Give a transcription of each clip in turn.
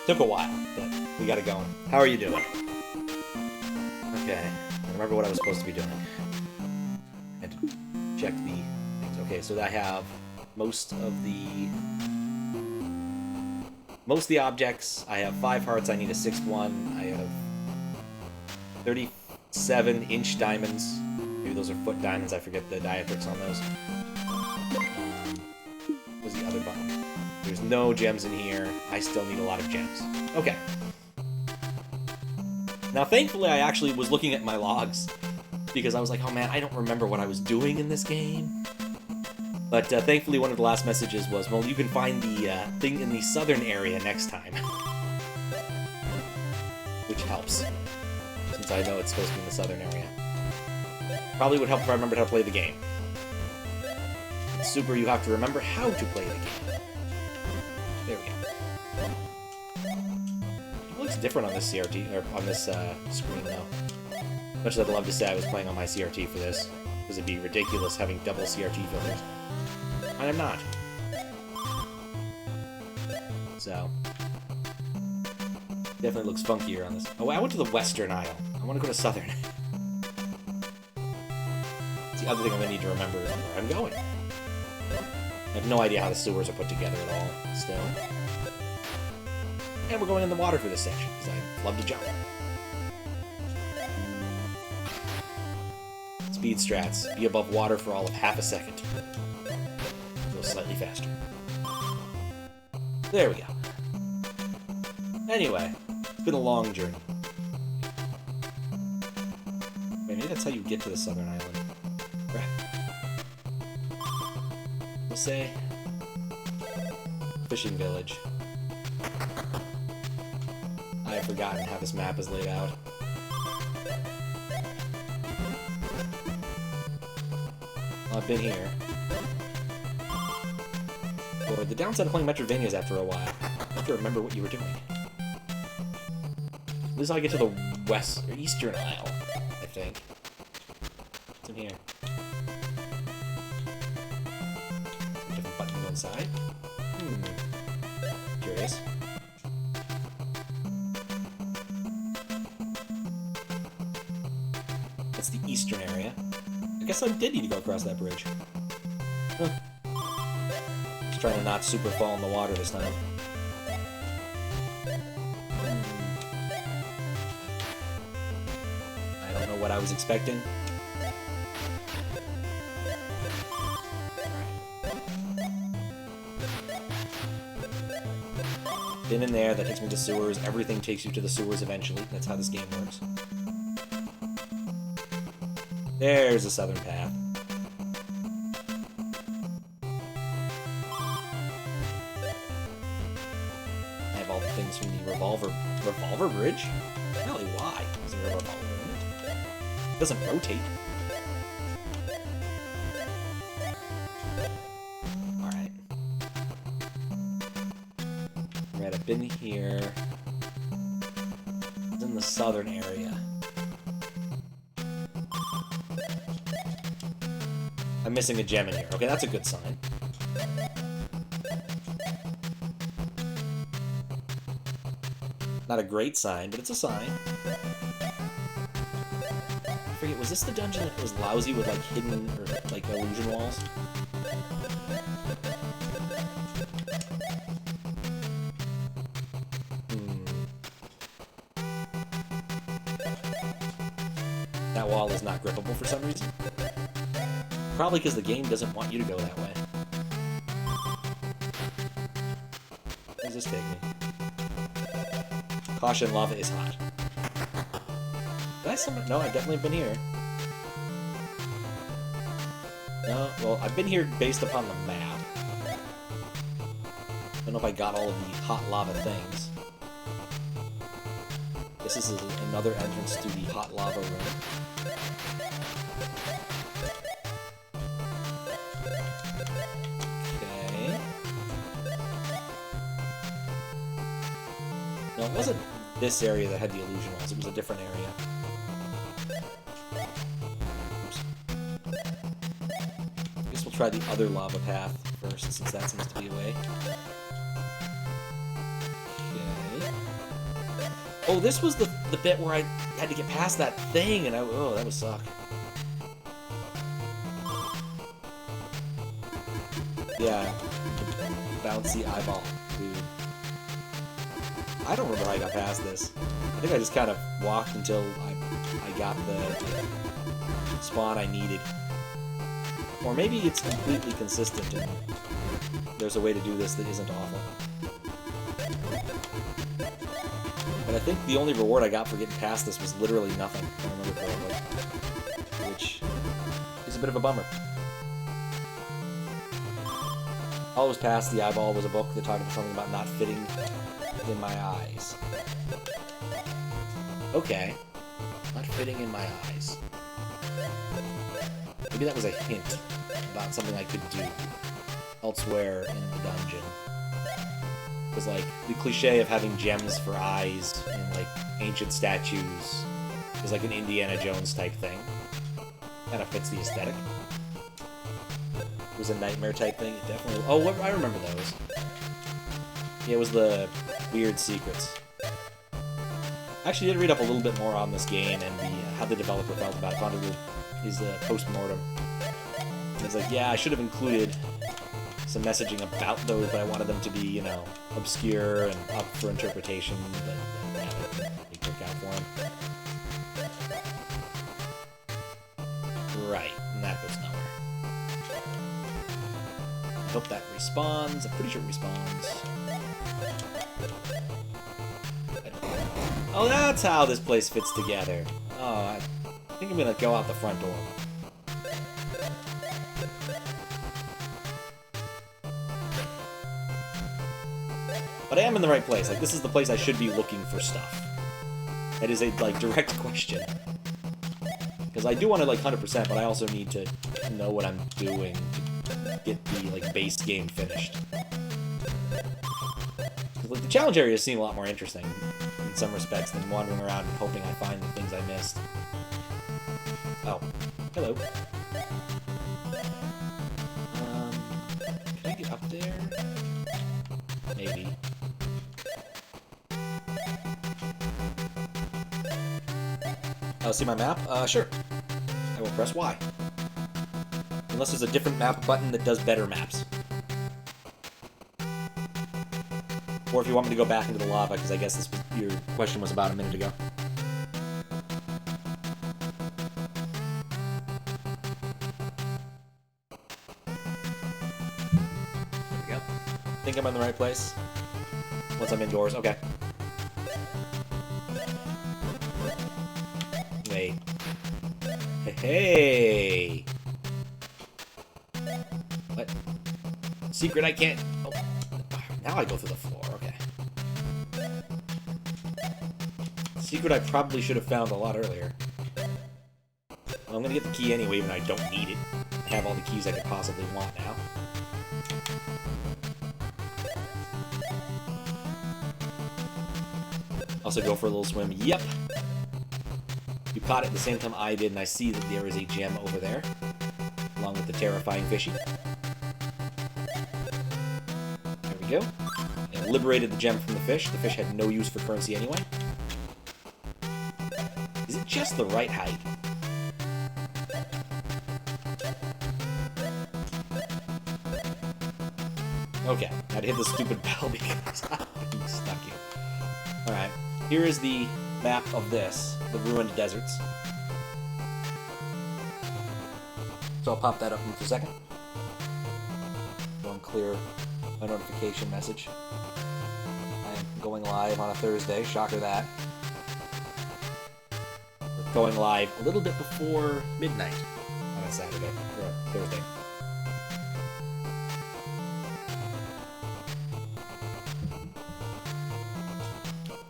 Took a while, but we got it going. How are you doing? Okay, I remember what I was supposed to be doing. I had to check the things. Okay, so I have most of the objects. I have 5 hearts. I need a 6th one. I have 37-inch diamonds. Maybe those are foot diamonds. I forget the diatrics on those. What was the other button? There's no gems in here. I still need a lot of gems. Okay. Now, thankfully, I actually was looking at my logs because I was like, oh man, I don't remember what I was doing in this game. But thankfully, one of the last messages was, well, you can find the thing in the southern area next time. Which helps, since I know it's supposed to be in the southern area. Probably would help if I remembered how to play the game. It's super, you have to remember how to play the game. There we go. It looks different on this CRT, or on this screen, though. Much as I'd love to say I was playing on my CRT for this, because it'd be ridiculous having double CRT filters. I am not. So. Definitely looks funkier on this. Oh, I went to the Western Isle. I want to go to Southern. It's the other thing I'm going to need to remember is where I'm going. I have no idea how the sewers are put together at all, still. And we're going in the water for this section, because I love to jump. Speed strats. Be above water for all of half a second. Go slightly faster. There we go. Anyway, it's been a long journey. Wait, maybe that's how you get to the southern island. Crap. We'll say... Fishing village. I have forgotten how this map is laid out. Well, I've been here. Or the downside of playing Metroidvanias after a while, you have to remember what you were doing. This is how I get to the west or eastern isle, I think. What's in here? Some different buttons on the side. Curious. That's the eastern area. I guess I did need to go across that bridge. Huh. Just trying to not super fall in the water this time. I don't know what I was expecting. Been in there, that takes me to sewers. Everything takes you to the sewers eventually. That's how this game works. There's the southern path. I have all the things from the revolver bridge? Really, why? Is there a revolver in it? It doesn't rotate. Alright. Right, I've been here. It's in the southern area. I'm missing a gem in here. Okay, that's a good sign. Not a great sign, but it's a sign. I forget, was this the dungeon that was lousy with, like, hidden, or, like, illusion walls? That wall is not grippable for some reason. Probably because the game doesn't want you to go that way. Where does this take me? Caution, lava is hot. Did I summon? No, I've definitely been here. No, well, I've been here based upon the map. I don't know if I got all of the hot lava things. This is another entrance to the hot lava room. No, it wasn't this area that had the illusion walls, it was a different area. Oops. I guess we'll try the other lava path first, since that seems to be a way. Okay. Oh, this was the bit where I had to get past that thing, and oh, that would suck. Yeah. Bouncy eyeball, dude. I don't remember how I got past this. I think I just kind of walked until I got the spawn I needed. Or maybe it's completely consistent and there's a way to do this that isn't awful. But I think the only reward I got for getting past this was literally nothing, if I remember correctly. Which is a bit of a bummer. All that was past the eyeball was a book that talked about something about not fitting in my eyes. Okay. Not fitting in my eyes. Maybe that was a hint about something I could do elsewhere in the dungeon. It was like the cliche of having gems for eyes in like ancient statues is like an Indiana Jones type thing. Kind of fits the aesthetic. It was a nightmare type thing. It definitely. Oh, I remember those. Yeah, it was the weird secrets. I actually did read up a little bit more on this game and how the developer felt about it. Found his post-mortem. It's like, yeah, I should have included some messaging about those, but I wanted them to be, you know, obscure and up for interpretation, but yeah, it worked out for him. Right, and that goes nowhere. I hope that respawns. I'm pretty sure it respawns. Oh, that's how this place fits together. Oh, I think I'm gonna go out the front door. But I am in the right place. Like, this is the place I should be looking for stuff. That is a, like, direct question. Because I do want to, like, 100%, but I also need to know what I'm doing to get the, like, base game finished. Like, the challenge areas seem a lot more interesting in some respects than wandering around and hoping I find the things I missed. Oh. Hello. Can I get up there? Maybe. Oh, see my map? Sure. I will press Y. Unless there's a different map button that does better maps. Or if you want me to go back into the lava, because I guess this was, your question was about a minute ago. There we go. Think I'm in the right place? Once I'm indoors, okay. Wait. Hey! What? Secret I can't... Oh, now I go through the floor, okay. Secret I probably should have found a lot earlier. Well, I'm gonna get the key anyway, even though I don't need it. I have all the keys I could possibly want now. Also go for a little swim. Yep! You caught it at the same time I did, and I see that there is a gem over there, along with the terrifying fishy. There we go. And liberated the gem from the fish. The fish had no use for currency anyway. Is it just the right height? Okay, I had to hit the stupid bell because I'm stuck here. Alright, here is the map of this, the ruined deserts. So I'll pop that up in just a second. Go and clear my notification message. I'm going live on a Thursday, shocker that. We're going live a little bit before midnight on a Saturday, or Thursday.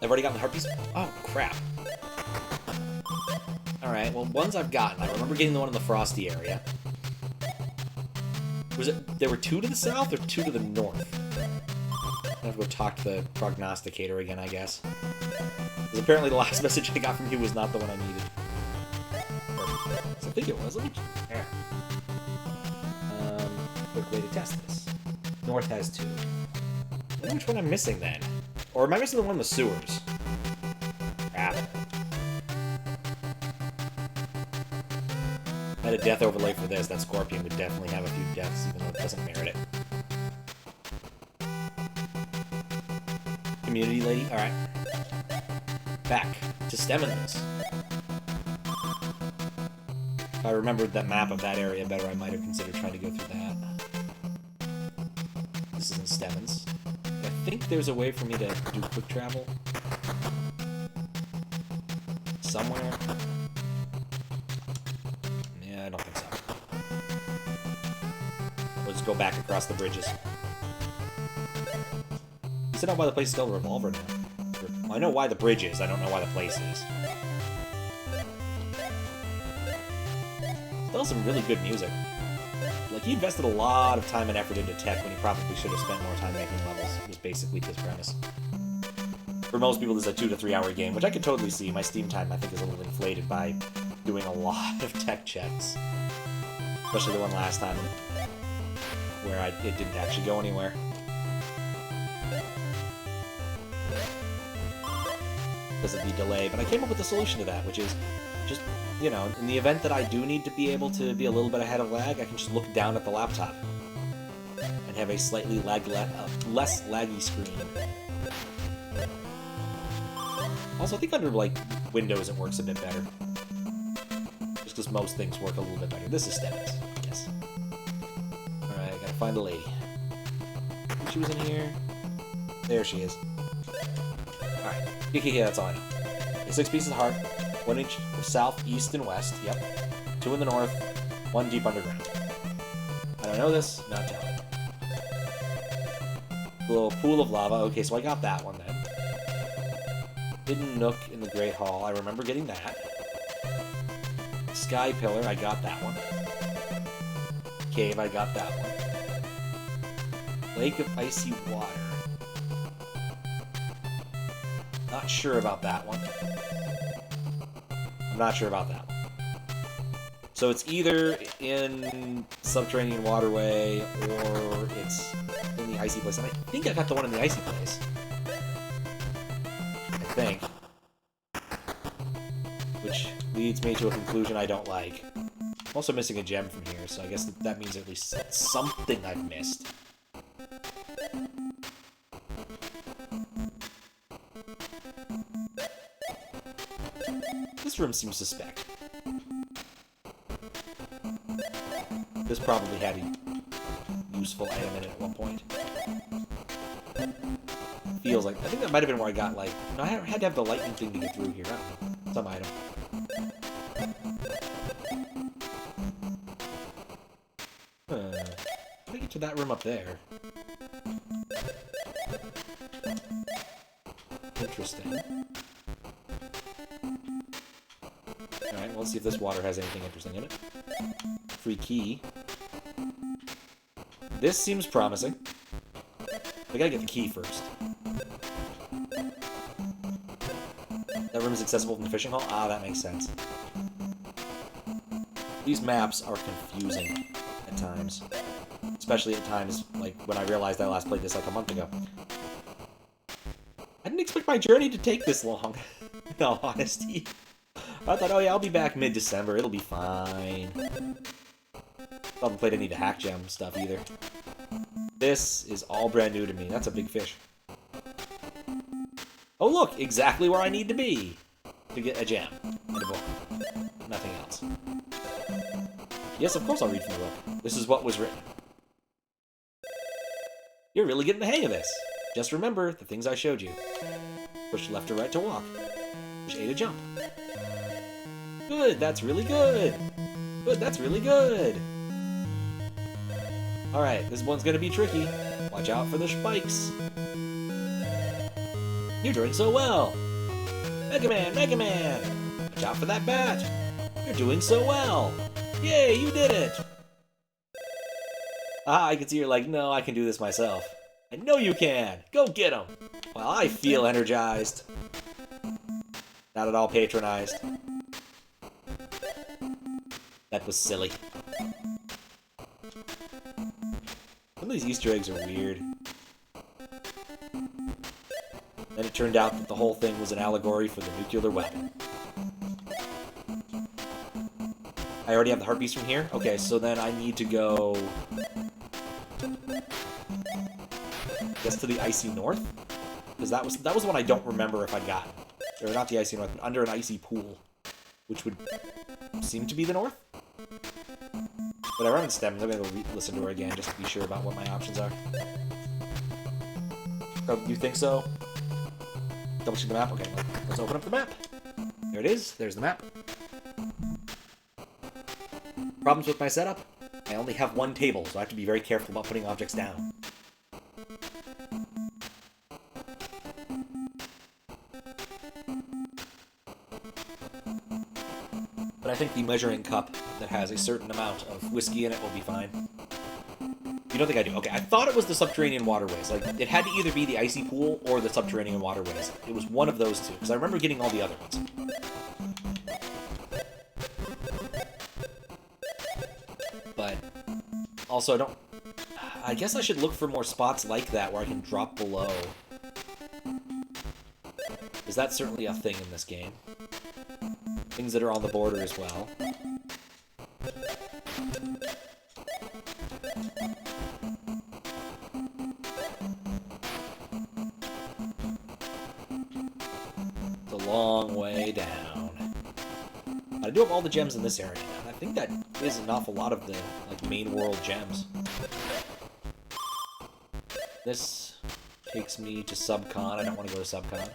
I've already gotten the heart piece? Oh, crap. Alright, well, ones I've gotten. I remember getting the one in the frosty area. Was it... There were two to the south or two to the north? I have to go talk to the prognosticator again, I guess. Because apparently the last message I got from you was not the one I needed. So I think it was. Let me... There. Quick way to test this. North has two. I wonder which one I'm missing, then. Or am I missing the one in the sewers? had a death overlay for this, that Scorpion would definitely have a few deaths, even though it doesn't merit it. Community lady? Alright. Back to Stemmons. If I remembered that map of that area better, I might have considered trying to go through that. This isn't Stemmons. I think there's a way for me to do quick travel. Somewhere. Yeah, I don't think so. Let's go back across the bridges. You said out why the place is called Revolver now. Well, I know why the bridge is, I don't know why the place is. Still some really good music. Like, he invested a lot of time and effort into tech when he probably should have spent more time making levels. It was basically his premise. For most people, this is a 2 to 3 hour game, which I could totally see. My Steam time, I think, is a little inflated by doing a lot of tech checks. Especially the one last time, where it didn't actually go anywhere. Because of the delay, but I came up with a solution to that, which is just, you know, in the event that I do need to be able to be a little bit ahead of lag, I can just look down at the laptop and have a slightly less laggy screen. Also, I think under, like, Windows it works a bit better. Just because most things work a little bit better. This is Stemmons. Yes. Alright, I gotta find a lady. She was in here. There she is. Alright. Yeah, that's all I know. 6 pieces of heart. 1 each south, east, and west. Yep. 2 in the north. 1 deep underground. I don't know this. Not telling. A little pool of lava. Okay, so I got that one then. Hidden nook in the Great Hall. I remember getting that. Sky pillar. I got that one. Cave. I got that one. Lake of icy water. Not sure about that one. I'm not sure about that one. So it's either in Subterranean Waterway or it's in the icy place. And I think I got the one in the icy place. I think. Which leads me to a conclusion I don't like. I'm also missing a gem from here, so I guess that means at least something I've missed. This room seems suspect. This probably had a useful item in it at one point. Feels like... I think that might have been where I got, like... No, I had to have the lightning thing to get through here. I don't know. Some item. How do I get to that room up there? Interesting. Alright, well, let's see if this water has anything interesting in it. Free key. This seems promising. I gotta get the key first. That room is accessible from the fishing hall? Ah, that makes sense. These maps are confusing at times. Especially at times, like, when I realized I last played this like a month ago. I didn't expect my journey to take this long, in all honesty. I thought, oh yeah, I'll be back mid-December, it'll be fine. I haven't played any of the hack gem stuff either. This is all brand new to me. That's a big fish. Oh look, exactly where I need to be to get a gem and a book. Nothing else. Yes, of course I'll read from the book. This is what was written. You're really getting the hang of this. Just remember the things I showed you. Push left or right to walk. Push A to jump. Good, that's really good. Good, that's really good. Alright, this one's gonna be tricky. Watch out for the spikes. You're doing so well. Mega Man, Mega Man. Watch out for that bat. You're doing so well. Yay, you did it. Ah, I can see you're like, no, I can do this myself. I know you can. Go get him. Well, I feel energized. Not at all patronized. That was silly. Some of these Easter eggs are weird. Then it turned out that the whole thing was an allegory for the nuclear weapon. I already have the heart piece from here? Okay, so then I need to go... I guess to the Icy North? Because that was one I don't remember if I'd gotten. Or not the Icy North, but under an icy pool. Which would seem to be the north? Whatever, I'm in stems. I'm going to go listen to her again just to be sure about what my options are. Oh, you think so? Double check the map? Okay, let's open up the map. There it is. There's the map. Problems with my setup? I only have one table, so I have to be very careful about putting objects down. But I think the measuring cup that has a certain amount of whiskey in it will be fine. You don't think I do? Okay, I thought it was the Subterranean Waterways. Like, it had to either be the Icy Pool or the Subterranean Waterways. It was one of those two, because I remember getting all the other ones. But, also, I guess I should look for more spots like that where I can drop below. Because that's certainly a thing in this game. Things that are on the border as well. It's a long way down. I do have all the gems in this area now, and I think that is an awful lot of the main world gems. This takes me to Subcon. I don't want to go to Subcon.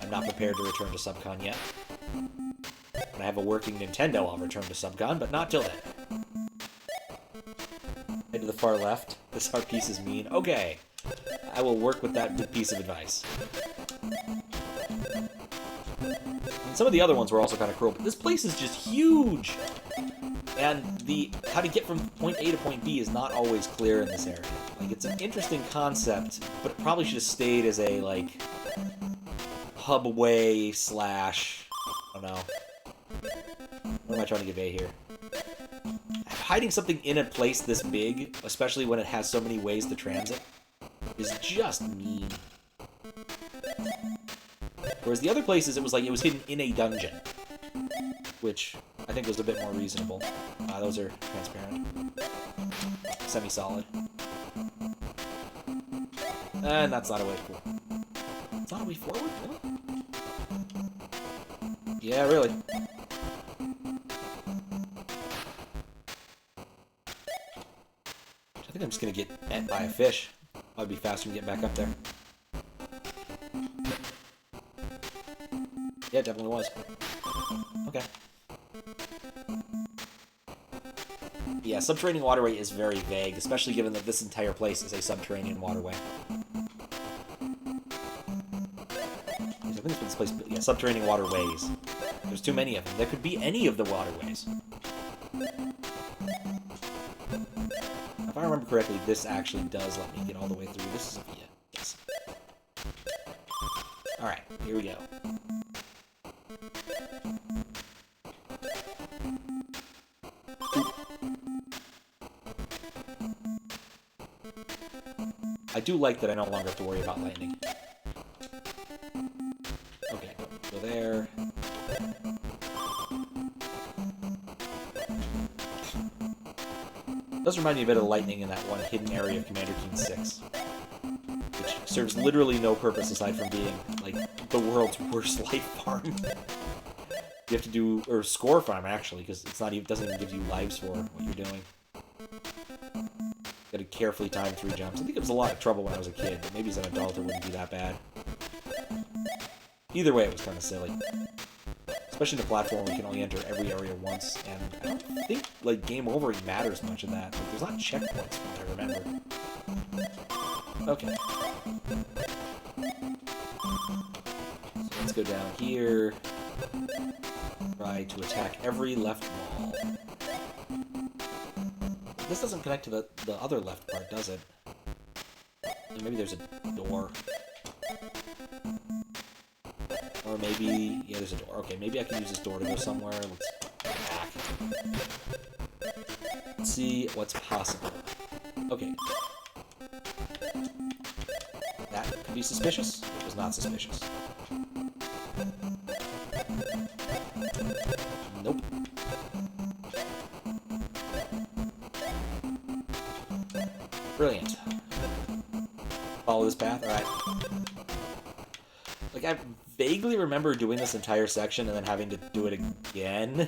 I'm not prepared to return to Subcon yet. When I have a working Nintendo, I'll return to Subcon, but not till then. Head to the far left. This heart piece is mean. Okay. I will work with that piece of advice. And some of the other ones were also kind of cruel, but this place is just huge! And how to get from point A to point B is not always clear in this area. Like, it's an interesting concept, but it probably should have stayed as a, hubway slash... I don't know. What am I trying to convey here? Hiding something in a place this big, especially when it has so many ways to transit, is just mean. Whereas the other places, it was hidden in a dungeon, which I think was a bit more reasonable. Those are transparent. Semi-solid. And that's not a way forward. It's not a way forward? Really? Yeah, really. I think I'm just gonna get met by a fish. I'd be faster to get back up there. Yeah, it definitely was. Okay. Yeah, Subterranean Waterway is very vague, especially given that this entire place is a Subterranean Waterway. I think this place, yeah, Subterranean Waterways. There's too many of them. There could be any of the waterways. If I remember correctly, this actually does let me get all the way through. This is a via. Yes. Alright, here we go. I do like that I no longer have to worry about lightning. Okay, go there. It does remind me a bit of the lightning in that one hidden area of Commander Keen 6. Which serves literally no purpose aside from being, the world's worst life farm. You have to do, or score farm, actually, because it doesn't even give you lives for what you're doing. Gotta carefully time 3 jumps. I think it was a lot of trouble when I was a kid, but maybe as an adult it wouldn't be that bad. Either way, it was kind of silly. Especially in a platform where you can only enter every area once, and I don't think, game over matters much of that. There's not checkpoints from what I remember. Okay. So let's go down here. Try to attack every left wall. This doesn't connect to the other left part, does it? Maybe there's a door. Or maybe... yeah, there's a door. Okay, maybe I can use this door to go somewhere. Let's attack. Let's see what's possible. Okay. That could be suspicious. It was not suspicious. Nope. Follow this path? Alright. Like, I vaguely remember doing this entire section and then having to do it again.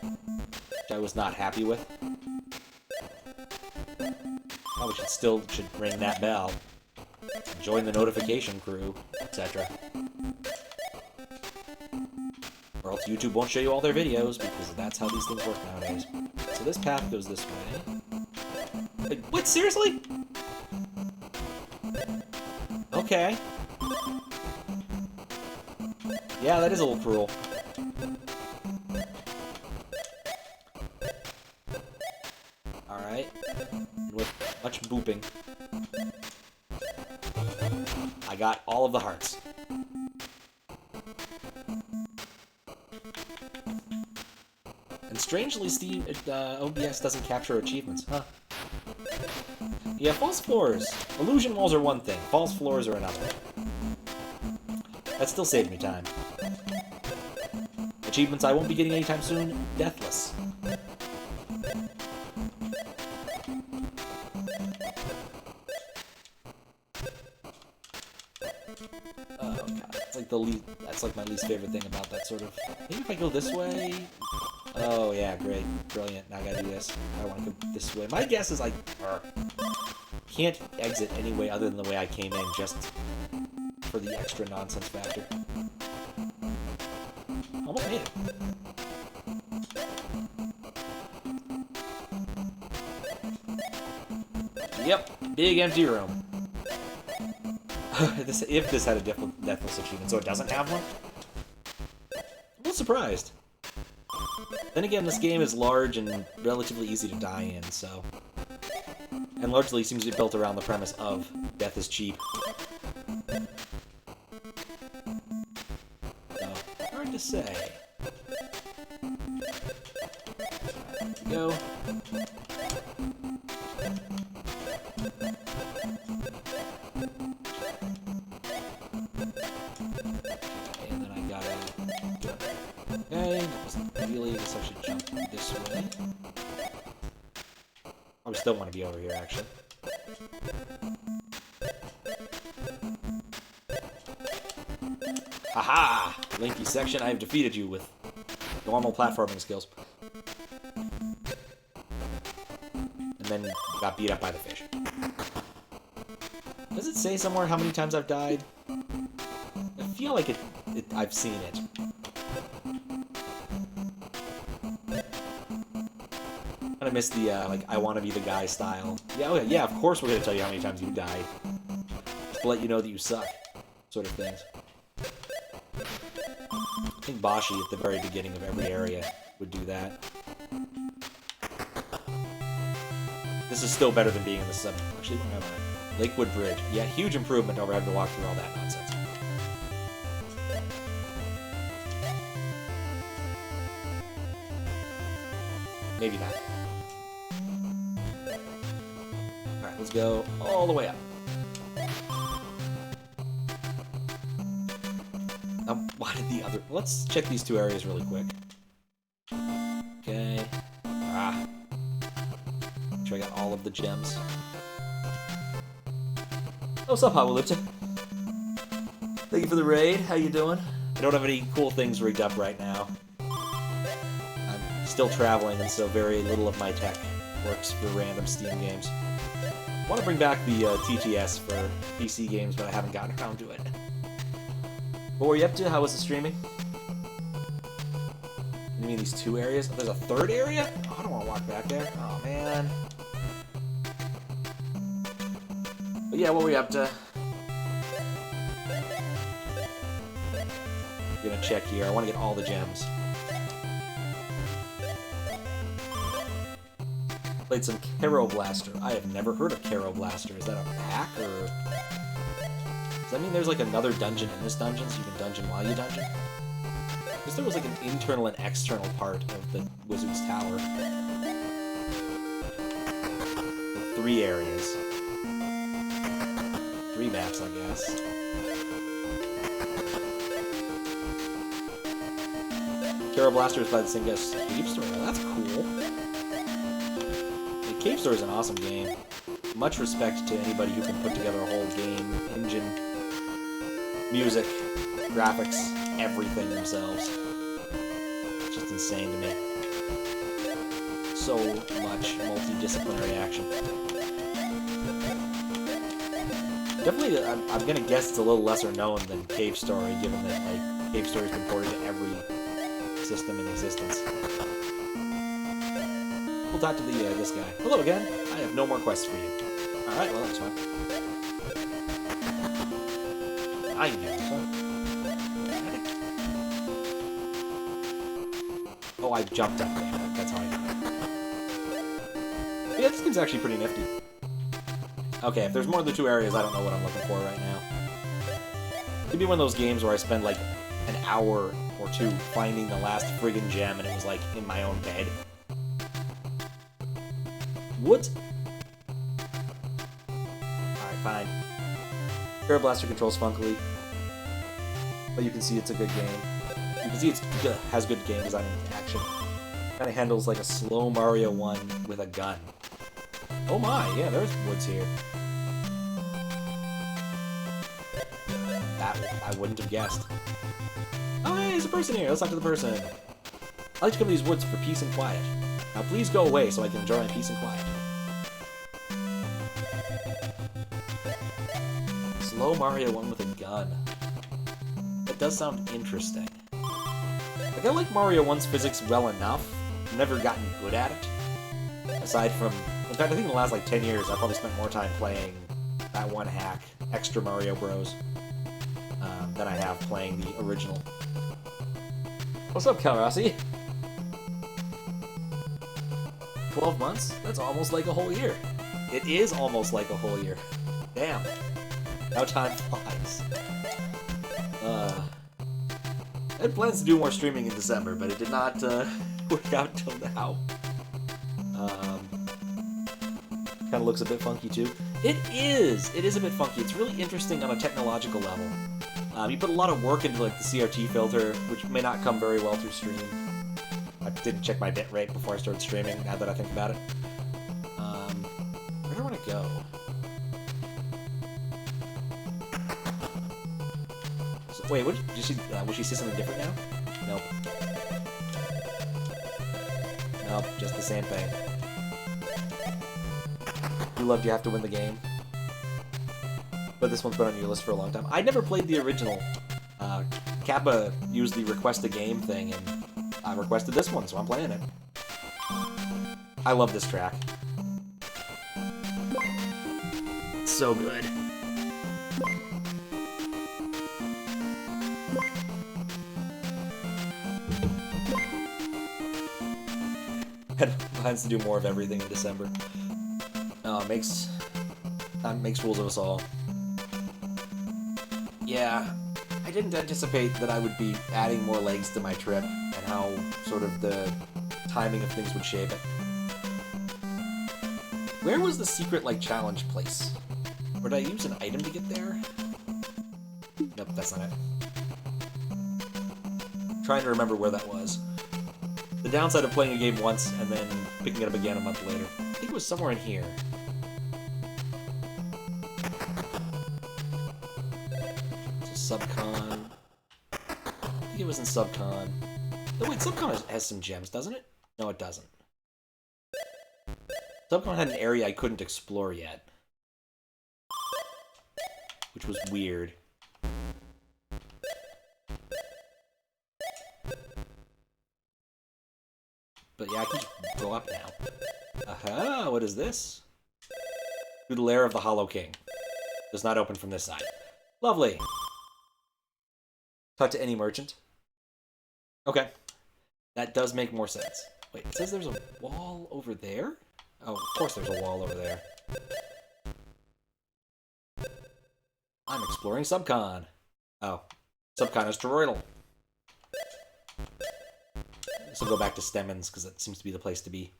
Which I was not happy with. Probably should ring that bell. Join the notification crew, etc. Or else YouTube won't show you all their videos, because that's how these things work nowadays. So this path goes this way. Like, what? Seriously? Okay. Yeah, that is a little cruel. Alright. With much booping. I got all of the hearts. And strangely, Steam, OBS doesn't capture achievements, huh? Yeah, false floors. Illusion walls are one thing. False floors are another. That still saved me time. Achievements I won't be getting anytime soon. Deathless. Oh god, it's like that's like my least favorite thing about that sort of. Maybe if I go this way. Oh yeah, great, brilliant. Now I gotta do this. I want to go this way. My guess is I can't exit any way other than the way I came in, just for the extra nonsense factor. Almost made it. Yep, big empty room. If this had a deathless achievement, so it doesn't have one? I'm a little surprised. Then again, this game is large and relatively easy to die in, so... And largely seems to be built around the premise of death is cheap. So, hard to say. There we go. And then I gotta... Okay, that wasn't really, I guess I should jump this way. I still want to be over here, actually. Haha! Linky section, I have defeated you with normal platforming skills. And then got beat up by the fish. Does it say somewhere how many times I've died? I feel like I've seen it. I missed the, like, I want to be the guy style. Yeah, okay, yeah, of course we're going to tell you how many times you died. Just to let you know that you suck. Sort of things. I think Bashi at the very beginning of every area would do that. This is still better than being in the sub. Actually, where am I? Lakewood Bridge. Yeah, huge improvement over having to walk through all that nonsense. Maybe not. Alright, let's go all the way up. Now, why did the other... Let's check these two areas really quick. Okay. Ah. Make sure I got all of the gems. Oh, what's up, Howalipton? Thank you for the raid. How you doing? I don't have any cool things rigged up right now. I'm still traveling, and so very little of my tech works for random Steam games. I want to bring back the TTS for PC games, but I haven't gotten around to it. What were you up to? How was the streaming? You mean these two areas? There's a third area? Oh, I don't want to walk back there. Oh, man. But yeah, what were you up to? I'm gonna check here. I want to get all the gems. Played some Caro Blaster. I have never heard of Caro Blaster. Is that a pack, or... Does that mean there's like another dungeon in this dungeon, so you can dungeon while you dungeon? I guess there was like an internal and external part of the Wizard's Tower. With 3 areas. 3 maps, I guess. Caro Blaster is by the same guy as Cave Story. Oh, that's cool. The Cave Story is an awesome game. much respect to anybody who can put together a whole game, engine, music, graphics, everything themselves. It's just insane to me. So much multidisciplinary action. Definitely, I'm gonna guess it's a little lesser known than Cave Story, given that like Cave Story's been ported to every system in existence. We'll talk to the this guy. Hello again. I have no more quests for you. All right, well that's fine. I knew so. Oh, I jumped up there. That's how I know. Yeah, this game's actually pretty nifty. Okay, if there's more than 2 areas, I don't know what I'm looking for right now. It could be one of those games where I spend like an hour or 2 finding the last friggin' gem and it was like in my own bed. What? Alright, fine. Air Blaster controls funkily. But you can see it's a good game. You can see it has good game design and action. Kinda handles like a slow Mario 1 with a gun. Oh my, yeah, there's woods here. That I wouldn't have guessed. Oh hey, there's a person here, let's talk to the person. I like to come to these woods for peace and quiet. Now please go away so I can enjoy my peace and quiet. Slow Mario 1 with a gun. That does sound interesting. Like, I like Mario 1's physics well enough. I've never gotten good at it. Aside from... In fact, I think in the last, like, 10 years, I've probably spent more time playing that one hack, Extra Mario Bros., than I have playing the original. What's up, Calrossi? 12 months? That's almost like a whole year. It is almost like a whole year. Damn. How time flies. I had plans to do more streaming in December, but it did not work out till now. Kind of looks a bit funky too. It is a bit funky. It's really interesting on a technological level. You put a lot of work into like the CRT filter, which may not come very well through stream. I didn't check my bitrate before I started streaming. Now that I think about it, where do I want to go? So, wait, what did she? Will she see something different now? Nope. Nope, just the same thing. You loved you have to win the game. But this one's been on your list for a long time. I never played the original. Kappa used the request a game thing, and I requested this one, so I'm playing it. I love this track. It's so good. Had plans to do more of everything in December. Makes fools of us all. Yeah, I didn't anticipate that I would be adding more legs to my trip, and how sort of the timing of things would shape it. Where was the secret, like, challenge place? Or did I use an item to get there? Nope, that's not it. I'm trying to remember where that was. The downside of playing a game once and then picking it up again a month later. I think it was somewhere in here. Subcon. I think it was in Subcon. Oh wait, Subcon has some gems, doesn't it? No, it doesn't. Subcon had an area I couldn't explore yet. Which was weird. But yeah, I can just go up now. Aha, what is this? Through the lair of the Hollow King. Does not open from this side. Lovely. Talk to any merchant. Okay. That does make more sense. Wait, it says there's a wall over there? Oh, of course there's a wall over there. I'm exploring Subcon. Oh. Subcon is toroidal. So go back to Stemmons, because that seems to be the place to be.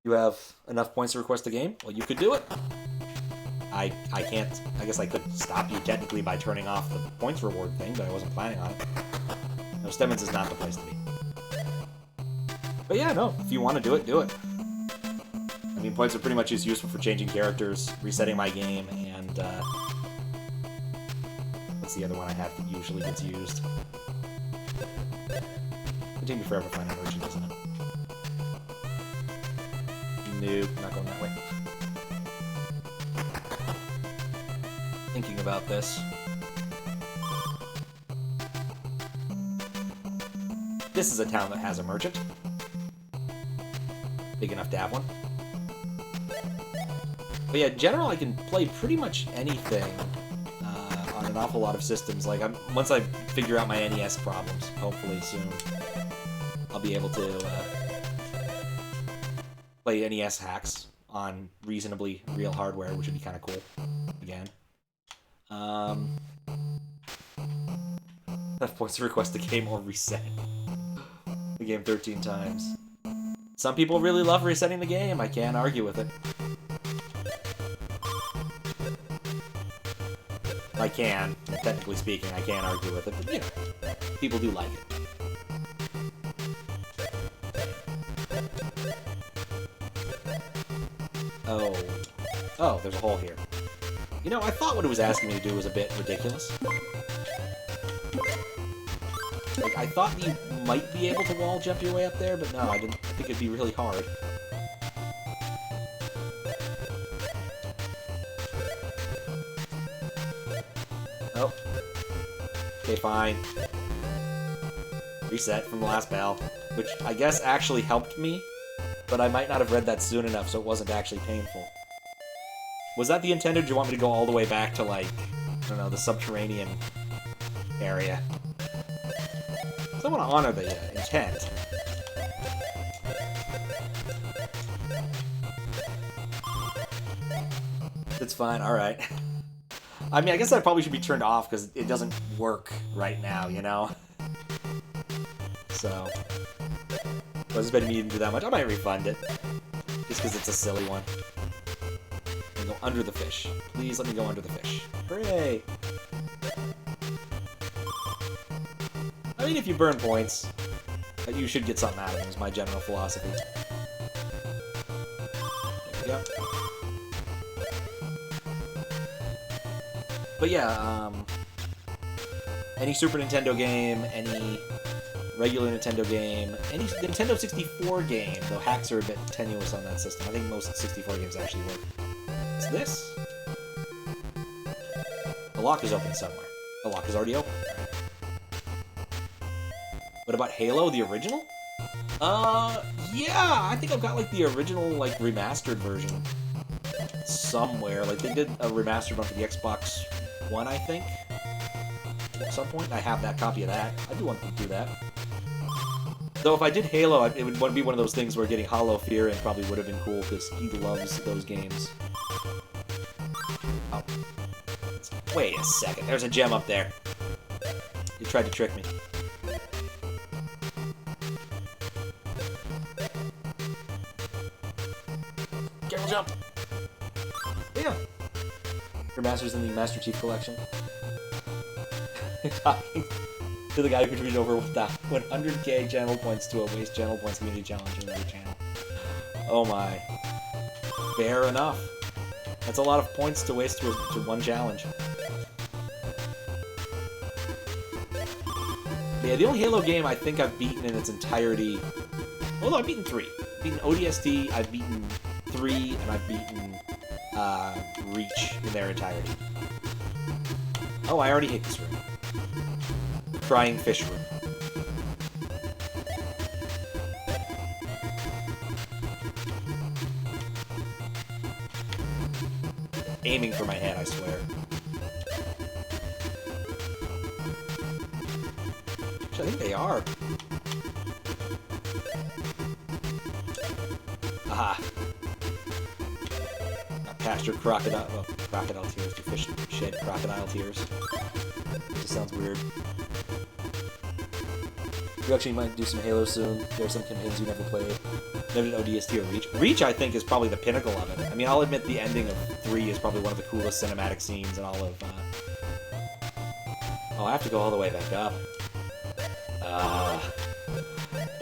You have enough points to request a game? Well, you could do it. I can't... I guess I could stop you technically by turning off the points reward thing, but I wasn't planning on it. No, Stemmons is not the place to be. But yeah, no, if you want to do it, do it. I mean, points are pretty much just useful for changing characters, resetting my game, and, what's the other one I have that usually gets used? It'll take me forever to find a merchant, doesn't it? Nope, not going that way. Thinking about this. This is a town that has a merchant. Big enough to have one. But yeah, in general, I can play pretty much anything on an awful lot of systems. Like, once I figure out my NES problems, hopefully soon, I'll be able to play NES hacks on reasonably real hardware, which would be kind of cool. Again. That points to request the game or reset the game 13 times. Some people really love resetting the game. I can't argue with it. I can. Technically speaking, I can't argue with it, but, you know, people do like it. Oh, there's a hole here. You know, I thought what it was asking me to do was a bit ridiculous. Like, I thought you might be able to wall jump your way up there, but no, I didn't. I think it'd be really hard. Oh. Okay, fine. Reset from the last bell, which I guess actually helped me, but I might not have read that soon enough so it wasn't actually painful. Was that the intent, or do you want me to go all the way back to, like, I don't know, the subterranean area? So I want to honor the intent. It's fine, alright. I mean, I guess that probably should be turned off, because it doesn't work right now, you know? So, I was betting me didn't do that much. I might refund it. Just because it's a silly one. I'm gonna go under the fish. Please let me go under the fish. Hooray! I mean, if you burn points, you should get something out of them, is my general philosophy. There we go. But yeah, any Super Nintendo game, any regular Nintendo game, any Nintendo 64 game, though hacks are a bit tenuous on that system. I think most 64 games actually work. What's this? The lock is open somewhere. The lock is already open. What about Halo, the original? Yeah, I think I've got, like, the original, like, remastered version somewhere. Like, they did a remastered one for the Xbox One, I think, at some point. I have that copy of that. I do want to do that. Though if I did Halo, it would be one of those things where getting Hollow Fear and probably would have been cool, because he loves those games. Oh. Wait a second, there's a gem up there. You tried to trick me. Careful jump! Yeah. Remasters in the Master Chief Collection. You're talking to the guy who contributed over 100k channel points to a Waste Channel Points Community Challenge in another channel. Oh my. Fair enough. That's a lot of points to waste to one challenge. But yeah, the only Halo game I think I've beaten in its entirety... Although I've beaten 3. I've beaten ODST, I've beaten 3, and I've beaten Reach in their entirety. Oh, I already hate this room. Crying fish room. Aiming for my head, I swear. Actually, I think they are. Aha. Got pasture crocodile. Well, crocodile tears. Do fish shed crocodile tears? It just sounds weird. We actually might do some Halo soon. There are some campaigns you never played. Never did ODST or Reach. Reach, I think, is probably the pinnacle of it. I mean, I'll admit the ending of 3 is probably one of the coolest cinematic scenes in all of... Oh, I have to go all the way back up.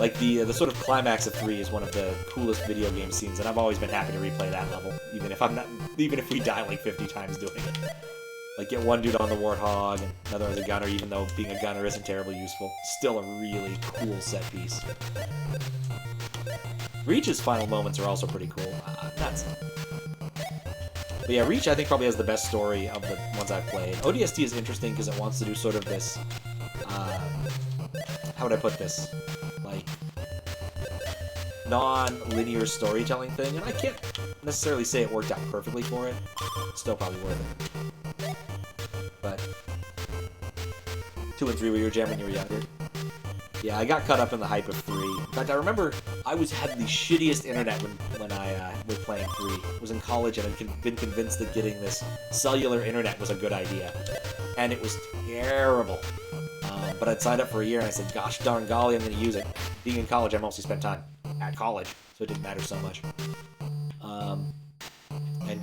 Like, the sort of climax of 3 is one of the coolest video game scenes, and I've always been happy to replay that level, even if we die like 50 times doing it. Like, get one dude on the Warthog, and another as a gunner, even though being a gunner isn't terribly useful. Still a really cool set piece. Reach's final moments are also pretty cool. But yeah, Reach, I think, probably has the best story of the ones I've played. ODST is interesting because it wants to do sort of this, how would I put this? Like, non-linear storytelling thing, and I can't necessarily say it worked out perfectly for it. Still probably worth it. But 2 and 3 were your jam when you were younger. Yeah, I got caught up in the hype of 3. In fact, I remember I had the shittiest internet when I was playing 3. I was in college and I'd been convinced that getting this cellular internet was a good idea. And it was terrible. But I'd signed up for a year and I said, gosh darn golly, I'm going to use it. Being in college, I mostly spent time at college, so it didn't matter so much. And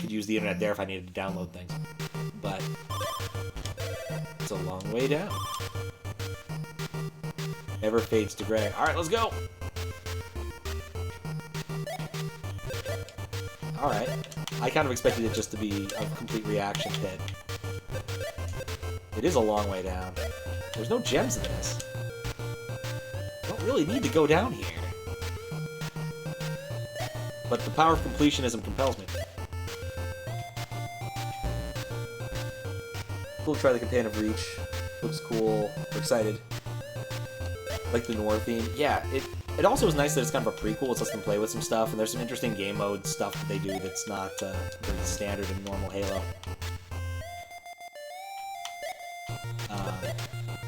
could use the internet there if I needed to download things. But it's a long way down. Never fades to gray. Alright, let's go! Alright. I kind of expected it just to be a complete reaction pit. It is a long way down. There's no gems in this. I don't really need to go down here. But the power of completionism compels me. Cool to try the campaign of Reach. Looks cool. We're excited. Like the noir theme. Yeah, it also is nice that it's kind of a prequel. It lets them play with some stuff, and there's some interesting game mode stuff that they do that's not very standard in normal Halo.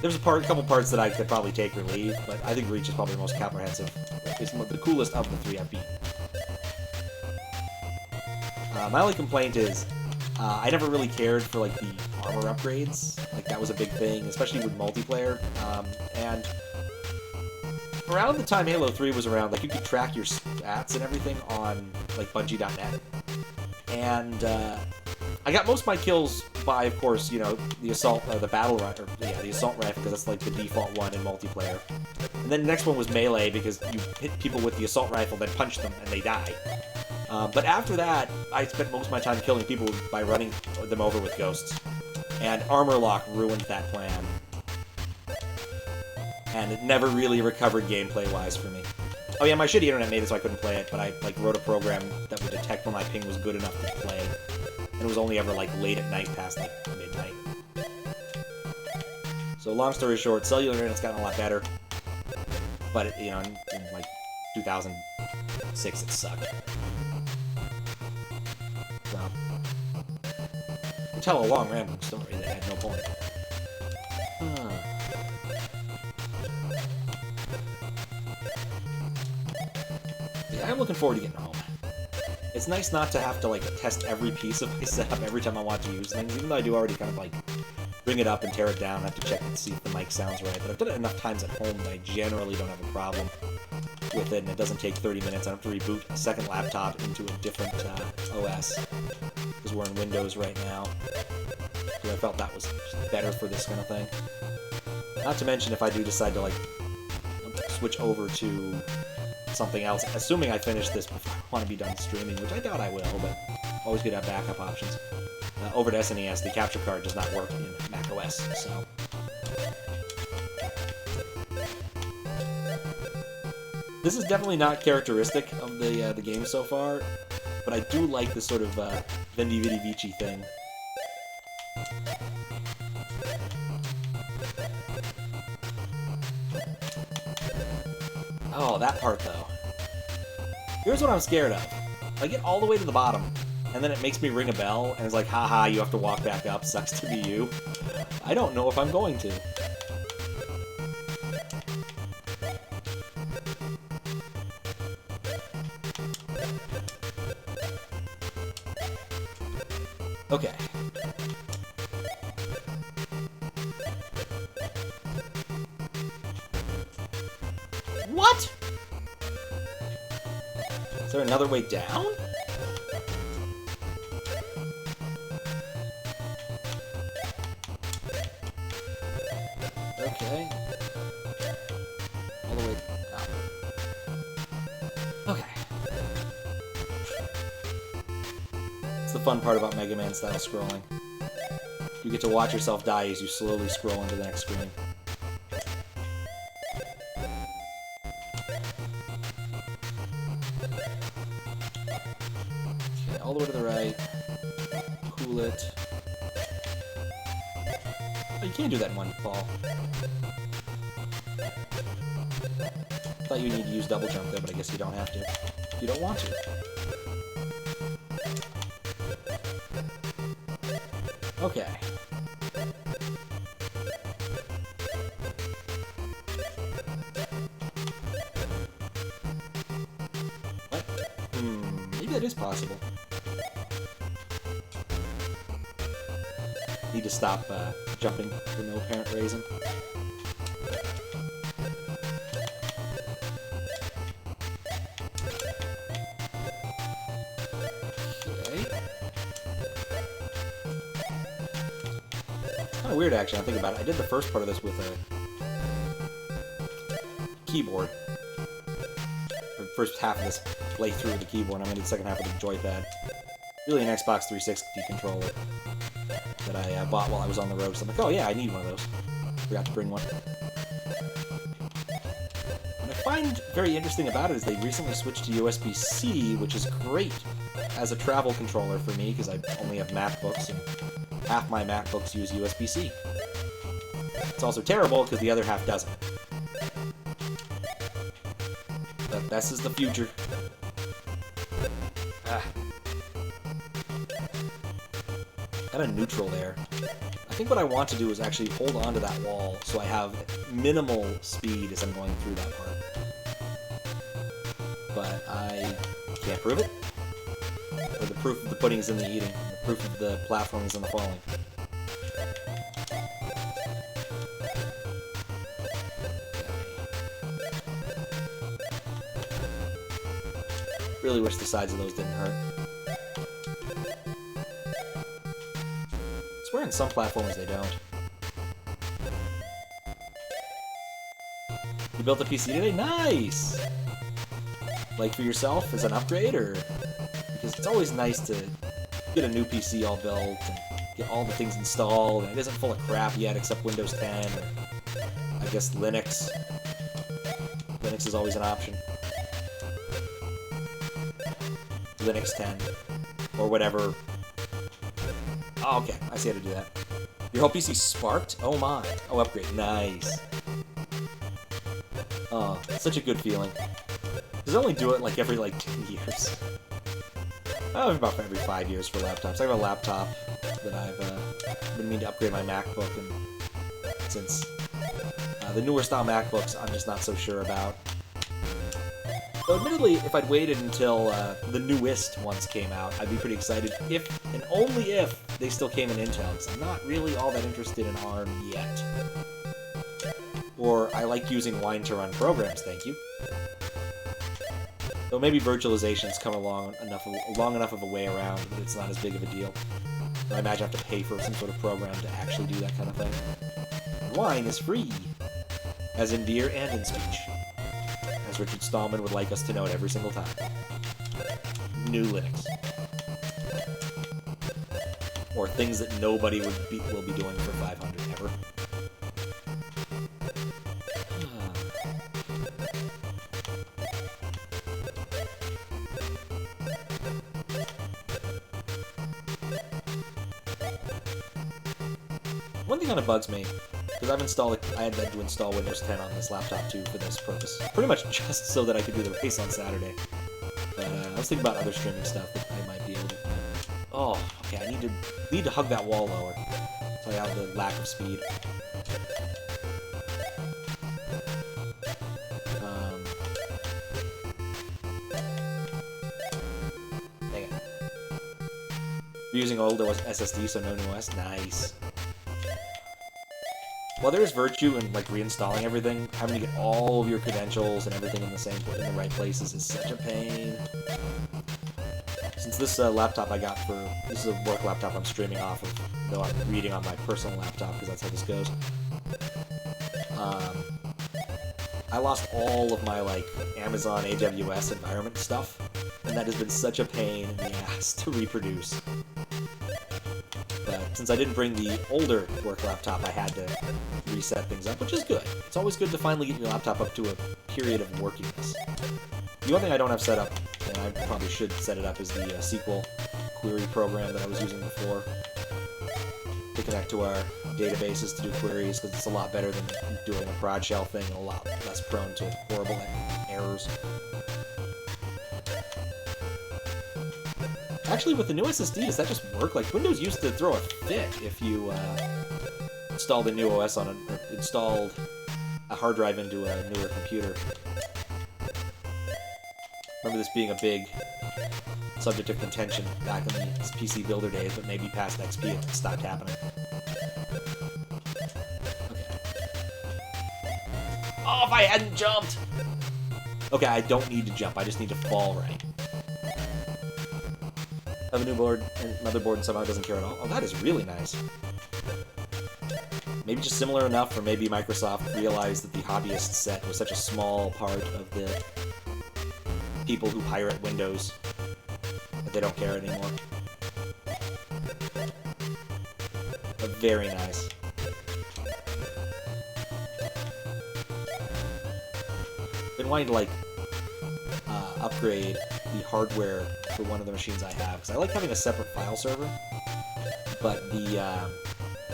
There's a couple parts that I could probably take or leave, but I think Reach is probably the most comprehensive. It's the coolest of the 3 I've beaten. My only complaint is I never really cared for like the armor upgrades. Like that was a big thing, especially with multiplayer. And around the time Halo 3 was around, like you could track your stats and everything on like Bungie.net. And I got most of my kills by, of course, you know, the assault, the the assault rifle, because that's like the default one in multiplayer. And then the next one was melee, because you hit people with the assault rifle, then punch them, and they die. But after that, I spent most of my time killing people by running them over with ghosts. And Armor Lock ruined that plan. And it never really recovered gameplay-wise for me. Oh yeah, my shitty internet made it so I couldn't play it, but I like wrote a program that would detect when my ping was good enough to play. And it was only ever like late at night, past like midnight. So long story short, cellular internet's gotten a lot better. But it, you know, in like 2006 it sucked. So you tell a long rambling story that had no point. Yeah, I'm looking forward to getting home. It's nice not to have to like test every piece of my setup every time I want to use things, even though I do already kind of like bring it up and tear it down. I have to check and see if the mic sounds right. But I've done it enough times at home that I generally don't have a problem with it, and it doesn't take 30 minutes. I don't have to reboot a second laptop into a different OS, because we're in Windows right now. So I felt that was better for this kind of thing. Not to mention if I do decide to like switch over to something else, assuming I finish this before I want to be done streaming, which I doubt I will, but always good to have backup options. Over to SNES, the capture card does not work in macOS, so... This is definitely not characteristic of the game so far, but I do like this sort of Vendi Vidi Vici thing. Oh, that part, though. Here's what I'm scared of. I get all the way to the bottom, and then it makes me ring a bell, and it's like, haha, you have to walk back up, sucks to be you. I don't know if I'm going to. Okay. What? Is there another way down? Okay. All the way up. the fun part about Mega Man style scrolling. You get to watch yourself die as you slowly scroll into the next screen. Okay, all the way to the right. Cool it. Oh, you can't do that in one fall. Thought you need to use double jump there, but I guess you don't have to. You don't want to. Okay. What? Maybe that is possible. Need to stop jumping for no apparent reason. Weird, actually. I think about it. I did the first part of this with a keyboard. The first half of this playthrough with the keyboard. I'm going to do the second half with the joypad. Really an Xbox 360 controller that I bought while I was on the road. So I'm like, oh yeah, I need one of those. Forgot to bring one. What I find very interesting about it is they recently switched to USB-C, which is great as a travel controller for me because I only have MacBooks and half my MacBooks use USB-C. It's also terrible because the other half doesn't. But this is the future. Got a neutral there. I think what I want to do is actually hold on to that wall so I have minimal speed as I'm going through that part. But I can't prove it. Or the proof of the pudding is in the eating. The proof of the platform is in the falling. Really wish the sides of those didn't hurt. I swear in some platformers they don't. You built a PC today? Nice! Like for yourself as an upgrade, or... Because it's always nice to get a new PC all built and get all the things installed, and it isn't full of crap yet except Windows 10 or I guess Linux. Linux is always an option. Linux 10 or whatever. Oh, okay, I see how to do that. Your whole PC sparked? Oh my. Oh, upgrade. Nice. Oh, such a good feeling. Does it only do it like every 10 years? Oh, about every 5 years for laptops. I have a laptop that I've been meaning to upgrade my MacBook, and since the newer style MacBooks I'm just not so sure about. So admittedly, if I'd waited until the newest ones came out, I'd be pretty excited if, and only if, they still came in Intel, because I'm not really all that interested in ARM yet. Or I like using Wine to run programs, thank you. Though maybe virtualization's come long enough of a way around that it's not as big of a deal. I imagine I have to pay for some sort of program to actually do that kind of thing. Wine is free, as in beer and in speech. As Richard Stallman would like us to note every single time. New Linux. Or things that nobody will be doing for 500 ever. One thing kind of bugs me, because I had to install Windows 10 on this laptop too for this purpose. Pretty much just so that I could do the race on Saturday. But I was thinking about other streaming stuff that I might be able to. Oh, okay, I need to hug that wall lower, so I have the lack of speed. Dang it. We're using old SSD, so no new OS. Nice. While there's virtue in reinstalling everything, having to get all of your credentials and everything in the right places is such a pain. Since this laptop I got this is a work laptop I'm streaming off of, though I'm reading on my personal laptop because that's how this goes. I lost all of my Amazon AWS environment stuff, and that has been such a pain in the ass to reproduce. since I didn't bring the older work laptop, I had to reset things up, which is good. It's always good to finally get your laptop up to a period of workingness. The one thing I don't have set up, and I probably should set it up, is the SQL query program that I was using before to connect to our databases to do queries, because it's a lot better than doing a prod shell thing and a lot less prone to horrible errors. Actually, with the new SSD, does that just work? Like, Windows used to throw a fit if you installed a new OS on it, or installed a hard drive into a newer computer. Remember this being a big subject of contention back in the PC Builder days, but maybe past XP it stopped happening. Okay. Oh, if I hadn't jumped! Okay, I don't need to jump, I just need to fall right. I have a new board and motherboard and somehow it doesn't care at all. Oh, that is really nice. Maybe just similar enough, or maybe Microsoft realized that the hobbyist set was such a small part of the people who pirate Windows that they don't care anymore. But very nice. Been wanting to, like, upgrade the hardware for one of the machines I have, because I like having a separate file server, but the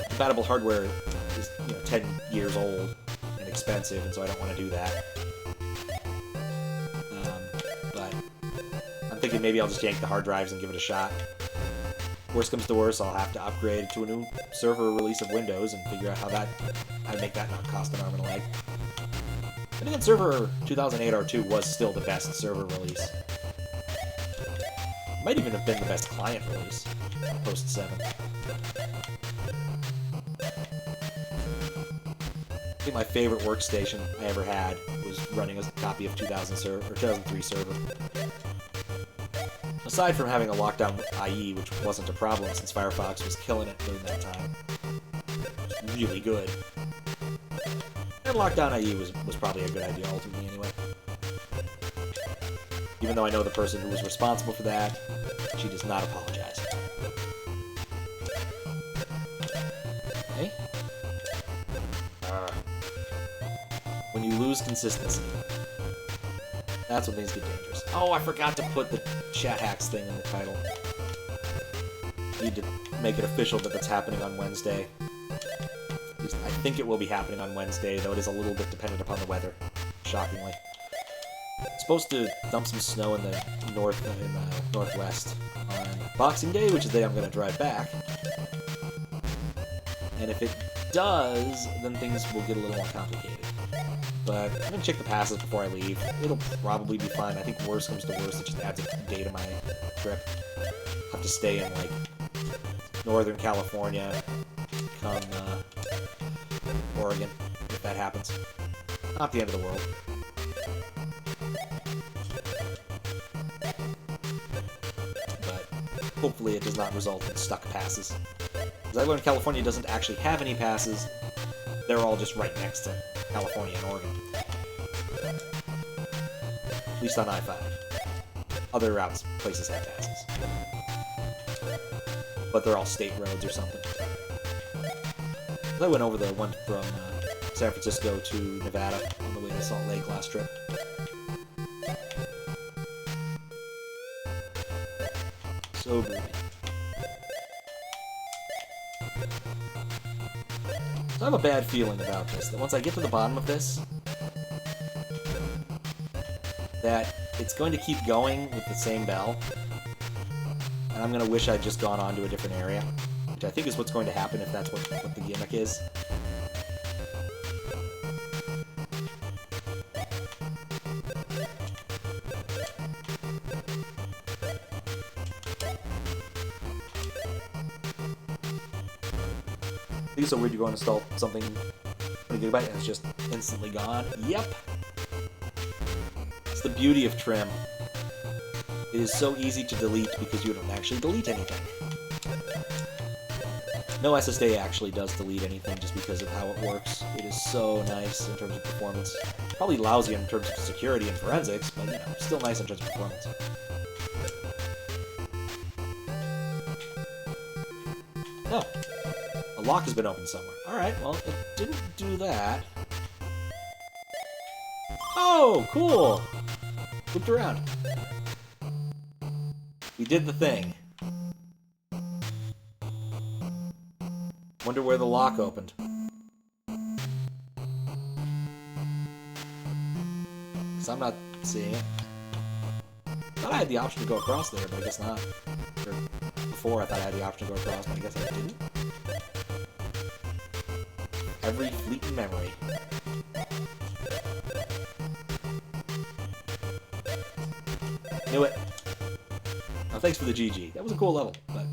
compatible hardware is 10 years old and expensive, and so I don't want to do that. But I'm thinking maybe I'll just yank the hard drives and give it a shot. Worst comes to worst, I'll have to upgrade to a new server release of Windows and figure out how to make that not cost an arm and a leg. And again, Server 2008 R2 was still the best server release. Might even have been the best client release, post 7. I think my favorite workstation I ever had was running a copy of 2003 server. Aside from having a lockdown IE, which wasn't a problem since Firefox was killing it during that time. It was really good. And lockdown IE was probably a good idea ultimately anyway. Even though I know the person who was responsible for that, she does not apologize. Okay. When you lose consistency, that's when things get dangerous. Oh, I forgot to put the chat hacks thing in the title. Need to make it official that that's happening on Wednesday. At least I think it will be happening on Wednesday, though it is a little bit dependent upon the weather, shockingly. It's supposed to dump some snow in the northwest on Boxing Day, which is the day I'm going to drive back. And if it does, then things will get a little more complicated. But I'm going to check the passes before I leave. It'll probably be fine. I think worst comes to worst, it just adds a day to my trip. I'll have to stay in, like, Northern California, come Oregon, if that happens. Not the end of the world. Hopefully it does not result in stuck passes. Because I learned California doesn't actually have any passes. They're all just right next to California and Oregon. At least on I-5. Other routes, places have passes. But they're all state roads or something. I went over the one from San Francisco to Nevada on the way to Salt Lake last trip. So groovy. So I have a bad feeling about this, that once I get to the bottom of this, that it's going to keep going with the same bell, and I'm going to wish I'd just gone on to a different area, which I think is what's going to happen if that's what the gimmick is. I think it's so weird you go and install something 20 GB and it's just instantly gone. Yep. It's the beauty of Trim. It is so easy to delete because you don't actually delete anything. No SSD actually does delete anything just because of how it works. It is so nice in terms of performance. Probably lousy in terms of security and forensics, but still nice in terms of performance. Oh. A lock has been opened somewhere. Alright, well, it didn't do that. Oh, cool! Looked around. We did the thing. Wonder where the lock opened. Because I'm not seeing it. Thought I had the option to go across there, but I guess not. Or before I thought I had the option to go across, but I guess I didn't. Every fleeting memory. Knew it. Oh, thanks for the GG. That was a cool level, but...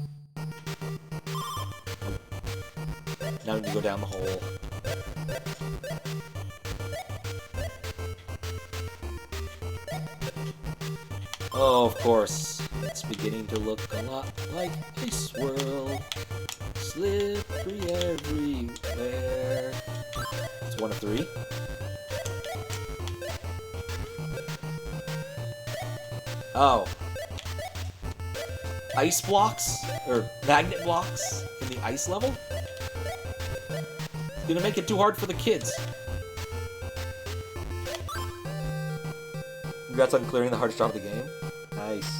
Now we need to go down the hole. Oh, of course. It's beginning to look a lot like Ice World. Slippery everywhere. It's 1 of 3. Oh. Ice blocks? Or magnet blocks in the ice level? It's gonna make it too hard for the kids. Congrats on clearing the hardest job of the game. Nice.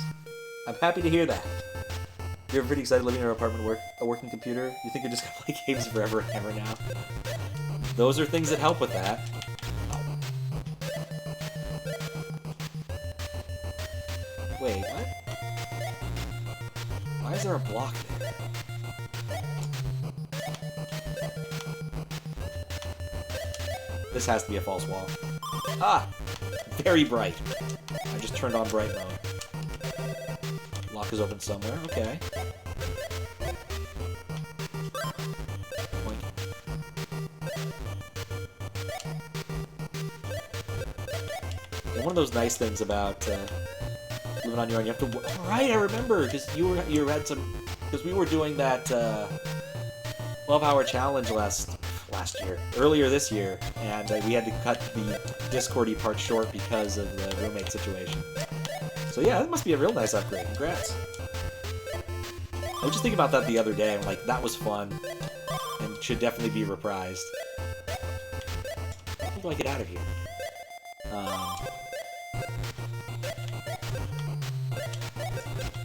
I'm happy to hear that. You're pretty excited living in your apartment, a working computer? You think you're just gonna play games forever and ever now? Those are things that help with that. Wait, what? Why is there a block there? This has to be a false wall. Ah! Very bright. I just turned on bright mode. Lock is open somewhere. Okay. Boink. And one of those nice things about living on your own, you have to. Oh, right, I remember because you had some because we were doing that 12-hour challenge earlier this year, and we had to cut the Discordy part short because of the roommate situation. So yeah, that must be a real nice upgrade. Congrats. I was just thinking about that the other day. I'm like, that was fun, and should definitely be reprised. How do I get out of here?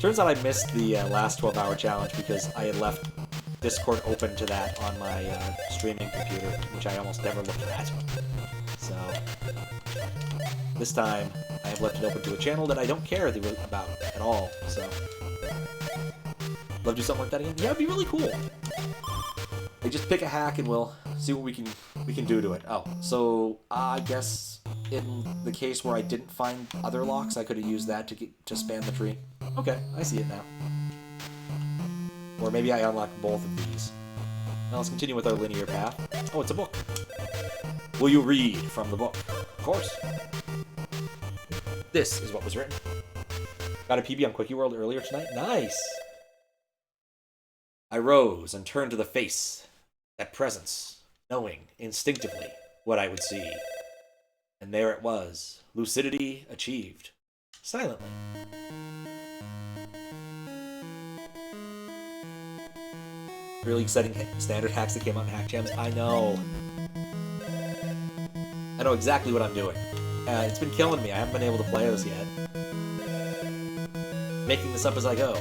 Turns out I missed the last 12-hour challenge because I had left Discord open to that on my streaming computer, which I almost never looked at. So, this time, I have left it open to a channel that I don't care about at all, so... Love to do something like that again? Yeah, it'd be really cool! They just pick a hack and we'll see what we can do to it. Oh, so, I guess in the case where I didn't find other locks, I could have used that to span the tree. Okay, I see it now. Or maybe I unlocked both of these. Now let's continue with our linear path. Oh, it's a book. Will you read from the book? Of course. This is what was written. Got a PB on Quickie World earlier tonight? Nice! I rose and turned to the face, that presence, knowing, instinctively, what I would see. And there it was, lucidity achieved. Silently. Really exciting standard hacks that came out in Hack Jams. I know. I know exactly what I'm doing. It's been killing me. I haven't been able to play this yet. Making this up as I go.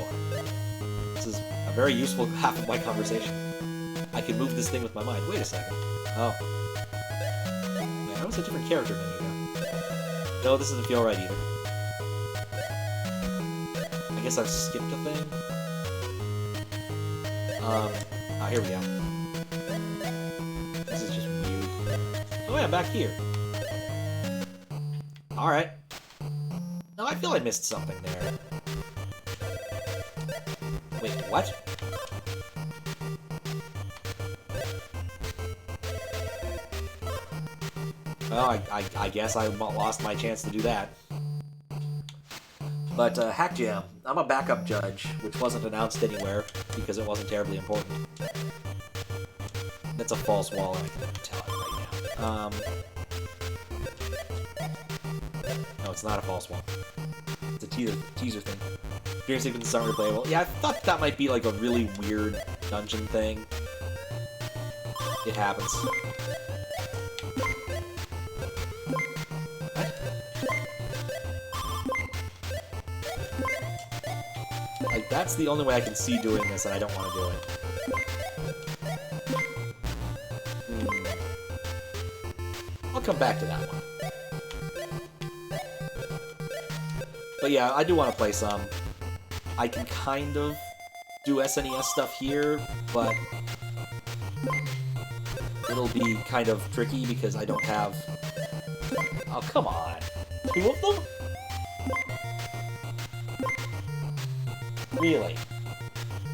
This is a very useful half of my conversation. I can move this thing with my mind. Wait a second. Oh. Man, that was a different character menu though. No, this doesn't feel right either. I guess I've skipped a thing. Here we go. This is just weird. Oh yeah, I'm back here. Alright. No, I feel I missed something there. Wait, what? Well, I guess I lost my chance to do that. But, Hack Jam, I'm a backup judge, which wasn't announced anywhere, because it wasn't terribly important. That's a false wall, and I can tell it right now. No, it's not a false wall. It's a teaser thing. Dream sequences aren't replayable. Yeah, I thought that might be, like, a really weird dungeon thing. It happens. Like, that's the only way I can see doing this, and I don't want to do it. I'll come back to that one. But yeah, I do want to play some. I can kind of do SNES stuff here, but it'll be kind of tricky because I don't have... Oh, come on. 2 of them? Really?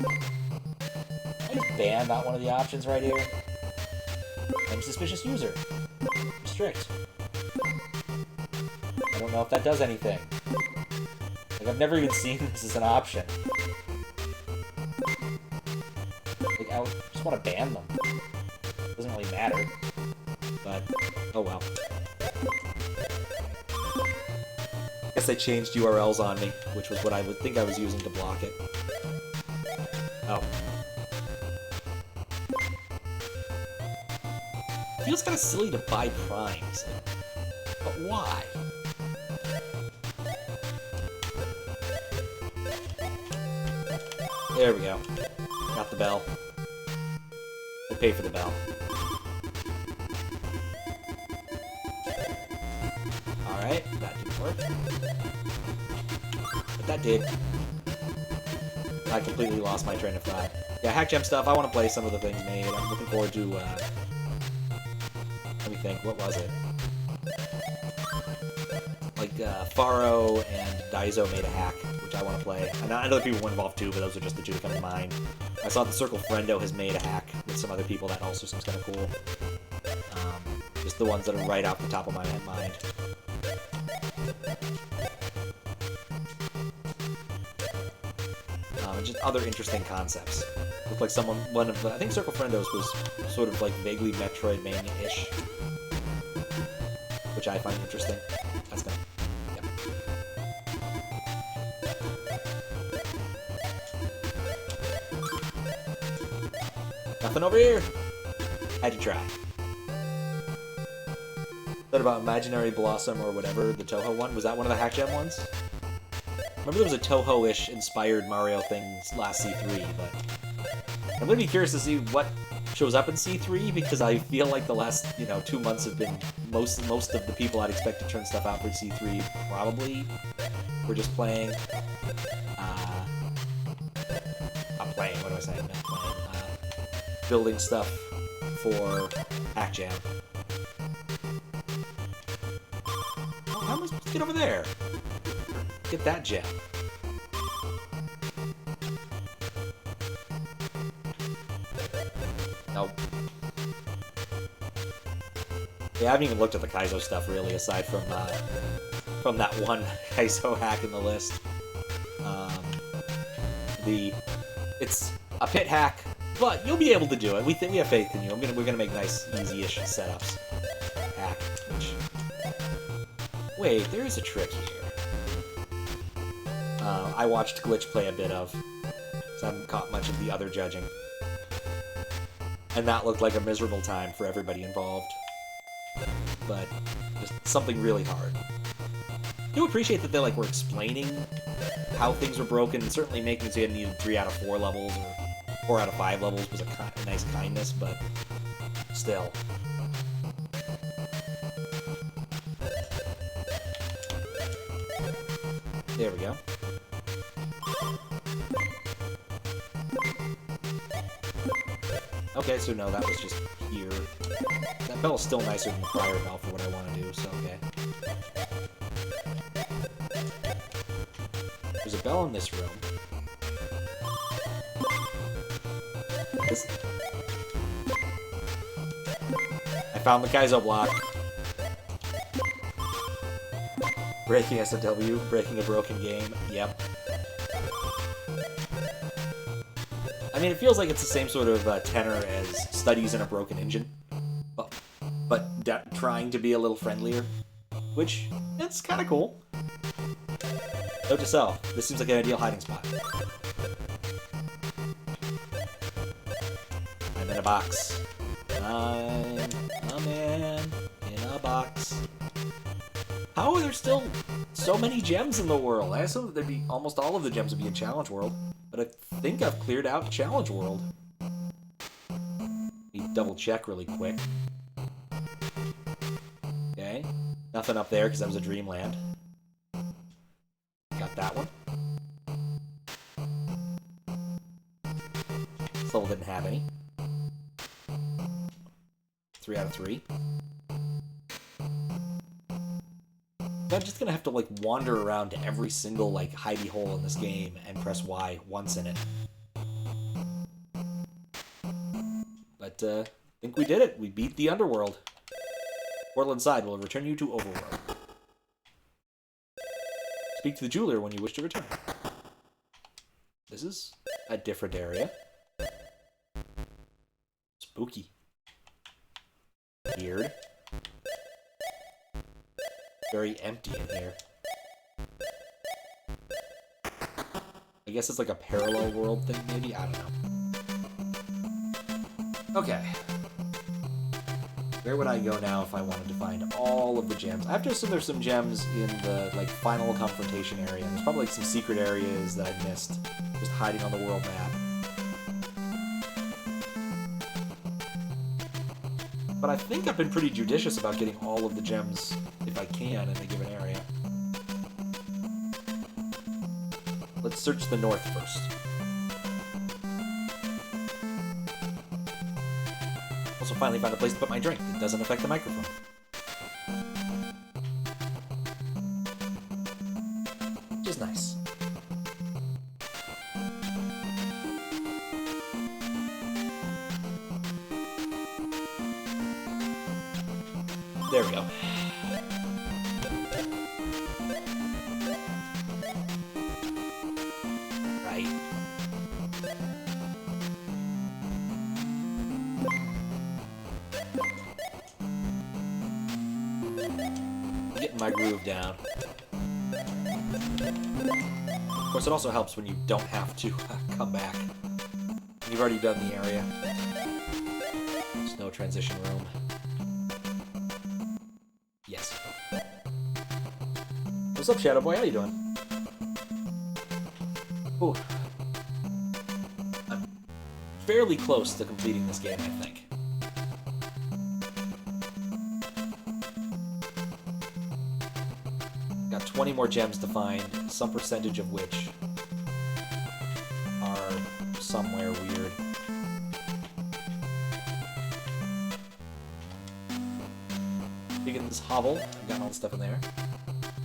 I just banned out one of the options right here. I'm a suspicious user. Strict. I don't know if that does anything. Like, I've never even seen this as an option. Like, I just want to ban them. Doesn't really matter. But, oh well. Guess I changed URLs on me, which was what I would think I was using to block it. Oh. Feels kind of silly to buy primes. But why? There we go. Got the bell. We'll pay for the bell. Alright, that didn't work. But that did. I completely lost my train of thought. Yeah, Hack Gem stuff, I want to play some of the things made. I'm looking forward to, let me think, what was it? Like, Faro and Daizo made a hack, which I want to play. And I know other people were involved too, but those are just the 2 that come to mind. I saw that Circle Friendo has made a hack with some other people that also seems kind of cool. Just the ones that are right off the top of my mind. And just other interesting concepts. Looked like one of the, I think Circle Friendos was sort of like vaguely Metroidvania-ish, which I find interesting. That's gonna, yep. Nothing over here. Had to try. That about Imaginary Blossom or whatever, the Toho one? Was that one of the Hack Gem ones? Remember there was a Toho-ish inspired Mario thing last C3, but I'm gonna be curious to see what shows up in C3 because I feel like the last, 2 months have been most of the people I'd expect to turn stuff out for C3 probably were just playing. Not playing. What do I say? Not playing. Building stuff for Hack Jam. Oh, how am I supposed to get over there? Get that gem. Nope. Yeah, I haven't even looked at the Kaizo stuff really, aside from that one Kaizo hack in the list. It's a pit hack, but you'll be able to do it. We have faith in you. We're gonna make nice, easy-ish setups. Hack. Wait, there is a trick here. I watched Glitch play a bit of, so I haven't caught much of the other judging. And that looked like a miserable time for everybody involved. But just something really hard. I do appreciate that they were explaining how things were broken, and certainly making it so you needed 3 out of 4 levels, or 4 out of 5 levels was a nice kindness, but still. There we go. Okay, so no, that was just here. That bell is still nicer than the prior bell for what I want to do, so okay. There's a bell in this room. I found the Kaizo block. Breaking SOW, breaking a broken game, yep. I mean, it feels like it's the same sort of tenor as Studies in a Broken Engine, but trying to be a little friendlier, which, it's kind of cool. Note to self, this seems like an ideal hiding spot. I'm in a box. I'm a man in a box. How are there still so many gems in the world? I assume that there'd be almost all of the gems would be in Challenge World, but I think I've cleared out Challenge World. Need to double check really quick. Okay, nothing up there because that was a Dreamland. Got that one. This level didn't have any. 3 out of 3. I'm just gonna have to, like, wander around to every single, like, hidey hole in this game and press Y once in it. But, I think we did it. We beat the Underworld. Portal inside will return you to Overworld. Speak to the jeweler when you wish to return. This is a different area. Spooky. Weird. Very empty in here. I guess it's like a parallel world thing, maybe? I don't know. Okay. Where would I go now if I wanted to find all of the gems? I have to assume there's some gems in the, like, final confrontation area. There's probably, like, some secret areas that I missed, just hiding on the world map. But I think I've been pretty judicious about getting all of the gems, if I can, in a given area. Let's search the north first. Also finally found a place to put my drink that doesn't affect the microphone. Which is nice. There we go. Right. Getting my groove down. Of course, it also helps when you don't have to come back. You've already done the area. There's no transition room. Yes. What's up, Shadow Boy? How you doing? Ooh. I'm fairly close to completing this game, I think. Got 20 more gems to find, some percentage of which are somewhere weird. Digging this hovel. I've got all the stuff in there.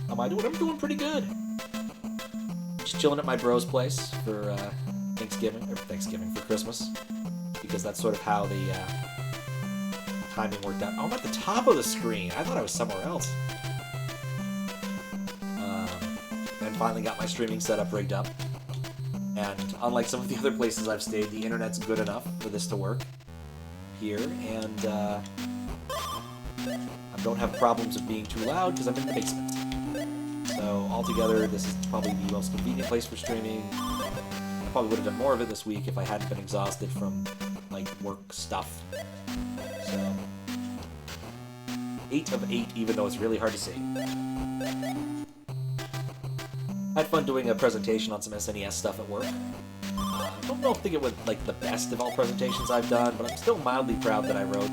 How am I doing? I'm doing pretty good. Just chilling at my bro's place for for Christmas. Because that's sort of how the timing worked out. Oh, I'm at the top of the screen. I thought I was somewhere else. And finally got my streaming setup rigged up. And unlike some of the other places I've stayed, the internet's good enough for this to work here. And I don't have problems of being too loud because I'm in the basement. So altogether, this is probably the most convenient place for streaming. I probably would have done more of it this week if I hadn't been exhausted from, like, work stuff. So 8 of 8, even though it's really hard to see. I had fun doing a presentation on some SNES stuff at work. I don't think it was, like, the best of all presentations I've done, but I'm still mildly proud that I wrote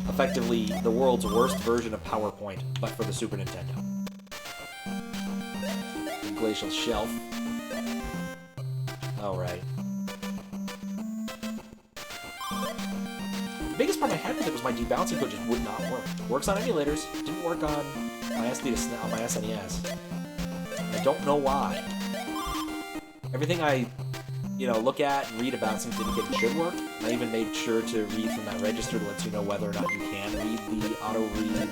effectively the world's worst version of PowerPoint, but for the Super Nintendo. The Glacial Shelf. Alright. The biggest problem I had with it was my debouncing code just would not work. It works on emulators, it didn't work on my SNES. I don't know why. Everything I, look at and read about seems to indicate it should work. I even made sure to read from that register to let you know whether or not you can read the auto-read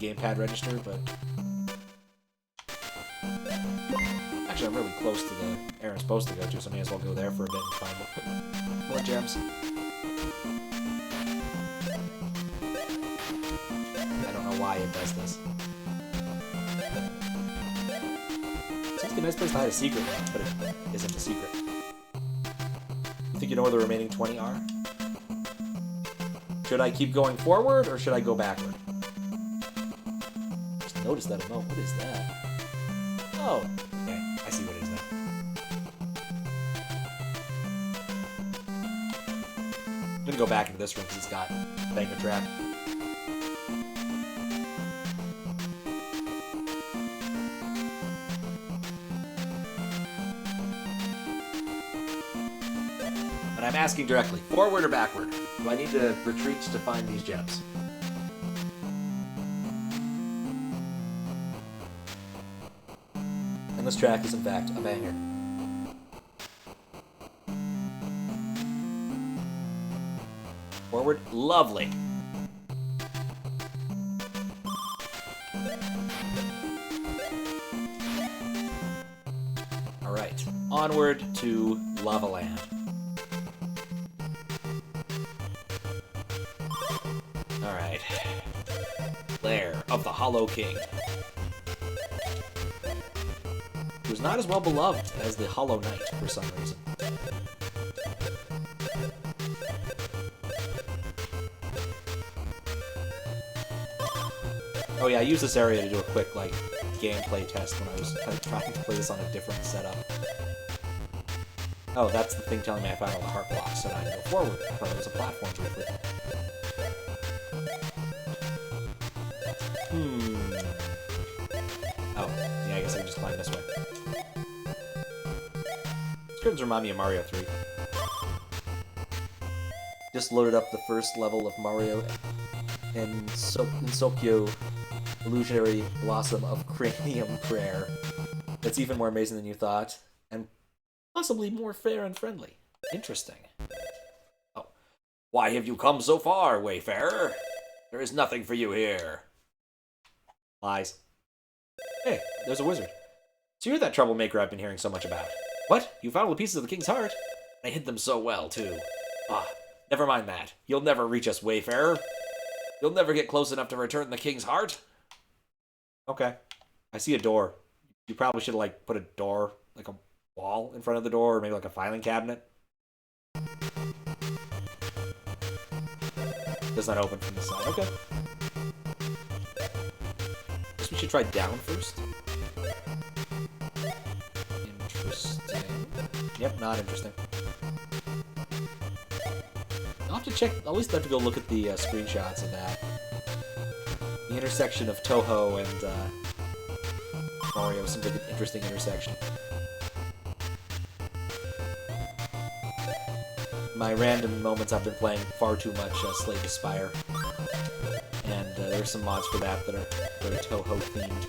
gamepad register, but... Actually, I'm really close to the area I'm supposed to go to, so I may as well go there for a bit and find more gems. I don't know why it does this. Seems like a nice place to hide a secret, but it isn't a secret. You think you know where the remaining 20 are? Should I keep going forward, or should I go backward? Just noticed that emote. What is that? Oh, okay. I see what it is now. I'm gonna go back into this room because it's got Banger Trap. But I'm asking directly, forward or backward? Do I need to retreat to find these gems? And this track is in fact a banger. Forward, lovely. Alright, onward to Lava Land. Alright. Lair of the Hollow King. He was not as well beloved as the Hollow Knight for some reason. Oh yeah, I used this area to do a quick, like, gameplay test when I was trying to play this on a different setup. Oh, that's the thing telling me I found all the heart blocks, so now I can go forward. I thought it was a platform briefly. Oh, yeah, I guess I can just climb this way. Scripts remind me of Mario 3. Just loaded up the first level of Mario and Insokyo Illusionary Blossom of Cranium Prayer. That's even more amazing than you thought, and possibly more fair and friendly. Interesting. Oh. Why have you come so far, Wayfarer? There is nothing for you here. Lies. Hey, there's a wizard. So you're that troublemaker I've been hearing so much about. What? You found all the pieces of the king's heart? I hid them so well, too. Ah, never mind that. You'll never reach us, Wayfarer. You'll never get close enough to return the king's heart. Okay. I see a door. You probably should have, like, put a door, like a wall in front of the door, or maybe like a filing cabinet. Does not open from the side. Okay. Guess we should try down first. Interesting. Yep, not interesting. I'll have to check. I'll at least have to go look at the screenshots of that. The intersection of Toho and Mario seems like an interesting intersection. My random moments I've been playing far too much Slay the Spire. And there's some mods for that that are very Toho themed.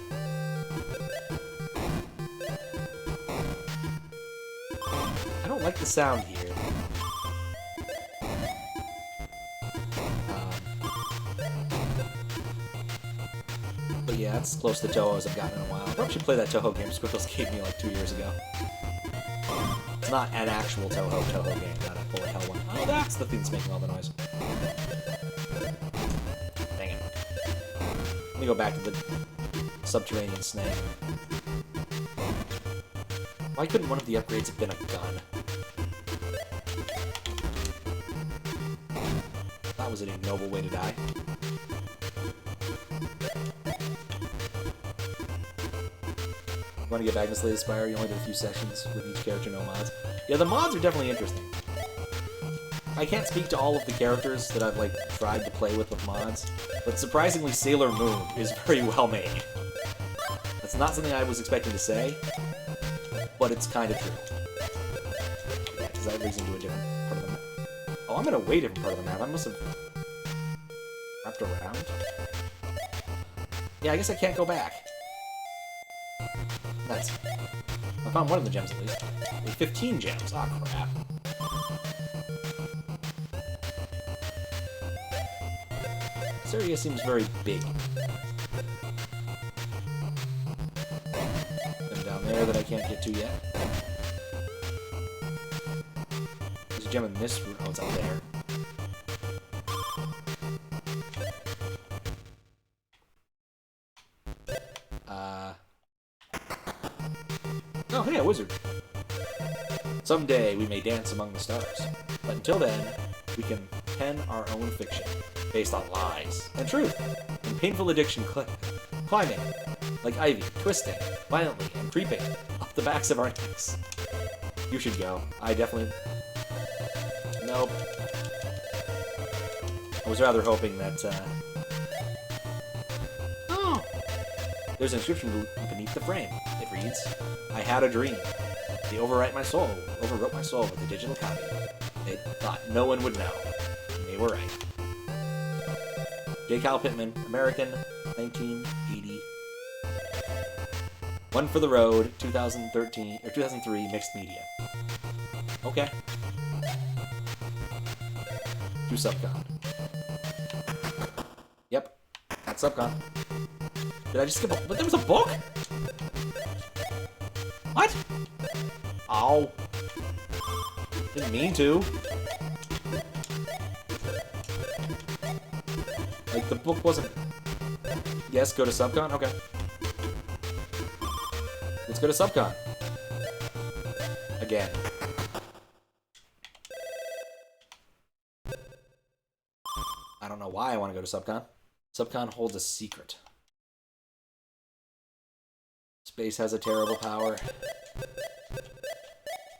I don't like the sound here. But yeah, it's close to Toho as I've gotten in a while. I probably should play that Toho game Squiggles gave me like 2 years ago. It's not an actual Toho game, not a bullet hell one. Oh, that's the thing that's making all the noise. Dang it. Let me go back to the Subterranean Snake. Why couldn't one of the upgrades have been a gun? That was an ignoble way to die. Want to get back to Slay the Spire? You only did a few sessions with each character, no mods. Yeah, the mods are definitely interesting. I can't speak to all of the characters that I've, like, tried to play with mods, but surprisingly Sailor Moon is very well made. That's not something I was expecting to say, but it's kind of true. Yeah, because that brings into a different part of the map. Oh, I'm in a way different part of the map. I must have wrapped around. Yeah, I guess I can't go back. Nice. I found one of the gems at least. 15 gems. Aw, oh, crap. This area seems very big. There's down there that I can't get to yet. There's a gem in this room. Oh, it's up there. Oh, hey, a wizard. Someday we may dance among the stars, but until then, we can pen our own fiction, based on lies and truth, and painful addiction climbing, like ivy, twisting, violently, and creeping up the backs of our necks. You should go. I definitely... Nope. I was rather hoping that, Oh! There's an inscription beneath the frame. It reads, I had a dream. They overwrote my soul with a digital copy. They thought no one would know. And they were right. J. Cal Pittman, American, 1980. One for the Road, 2013 or 2003, mixed media. Okay. Do Subcon. Yep, that's Subcon. Did I just skip a... But there was a book? What? Ow. Didn't mean to. Like, the book wasn't... Yes, go to Subcon? Okay. Let's go to Subcon. Again. I don't know why I want to go to Subcon. Subcon holds a secret. Space has a terrible power.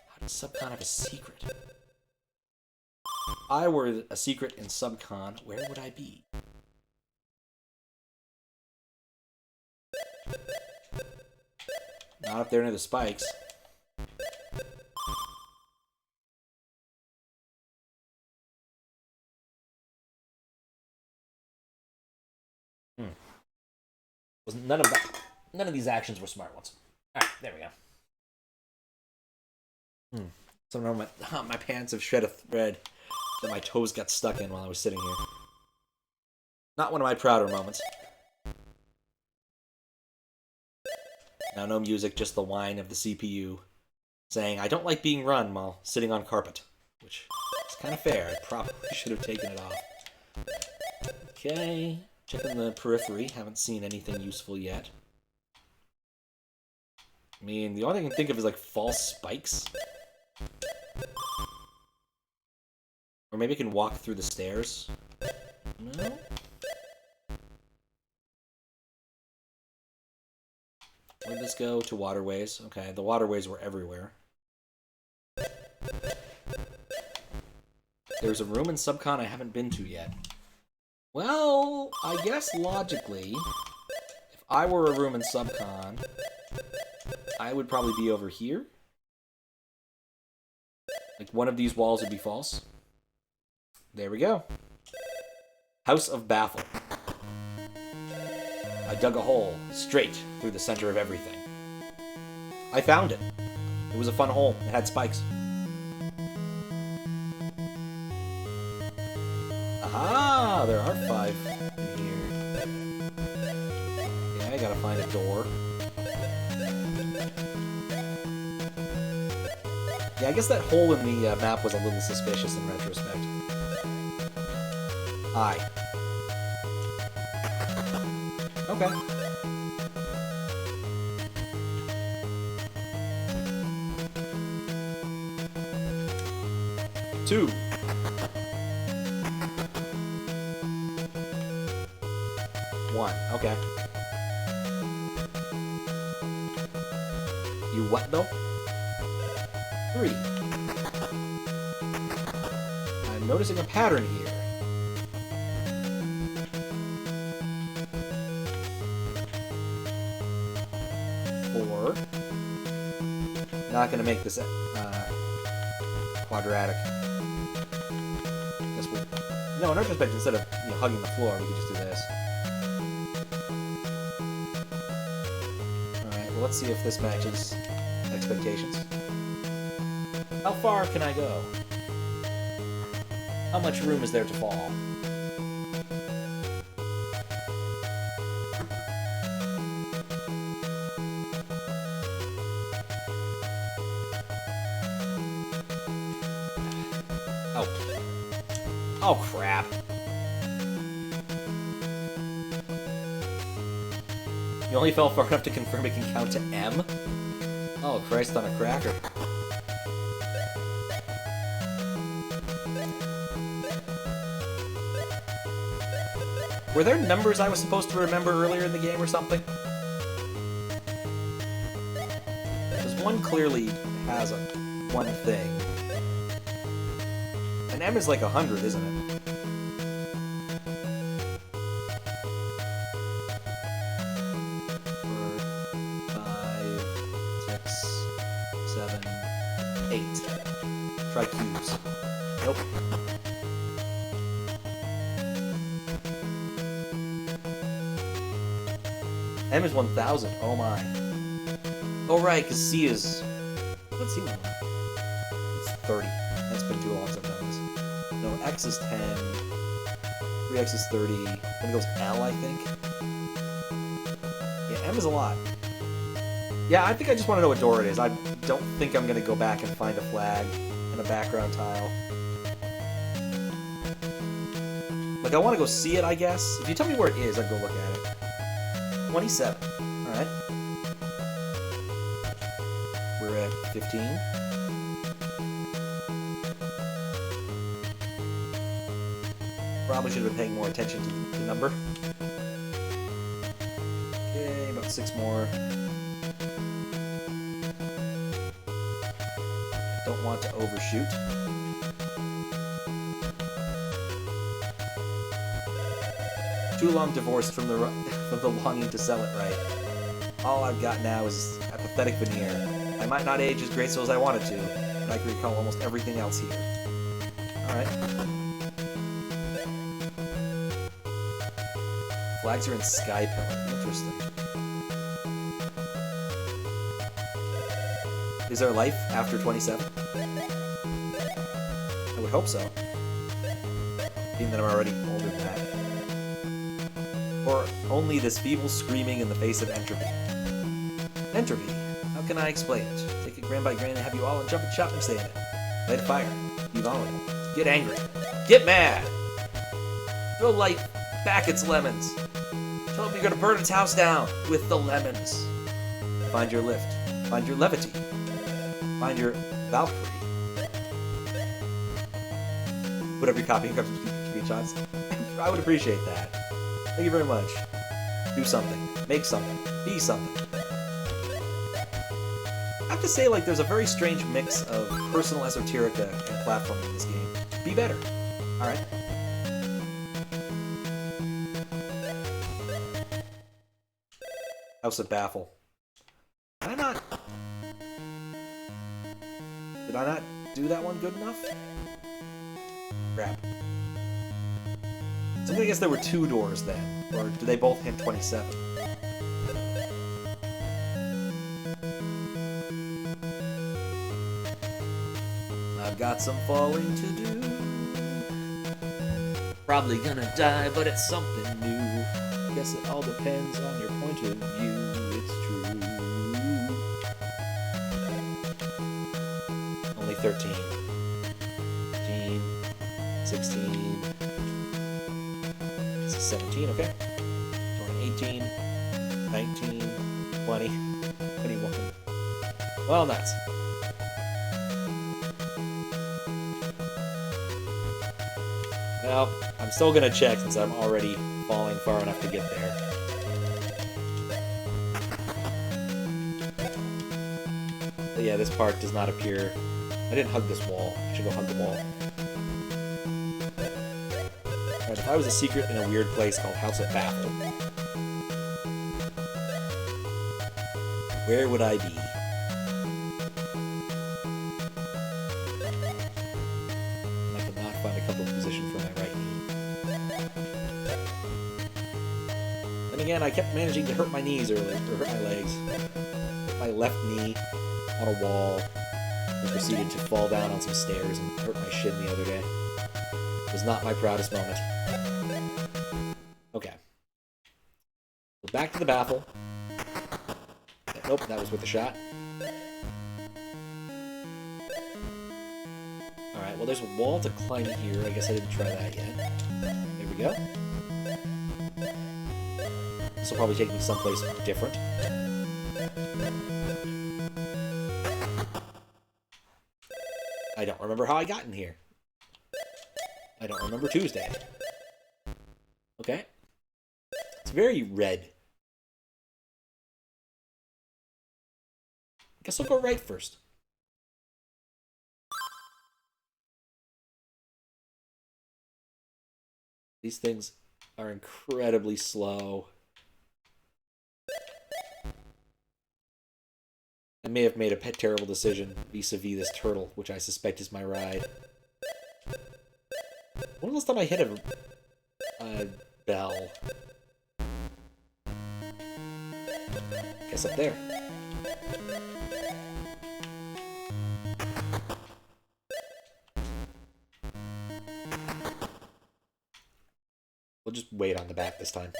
How does Subcon have a secret? If I were a secret in Subcon, where would I be? Not up there near the spikes. None of these actions were smart ones. Alright, there we go. Somehow my pants have shred a thread that my toes got stuck in while I was sitting here. Not one of my prouder moments. Now no music, just the whine of the CPU saying, I don't like being run while sitting on carpet. Which is kind of fair. I probably should have taken it off. Okay. Checking the periphery. Haven't seen anything useful yet. I mean, the only thing I can think of is like false spikes. Or maybe I can walk through the stairs. No? Where'd this go? To waterways. Okay, the waterways were everywhere. There's a room in Subcon I haven't been to yet. Well, I guess logically, if I were a room in Subcon, I would probably be over here. Like one of these walls would be false. There we go. House of Baffle. I dug a hole straight through the center of everything. I found it. It was a fun hole. It had spikes. Aha! There are 5 in here. Yeah, I gotta find a door. Yeah, I guess that hole in the map was a little suspicious in retrospect. Aye. Okay. Two. One. Okay. You what, though? 3. I'm noticing a pattern here. 4. Not gonna make this quadratic. Guess we'll... No, in retrospect, instead of hugging the floor, we could just do this. Alright, well, let's see if this matches expectations. How far can I go? How much room is there to fall? Oh. Oh, crap. You only fell far enough to confirm it can count to M? Oh, Christ on a cracker. Were there numbers I was supposed to remember earlier in the game or something? Because one clearly has one thing. And M is like 100, isn't it? 8. Try cubes. Nope. M is 1000. Oh my. Oh right, because C is... What's C one? It's 30. That's been too long since I've done this. No, X is 10. 3X is 30. Then it goes L, I think. Yeah, M is a lot. Yeah, I think I just want to know what door it is. I don't think I'm going to go back and find a flag and a background tile. Like, I want to go see it, I guess. If you tell me where it is, I'd go look at it. 27. Alright. We're at 15. Probably should have been paying more attention to the number. Okay, about 6 more. Don't want to overshoot. Too long divorced from the longing to sell it right. All I've got now is a pathetic veneer. I might not age as graceful as I wanted to, but I can recall almost everything else here. Alright. Flags are in Sky Pillar. Interesting. Is there life after 27? I would hope so. Being that I'm already older than that. Or only this feeble screaming in the face of entropy. Entropy? How can I explain it? Take it grain by grain and have you all and jump and shout and say it. Light a fire. Be vulnerable. Get angry. Get mad! Throw light back its lemons. Tell him you're gonna burn its house down with the lemons. Find your lift. Find your levity. Find your Valkyrie. Put up your copy and screenshots. I would appreciate that. Thank you very much. Do something. Make something. Be something. I have to say, like, there's a very strange mix of personal esoterica and platforming in this game. Be better. Alright. House of Baffle. Did I not do that one good enough? Crap. So I guess there were 2 doors then. Or do they both hit 27? I've got some falling to do. Probably gonna die, but it's something new. Guess it all depends on your point of view. It's true. Only 13. 15. 16. 17, okay. 18. 19. 20. 21. Well, nuts. Well, I'm still gonna check since I'm already falling far enough to get there. But yeah, this part does not appear... I didn't hug this wall. I should go hug the wall. Alright, if I was a secret in a weird place called House of Baffle, where would I be? I could not find a couple of positions for my right knee. Then again, I kept managing to hurt my knees earlier, or hurt my legs. Hurt my left knee on a wall, and proceeded to fall down on some stairs and hurt my shin the other day. It was not my proudest moment. Okay. So back to the baffle. Nope, that was with the shot. Alright, well there's a wall to climb here. I guess I didn't try that yet. There we go. This will probably take me someplace different. I don't remember how I got in here. I don't remember Tuesday. Okay. It's very red. Guess I'll go right first. These things are incredibly slow. I may have made a terrible decision vis-a-vis this turtle, which I suspect is my ride. When was the last time I hit a bell? Guess up there. We'll just wait on the back this time.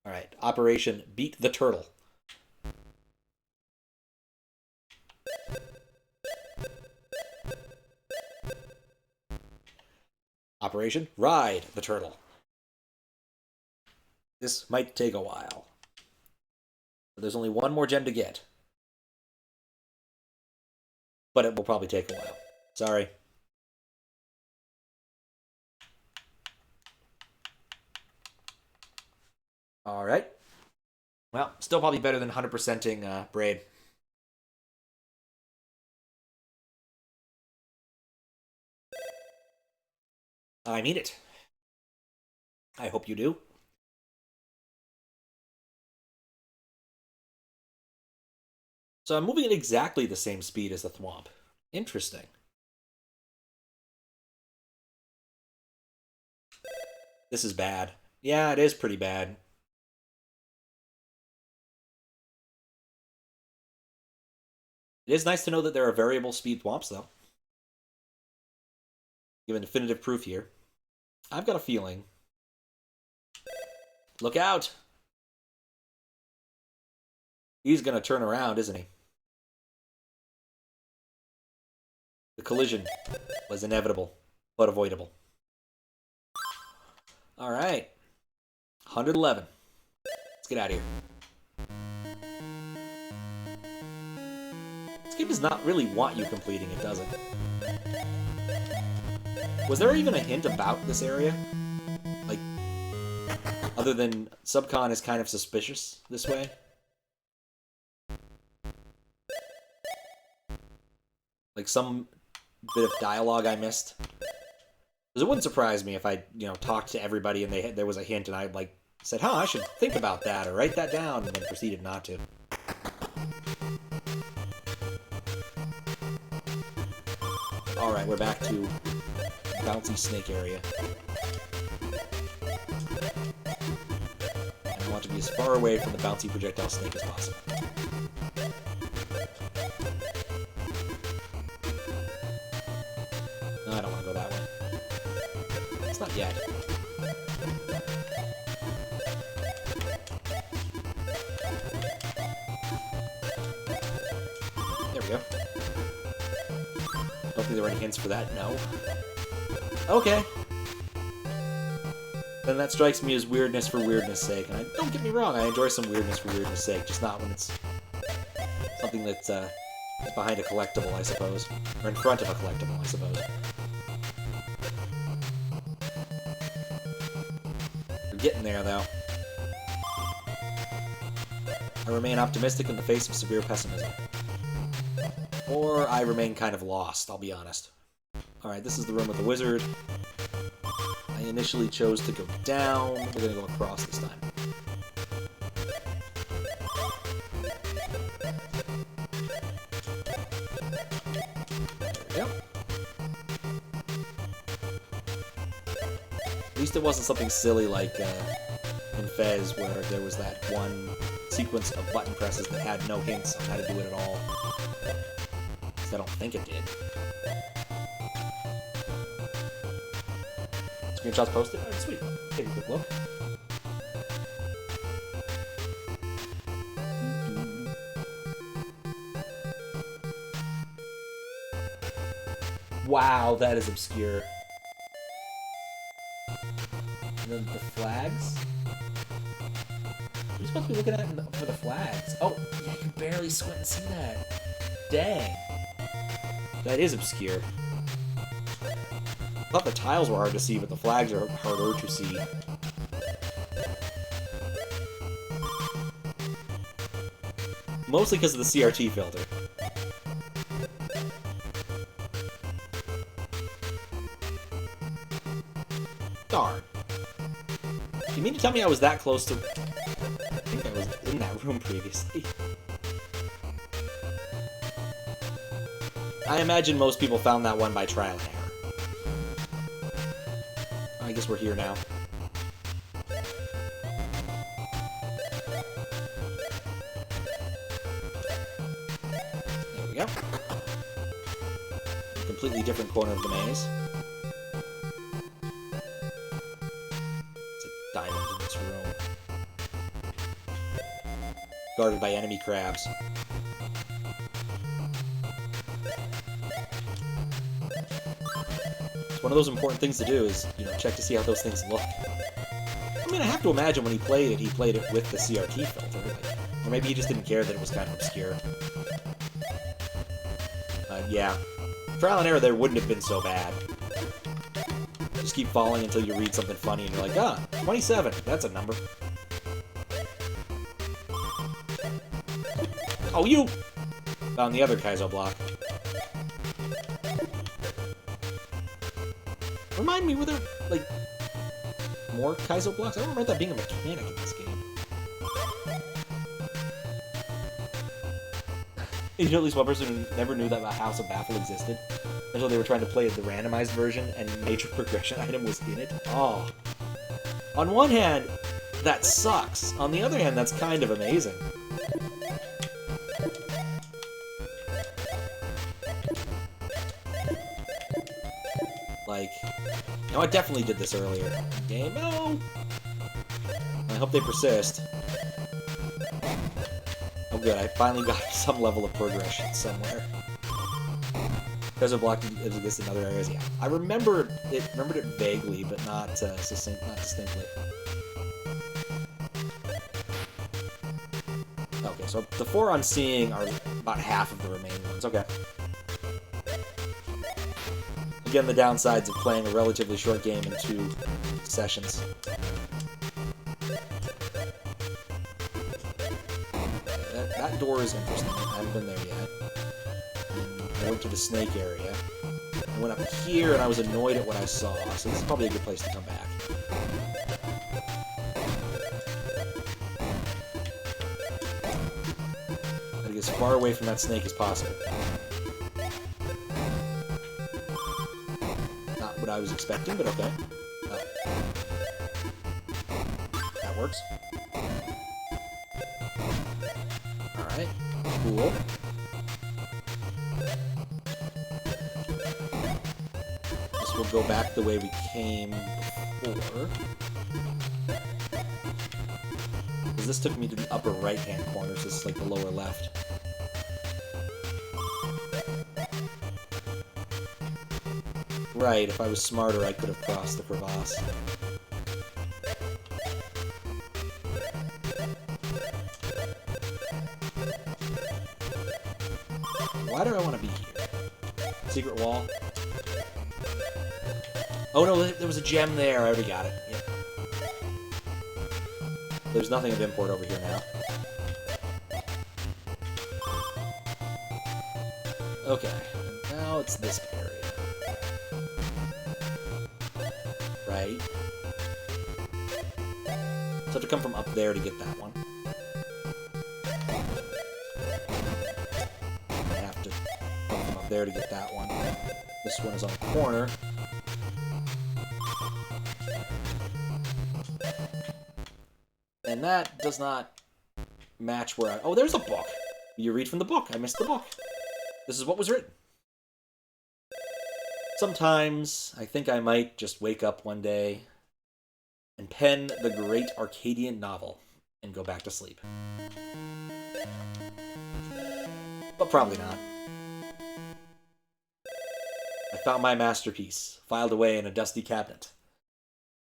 Alright, Operation Beat the Turtle. Operation Ride the Turtle. This might take a while. But there's only one more gem to get. But it will probably take a while. Sorry. Alright. Well, still probably better than 100%ing Braid. I mean it. I hope you do. So I'm moving at exactly the same speed as the Thwomp. Interesting. This is bad. Yeah, it is pretty bad. It is nice to know that there are variable speed Thwomps, though. Given definitive proof here. I've got a feeling. Look out! He's gonna turn around, isn't he? The collision was inevitable, but avoidable. Alright. 111. Let's get out of here. This game does not really want you completing it, does it? Was there even a hint about this area? Like, other than Subcon is kind of suspicious this way? Like some bit of dialogue I missed? Because it wouldn't surprise me if I, talked to everybody and there was a hint and I, said, huh, I should think about that or write that down, and then proceeded not to. Alright, we're back to bouncy snake area. And I want to be as far away from the bouncy projectile snake as possible. No, I don't want to go that way. It's not yet. There we go. Don't think there were any hints for that, no. Okay. Then that strikes me as weirdness for weirdness' sake. And don't get me wrong, I enjoy some weirdness for weirdness' sake, just not when it's something that's behind a collectible, I suppose. Or in front of a collectible, I suppose. We're getting there, though. I remain optimistic in the face of severe pessimism. Or I remain kind of lost, I'll be honest. Alright, this is the room with the wizard. I initially chose to go down. We're gonna go across this time. There we go. At least it wasn't something silly like in Fez, where there was that one sequence of button presses that had no hints on how to do it at all. I don't think it did. Screenshots posted? Alright, sweet. Take a quick look. Wow, that is obscure. And then the flags? What are you supposed to be looking at for the flags? Oh, yeah, I can barely squint and see that. Dang. That is obscure. thought the tiles were hard to see, but the flags are harder to see. Mostly because of the CRT filter. Darn. You mean to tell me I was that close to... I think I was in that room previously. I imagine most people found that one by trial and error. I guess we're here now. There we go. A completely different corner of the maze. It's a diamond in this room. Guarded by enemy crabs. One of those important things to do is, you know, check to see how those things look. I mean, I have to imagine when he played it with the CRT filter. Like, or maybe he just didn't care that it was kind of obscure. Yeah. Trial and error there wouldn't have been so bad. Just keep falling until you read something funny and you're like, ah, 27, that's a number. Oh, you! Found the other Kaizo block. Remind me, were there, like, more Kaizo blocks? I don't remember that being a mechanic in this game. You know, at least one person who never knew that the House of Baffle existed until they were trying to play the randomized version and major progression item was in it. Oh. On one hand, that sucks. On the other hand, that's kind of amazing. Like, no, I definitely did this earlier. Game, no! I hope they persist. Oh good, I finally got some level of progression somewhere. Because of blocked against in other areas, yeah. I remembered it vaguely, but not distinctly. Okay, so the 4 I'm seeing are about half of the remaining ones. Okay. Again, the downsides of playing a relatively short game in 2 sessions. That door is interesting. I haven't been there yet. I went to the snake area. I went up here and I was annoyed at what I saw, so this is probably a good place to come back. Gotta get as far away from that snake as possible. Not what I was expecting, but okay. Oh. That works. Alright, cool. Guess we'll go back the way we came before. Because this took me to the upper right-hand corner, so this is like the lower left. Right, if I was smarter, I could have crossed the crevasse. Why do I want to be here? Secret wall? Oh no, there was a gem there. I already got it. Yep. There's nothing of import over here now. Okay, now it's this area. Right? So I have to come from up there to get that one. There to get that one. This one is on the corner. And that does not match where I... Oh, there's a book! You read from the book. I missed the book. This is what was written. Sometimes I think I might just wake up one day and pen the great Arcadian novel and go back to sleep. But probably not. I found my masterpiece, filed away in a dusty cabinet.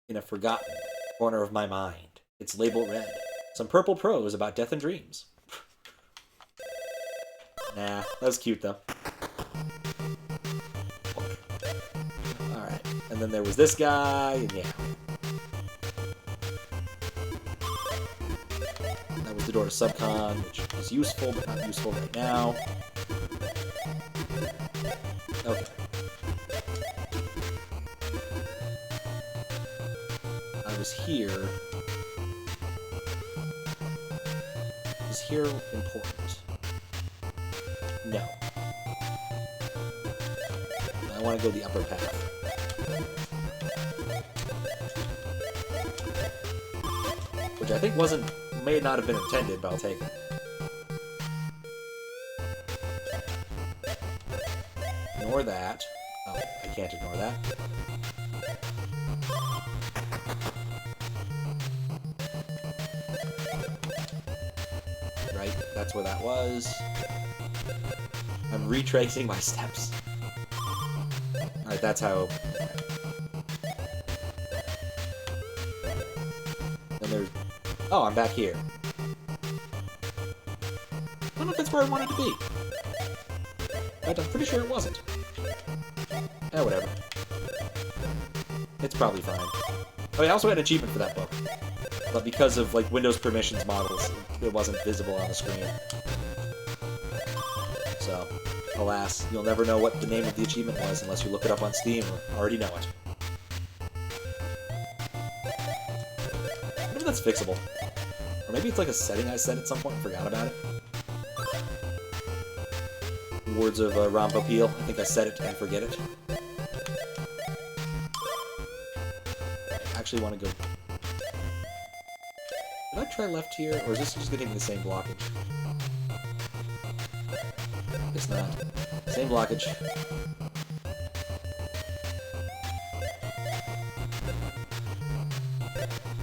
In a forgotten corner of my mind. Its label read, some purple prose about death and dreams. Nah, that was cute though. Alright, and then there was this guy, and yeah. That was the door to Subcon, which is useful, but not useful right now. Okay. I was here. Is here important? No. I want to go the upper path. Which I think may not have been intended, but I'll take it. Ignore that. Oh, I can't ignore that. Right, that's where that was. I'm retracing my steps. Alright, that's how... Then there's... Oh, I'm back here. I don't know if that's where I wanted to be. But I'm pretty sure it wasn't. Eh, whatever. It's probably fine. Oh, yeah, I also had an achievement for that book. But because of, like, Windows permissions models, it wasn't visible on the screen. So, alas, you'll never know what the name of the achievement was unless you look it up on Steam or already know it. Maybe that's fixable. Or maybe it's like a setting I set at some point and forgot about it. Words of Rompopeel. I think I set it and forget it. I actually want to go... Did I try left here, or is this just getting the same blockage? It's not. Same blockage.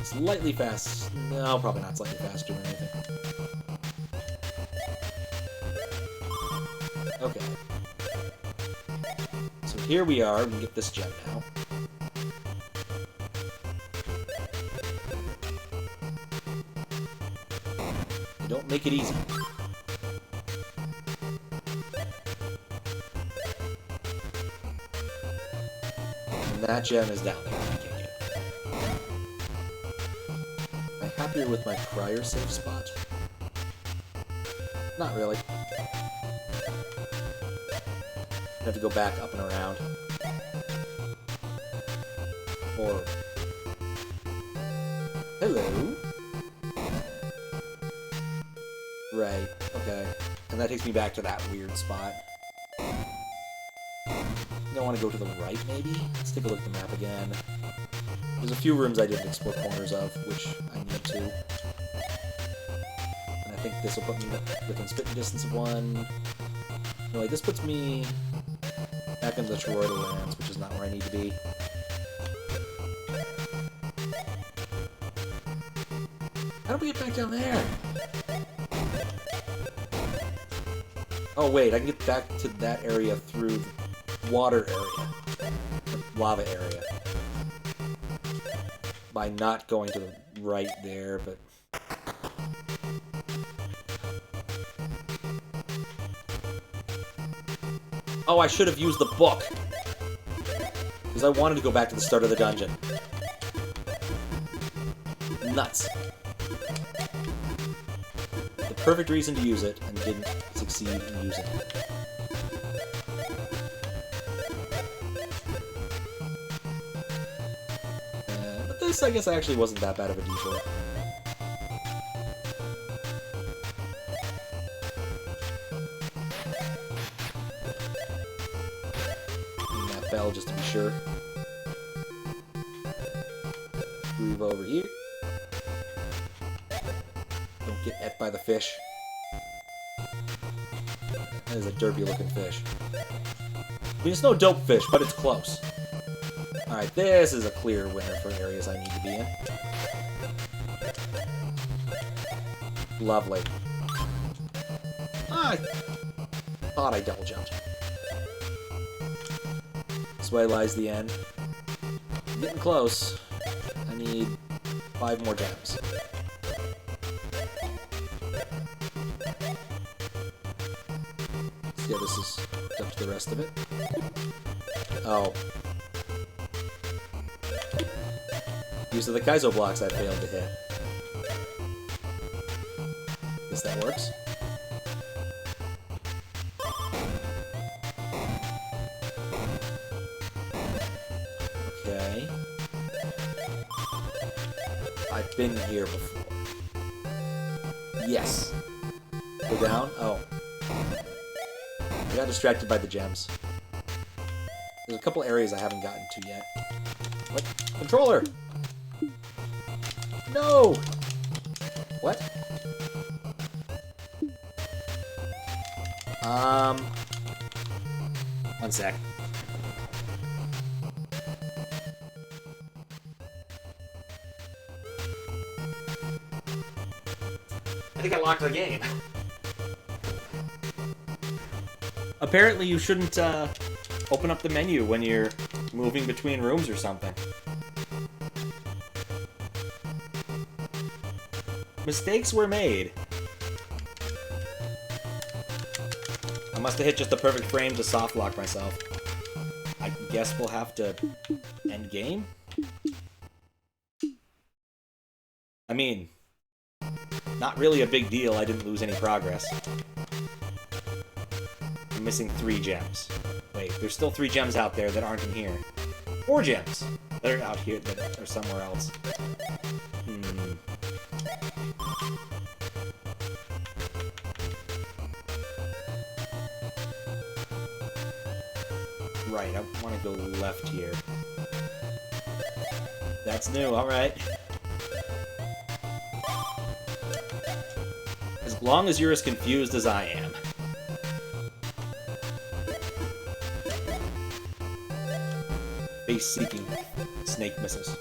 Slightly fast. No, probably not slightly faster than anything. Okay. So here we are. We can get this gem now. Don't make it easy. And that gem is down there. I can't get it. Am I happier with my prior safe spot? Not really. I have to go back up and around. Or... Hello? Right, okay. And that takes me back to that weird spot. I want to go to the right, maybe? Let's take a look at the map again. There's a few rooms I didn't explore corners of, which I need to. And I think this will put me within spitting distance of one. No, wait, this puts me back into the Toroidal lands, which is not where I need to be. How do we get back down there? Oh wait, I can get back to that area through the water area. The lava area. By not going to the right there, but... Oh, I should have used the book! Because I wanted to go back to the start of the dungeon. Nuts. The perfect reason to use it, and didn't succeed in using it. But this, I guess, actually wasn't that bad of a detour. Ring that bell just to be sure. Move over here. Don't get ate by the fish. That is a derpy-looking fish. I mean, it's no dope fish, but it's close. Alright, this is a clear winner for areas I need to be in. Lovely. I thought I double jumped. This way lies the end. I'm getting close. I need 5 more gems. Yeah, this is up to the rest of it. Oh. These are the Kaizo blocks I failed to hit. Guess that works. Okay. I've been here before. Yes. Go down? Oh. I got distracted by the gems. There's a couple areas I haven't gotten to yet. What? Controller! No! What? One sec. I think I locked the game. Apparently you shouldn't, open up the menu when you're moving between rooms or something. Mistakes were made. I must have hit just the perfect frame to soft lock myself. I guess we'll have to end game? I mean, not really a big deal. I didn't lose any progress. I'm missing 3 gems. Wait, there's still 3 gems out there that aren't in here. 4 gems that are out here that are somewhere else. Right, I want to go left here. That's new, alright. As long as you're as confused as I am. Face-seeking snake missiles.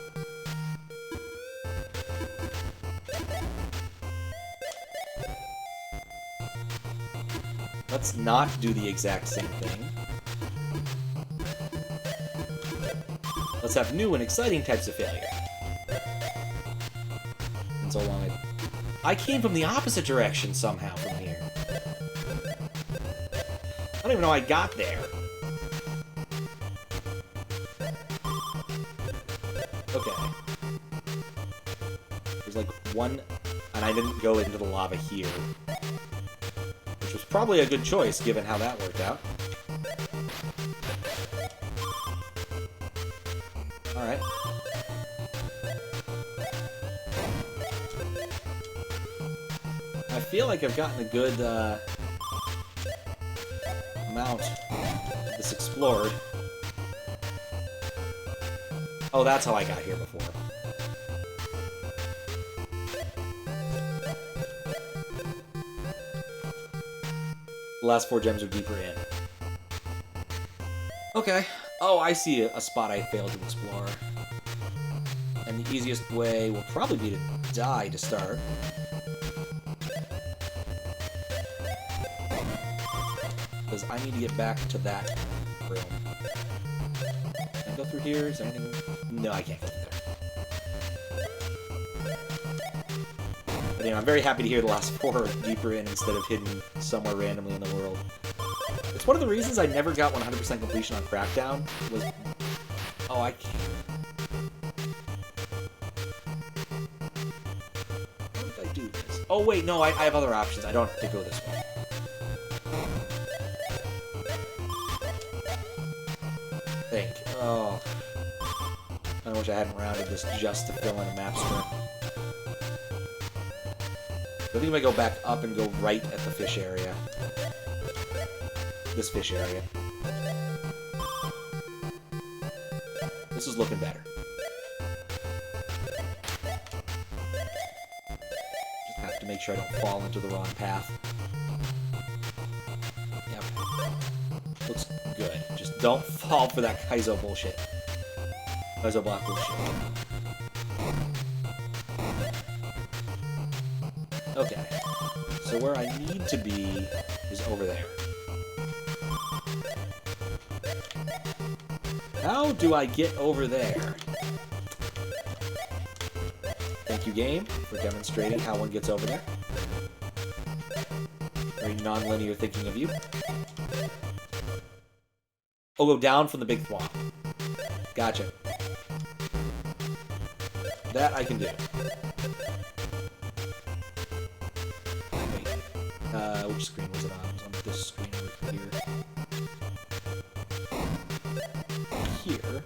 Let's not do the exact same thing. Let's have new and exciting types of failure. And so long I came from the opposite direction somehow from here. I don't even know how I got there. Okay. There's like one... And I didn't go into the lava here. Which was probably a good choice, given how that worked out. Alright. I feel like I've gotten a good amount of this explored. Oh, that's how I got here before. The last 4 gems are deeper in. Okay. Oh, I see a spot I failed to explore. And the easiest way will probably be to die to start. Because I need to get back to that room. Can I go through here? Is there anything? No, I can't go through there. But anyway, I'm very happy to hear the last 4 deeper in instead of hidden somewhere randomly in the world. It's one of the reasons I never got 100% completion on Crackdown, was... Oh, I can't... How did I do this? Oh, wait, no, I have other options. I don't have to go this way. Oh. I wish I hadn't rounded this just to fill in a map strip. I think if I go back up and go right at the fish area. This fish area. This is looking better. Just have to make sure I don't fall into the wrong path. Yep. Looks good. Just don't fall for that Kaizo bullshit. Kaizo block bullshit. Okay. So where I need to be is over there. How do I get over there? Thank you, game, for demonstrating how one gets over there. Very non-linear thinking of you. Oh, go down from the big thwomp. Gotcha. That I can do. Wait. Which screen was it on? It was on this screen over here. Here.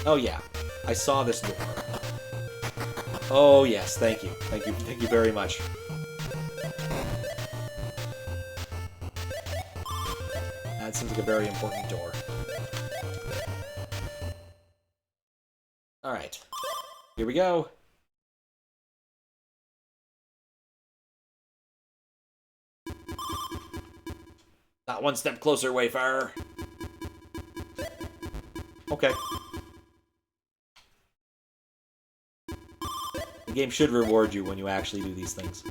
Oh, yeah. I saw this door. Oh, yes. Thank you. Thank you. Thank you very much. That seems like a very important door. Alright. Here we go. Not one step closer, Wayfarer. Okay. The game should reward you when you actually do these things.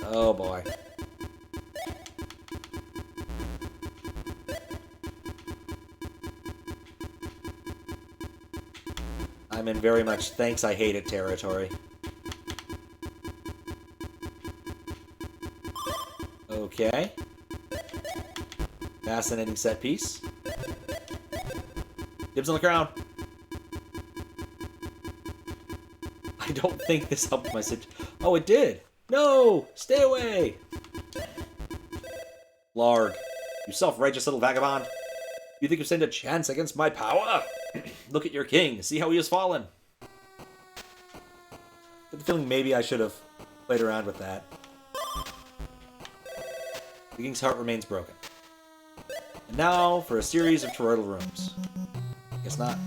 Oh boy. I'm in very much thanks I hate it territory. Okay. Fascinating set piece. Dibs on the crown. I don't think this helped my situation. Oh, it did! No! Stay away! Larg. You self-righteous little vagabond. You think you stand a chance against my power? Look at your king. See how he has fallen. I have the feeling maybe I should have played around with that. The king's heart remains broken. And now for a series of toroidal rooms. Guess not.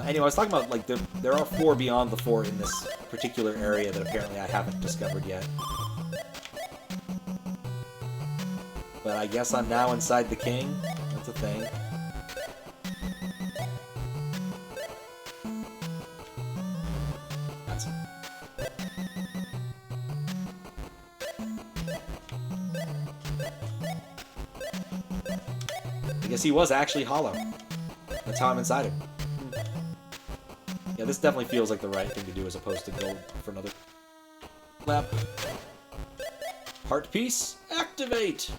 Anyway, I was talking about, like, there are 4 beyond the 4 in this particular area that apparently I haven't discovered yet. But I guess I'm now inside the king. That's a thing. That's it. I guess he was actually hollow. That's how I'm inside him. Yeah, this definitely feels like the right thing to do as opposed to go for another lap. Heart piece, activate!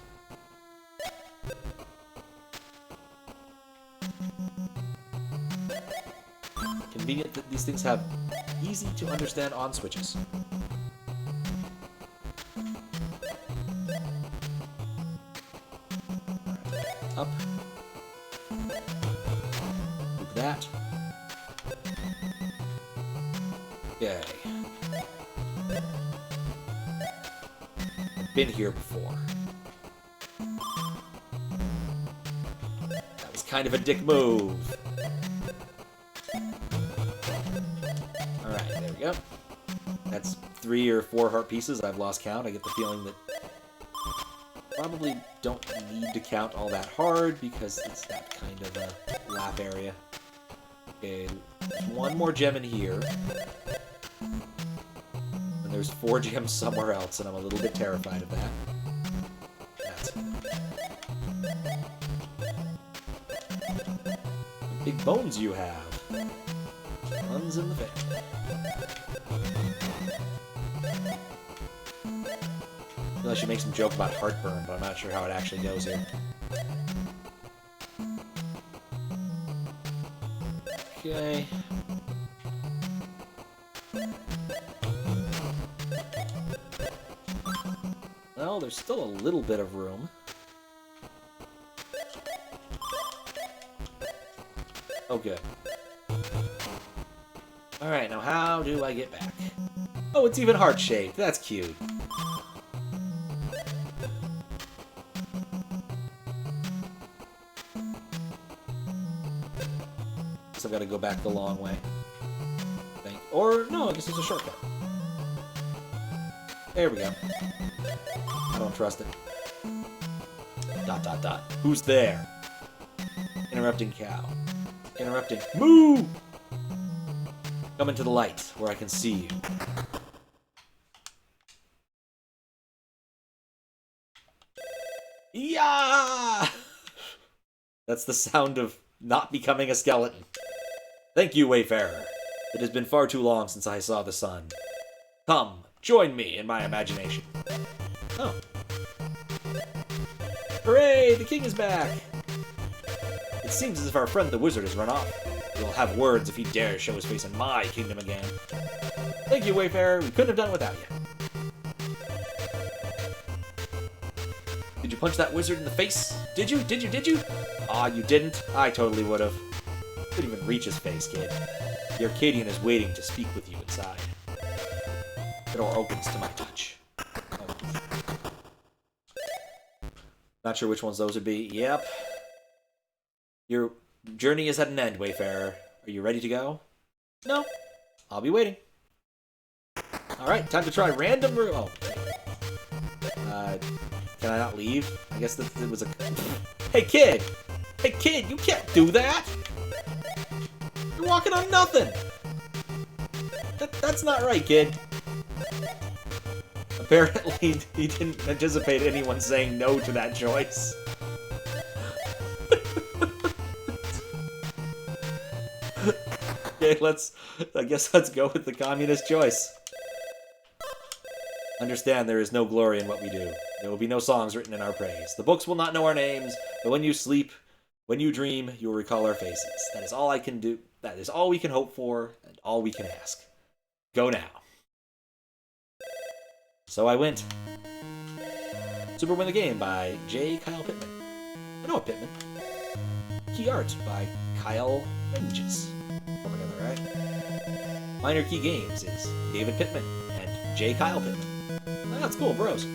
Convenient that these things have easy to understand on switches. Right. Up. Loop that. Okay. I've been here before. That was kind of a dick move. Alright, there we go. That's 3 or 4 heart pieces. I've lost count. I get the feeling that probably don't need to count all that hard because it's that kind of a lap area. Okay, there's 1 more gem in here. And there's 4 gems somewhere else, and I'm a little bit terrified of that. That's it. Big bones you have. Runs in the family. I feel I should make some joke about heartburn, but I'm not sure how it actually goes here. Okay. Well, there's still a little bit of room. Oh, good. Alright, now how do I get back? Oh, it's even heart-shaped. That's cute. Guess I've got to go back the long way. Or, no, I guess it's a shortcut. There we go. I don't trust it. ... Who's there? Interrupting cow. Interrupting. Moo! Come into the light, where I can see you. Yeah! That's the sound of not becoming a skeleton. Thank you, Wayfarer. It has been far too long since I saw the sun. Come, join me in my imagination. Oh. Hooray! The king is back! It seems as if our friend the wizard has run off. We'll have words if he dares show his face in my kingdom again. Thank you, Wayfarer. We couldn't have done it without you. Did you punch that wizard in the face? Did you? Did you? Did you? Aw, you didn't? I totally would have. Couldn't even reach his face, kid. The Arcadian is waiting to speak with you inside. The door opens to my touch. Oh. Not sure which ones those would be. Yep. Your journey is at an end, Wayfarer. Are you ready to go? No. I'll be waiting. Alright, time to try random room. Oh. Can I not leave? I guess that it was a... Hey, kid! Hey, kid, you can't do that! You're walking on nothing! That's not right, kid. Apparently, he didn't anticipate anyone saying no to that choice. Okay, I guess let's go with the communist choice. Understand there is no glory in what we do. There will be no songs written in our praise. The books will not know our names, but when you sleep, when you dream, you will recall our faces. That is all I can do. That is all we can hope for, and all we can ask. Go now. So I went. Super Win the Game by J. Kyle Pittman. I know a Pittman. Key Art by Kyle Ranges. Altogether, right? Minor Key Games is David Pittman and J. Kyle Pittman. Oh, that's cool, bros.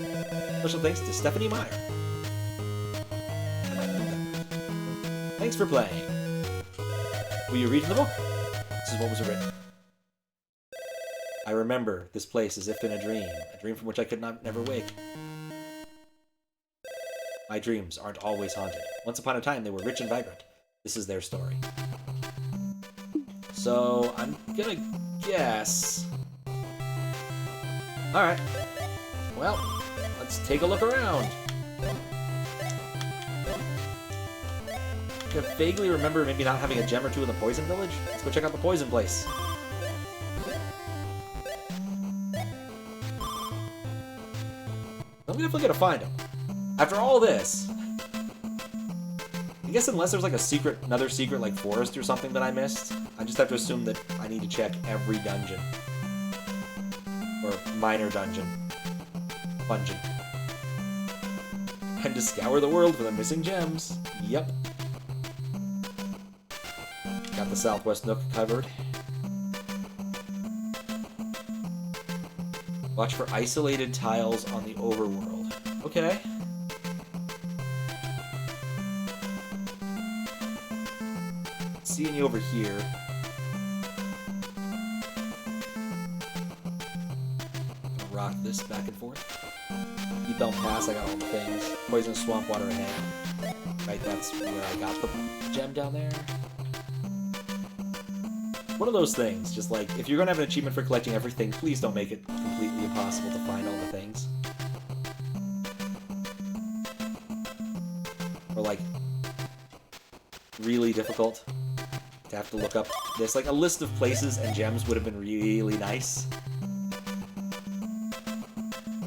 Special thanks to Stephanie Meyer. Thanks for playing. Will you read from the book? This is what was written. I remember this place as if in a dream from which I could never wake. My dreams aren't always haunted. Once upon a time, they were rich and vibrant. This is their story. So, I'm gonna guess... Alright. Well, let's take a look around. I vaguely remember maybe not having a gem or two in the Poison Village. Let's go check out the Poison Place. I'm definitely gonna find him. After all this, I guess unless there's like another secret like forest or something that I missed, I just have to assume that I need to check every dungeon. Or minor dungeon. And to scour the world for the missing gems. Yep. Got the Southwest Nook covered. Watch for isolated tiles on the overworld. Okay. See any over here. Gonna rock this back and forth. Deep Elm Pass, I got all the things. Poisonous Swamp Water ahead. Right, that's where I got the gem down there. One of those things, just like, if you're gonna have an achievement for collecting everything, please don't make it completely impossible to find all the things. Or like, really difficult to have to look up this. Like, a list of places and gems would have been really nice.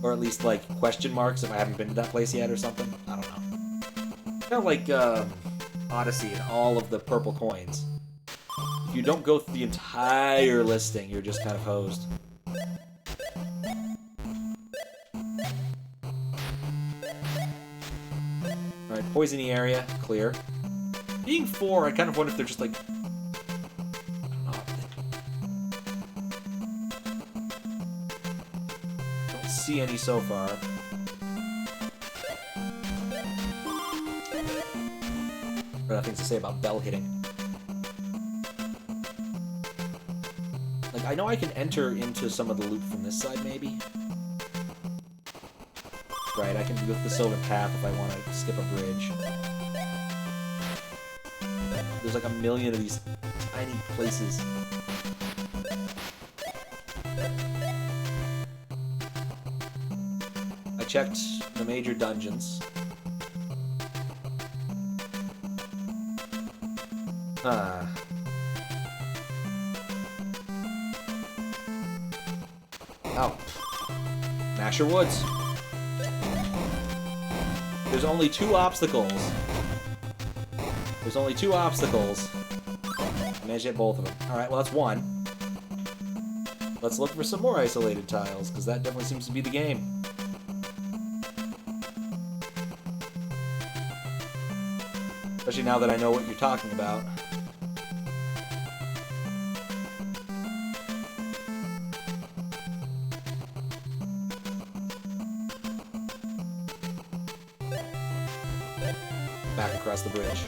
Or at least, like, question marks if I haven't been to that place yet or something. I don't know. Kind of like, Odyssey and all of the purple coins. If you don't go through the entire listing, you're just kind of hosed. Alright, poisony area, clear. Being 4, I kind of wonder if they're just like... I don't see any so far. Got nothing to say about bell hitting. Like, I know I can enter into some of the loot from this side, maybe. Right, I can go the Sylvan Path if I want to skip a bridge. There's like a million of these tiny places. I checked the major dungeons. Huh. Oh. Masher Woods. There's only 2 obstacles. There's only 2 obstacles. I managed to hit both of them. Alright, well that's 1. Let's look for some more isolated tiles, because that definitely seems to be the game. Especially now that I know what you're talking about. Back across the bridge.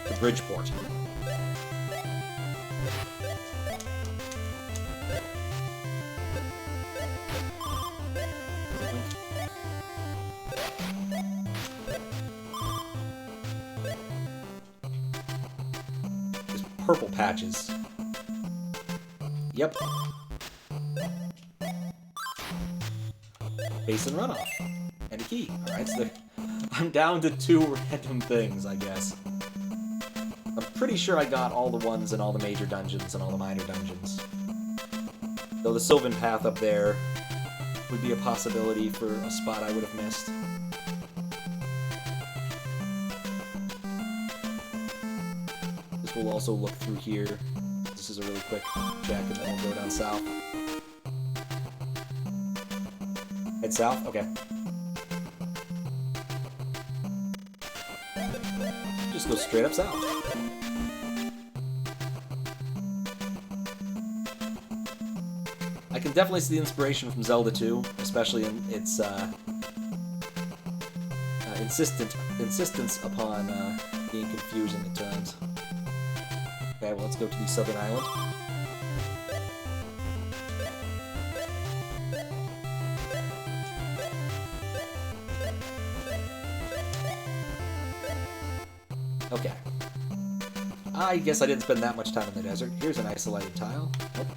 To Bridgeport. There's purple patches. Yep. Basin runoff. And a key. Alright, so I'm down to 2 random things, I guess. I'm pretty sure I got all the ones in all the major dungeons and all the minor dungeons. Though the Sylvan Path up there would be a possibility for a spot I would have missed. This will also look through here. This is a really quick check, and then we'll go down south. Head south? Okay. Just go straight up south. I can definitely see the inspiration from Zelda 2, especially in its insistence upon being confusing at times. Okay, well let's go to the southern island. Okay. I guess I didn't spend that much time in the desert. Here's an isolated tile. Nope.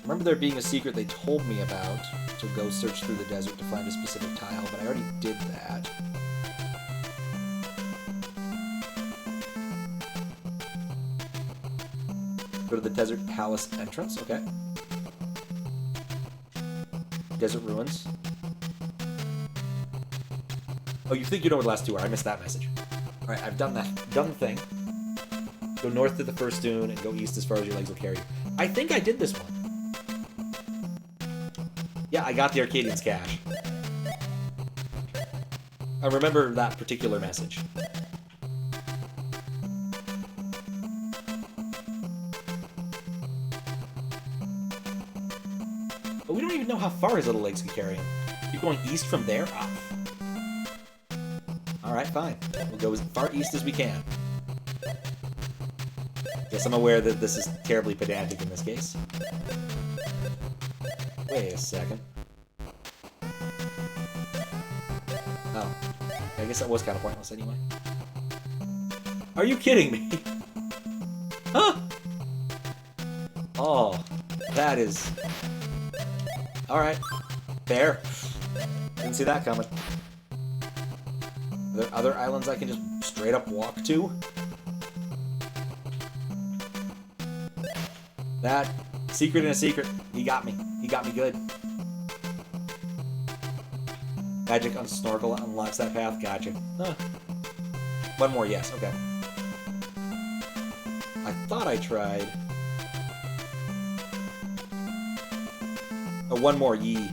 Remember there being a secret they told me about to go search through the desert to find a specific tile, but I already did that. Go to the Desert Palace entrance, okay. Desert Ruins. Oh, you think you know where the last 2 are. I missed that message. Alright, I've done that. Done the thing. Go north to the first dune and go east as far as your legs will carry you. I think I did this one. Yeah, I got the Arcadian's cache. I remember that particular message. But we don't even know how far his little legs can carry him. You're going east from there? Oh. Alright, fine. We'll go as far east as we can. Yes, I'm aware that this is terribly pedantic in this case. Wait a second. Oh. I guess that was kind of pointless anyway. Are you kidding me? Huh? Oh. That is... Alright. Fair. Didn't see that coming. Are there other islands I can just straight up walk to? That secret in a secret. He got me. He got me good. Magic on snorkel unlocks that path. Gotcha. Huh. One more, yes. Okay. I thought I tried. Oh, one more, yee.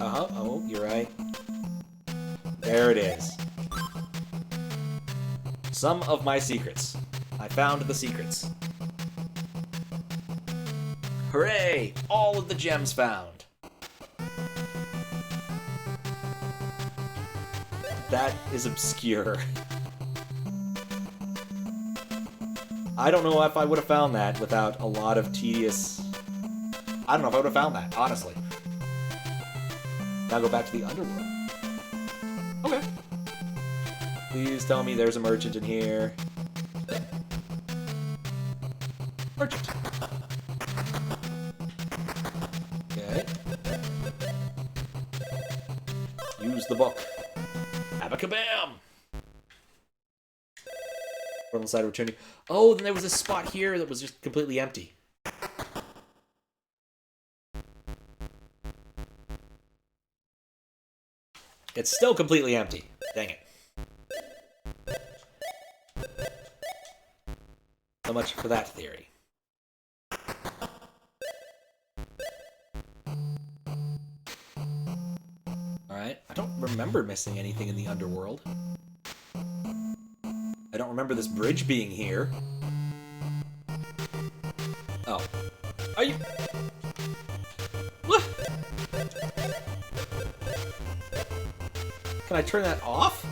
Uh-huh. Oh, you're right. There it is. Some of my secrets. I found the secrets. Hooray! All of the gems found. That is obscure. I don't know if I would have found that without a lot of tedious... I don't know if I would have found that, honestly. Now go back to the underworld. Okay. Please tell me there's a merchant in here. Merchant. Okay. Use the book. Abacabam! On the side of returning. Oh, then there was a spot here that was just completely empty. It's still completely empty. Dang it. So much for that theory. Alright, I don't remember missing anything in the underworld. I don't remember this bridge being here. Oh. Are you... What? Can I turn that off?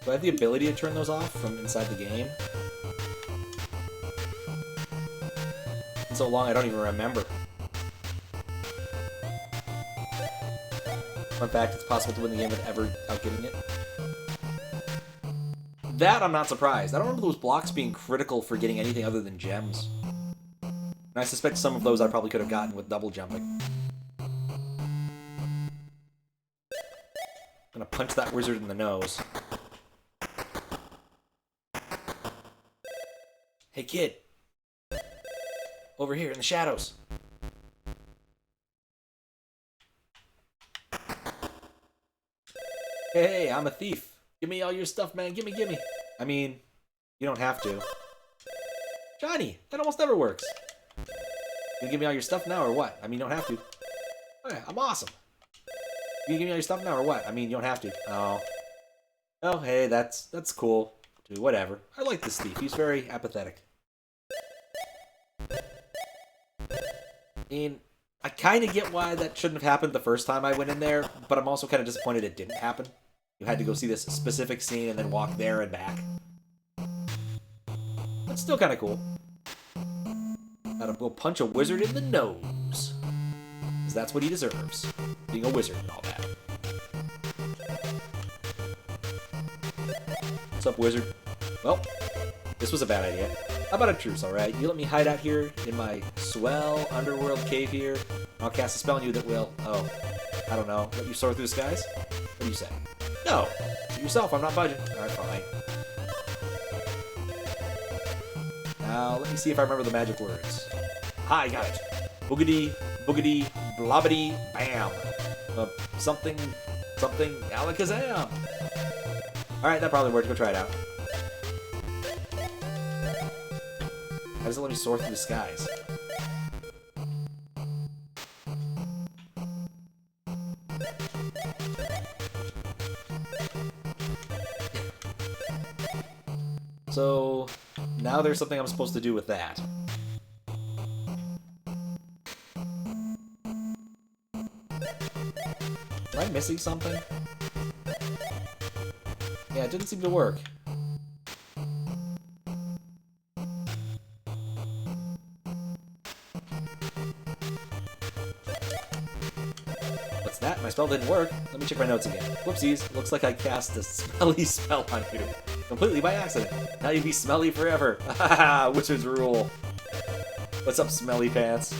Do I have the ability to turn those off from inside the game? It's been so long I don't even remember. Fun fact, it's possible to win the game without getting it. That I'm not surprised. I don't remember those blocks being critical for getting anything other than gems. And I suspect some of those I probably could have gotten with double jumping. I'm gonna punch that wizard in the nose. Hey kid! Over here in the shadows! Hey, I'm a thief. Give me all your stuff, man. Gimme, gimme. I mean, you don't have to. Johnny, that almost never works. You gonna give me all your stuff now or what? I mean, you don't have to. Oh, yeah, I'm awesome. You gonna give me all your stuff now or what? I mean, you don't have to. Oh. Oh, hey, that's cool. Dude, whatever. I like this thief. He's very apathetic. I mean, I kind of get why that shouldn't have happened the first time I went in there, but I'm also kind of disappointed it didn't happen. You had to go see this specific scene and then walk there and back. That's still kind of cool. Gotta go punch a wizard in the nose. Because that's what he deserves. Being a wizard and all that. What's up, wizard? Well, this was a bad idea. How about a truce, alright? You let me hide out here in my swell underworld cave here. I'll cast a spell on you that will, I don't know, let you soar through the skies? What do you say? No! To yourself, I'm not budging. Alright, fine. Now, let me see if I remember the magic words. Hi, got it. Boogity, boogity, blobbity, bam. Something, alakazam. Alright, that probably worked. Go try it out. How does it let me soar through the skies? So, now there's something I'm supposed to do with that. Am I missing something? Yeah, it didn't seem to work. What's that? My spell didn't work. Let me check my notes again. Whoopsies. Looks like I cast a smelly spell on you. Completely by accident. Now you be smelly forever. Haha, wizards rule. What's up, smelly pants?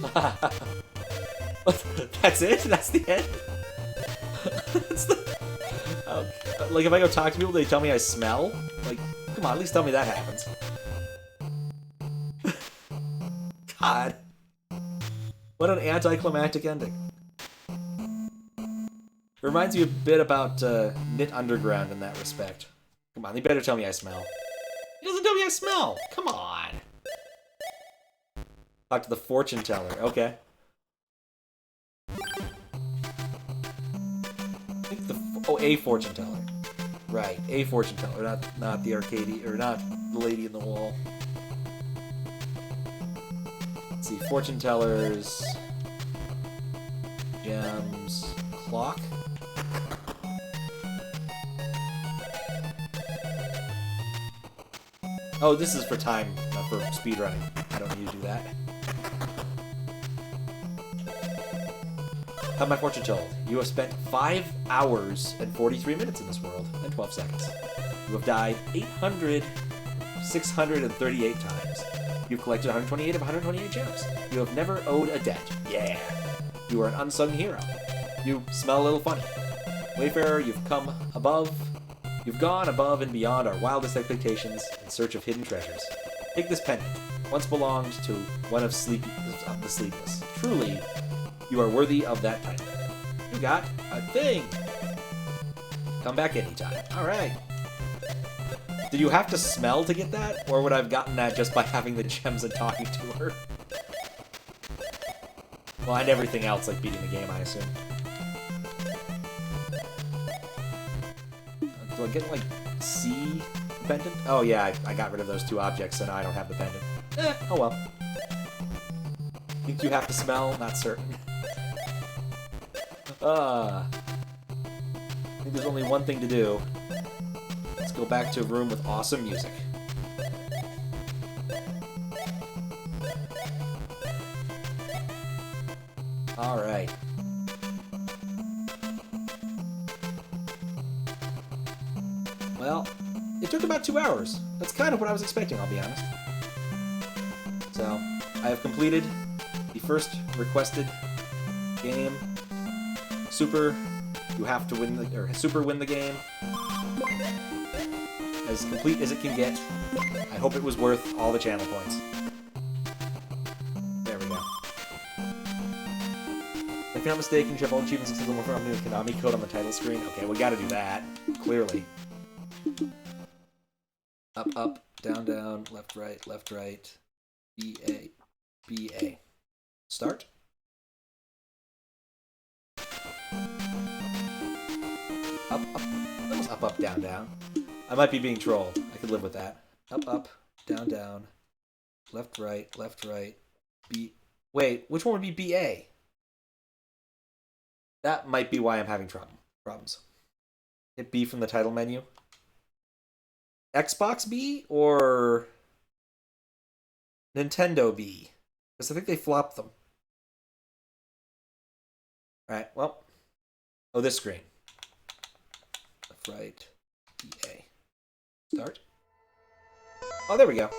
That's it? That's the end? That's the... like, if I go talk to people, they tell me I smell? Like, come on, at least tell me that happens. God. What an anticlimactic ending. It reminds me a bit about Knit Underground in that respect. Come on, they better tell me I smell. He doesn't tell me I smell! Come on! Talk to the fortune teller. Okay. I think a fortune teller. Right, a fortune teller, not the arcade, or not the lady in the wall. Let's see, fortune tellers, gems, clock. Oh, this is for time, not for speedrunning. I don't need to do that. Have my fortune told. You have spent 5 hours and 43 minutes in this world, and 12 seconds. You have died 638 times. You've collected 128 of 128 gems. You have never owed a debt. Yeah. You are an unsung hero. You smell a little funny. Wayfarer, you've gone above and beyond our wildest expectations in search of hidden treasures. Take this pendant. Once belonged to one of the sleepless. Truly, you are worthy of that title. You got a thing. Come back anytime. All right. Did you have to smell to get that? Or would I have gotten that just by having the gems and talking to her? Well, and everything else, like beating the game, I assume. Do I get, like, C pendant? Oh, yeah, I got rid of those 2 objects, so now I don't have the pendant. Oh well. Think you have to smell? Not certain. I think there's only one thing to do. Let's go back to a room with awesome music. Alright. Well, it took about 2 hours. That's kind of what I was expecting, I'll be honest. So, I have completed the first requested game. Super, you have to win the, or Super win the game. As complete as it can get. I hope it was worth all the channel points. There we go. If you're not mistaken, you have all achievements except the one from the Konami code on the title screen. Okay, we gotta do that. Clearly. Up, up, down, down, left, right. B, A, B, A. Start. Up, up. That was up, up, down, down. I might be being trolled. I could live with that. Up, up, down, down. Left, right, B. Wait, which one would be BA? That might be why I'm having problems. Hit B from the title menu. Xbox B or Nintendo B? Because I think they flopped them. Alright, well. Oh, this screen. Left, right, BA. Start. Oh, there we go.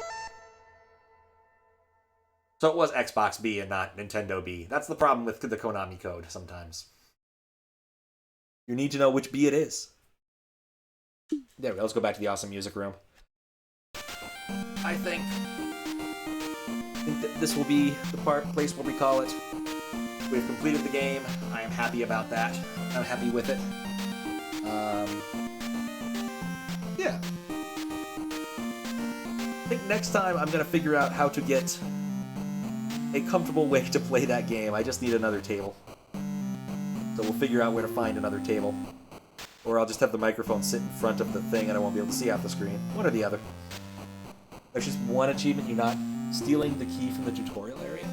So it was Xbox B and not Nintendo B. That's the problem with the Konami code sometimes. You need to know which B it is. There we go. Let's go back to the awesome music room. I think that this will be the place where we call it. We've completed the game. I am happy about that. I'm happy with it. Yeah. I think next time I'm going to figure out how to get a comfortable way to play that game. I just need another table. So we'll figure out where to find another table. Or I'll just have the microphone sit in front of the thing and I won't be able to see out the screen. One or the other. There's just one achievement. You're not stealing the key from the tutorial area.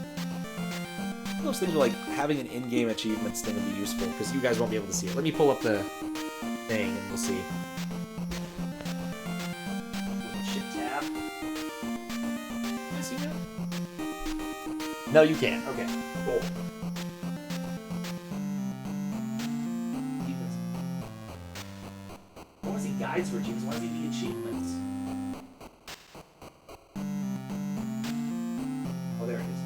Those things are like having an in-game achievements thing would be useful because you guys won't be able to see it. Let me pull up the thing and we'll see. Shit tab. Can I see that? No, you can't. Okay, cool. I want to see guides for achievements. I want to see the achievements. Oh, there it is.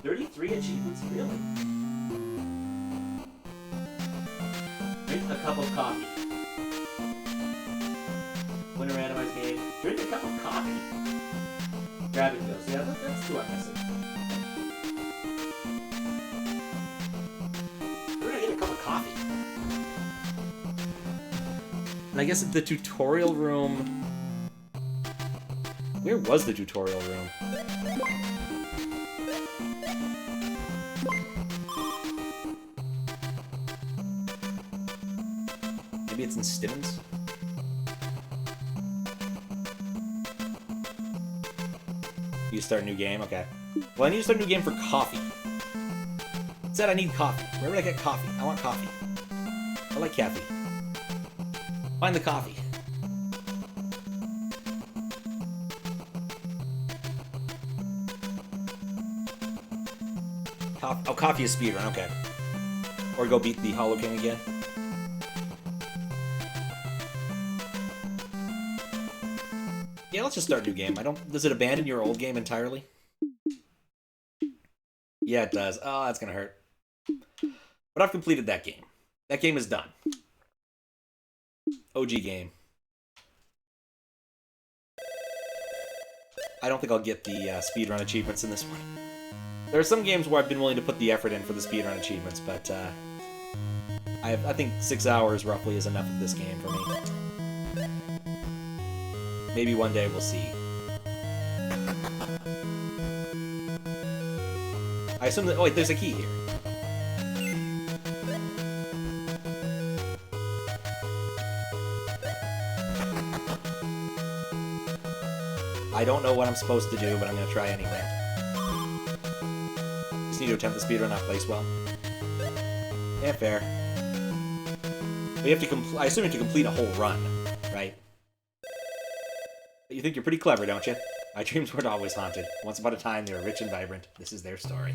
33 achievements? Really? Drink a cup of coffee. Win a randomized game. Drink a cup of coffee. Grab it goes. Yeah, that's 2 I'm missing. We're gonna get a cup of coffee. And I guess the tutorial room... Where was the tutorial room? Maybe it's in Stimmons? You start a new game? Okay. Well, I need to start a new game for coffee. It said I need coffee. Where would I get coffee? I want coffee. I like caffeine. Find the coffee. Oh, coffee is speedrun, okay. Or go beat the Hollow King again. Yeah, let's just start a new game. Does it abandon your old game entirely? Yeah, it does. Oh, that's gonna hurt. But I've completed that game. That game is done. OG game. I don't think I'll get the speedrun achievements in this one. There are some games where I've been willing to put the effort in for the speedrun achievements, but I think 6 hours roughly is enough of this game for me. Maybe one day we'll see. I assume that... Oh, wait, there's a key here. I don't know what I'm supposed to do, but I'm going to try anyway. Just need to attempt the speedrun, not place well. Yeah, fair. We have to I assume you have to complete a whole run, right? But you think you're pretty clever, don't you? My dreams weren't always haunted. Once upon a time, they were rich and vibrant. This is their story.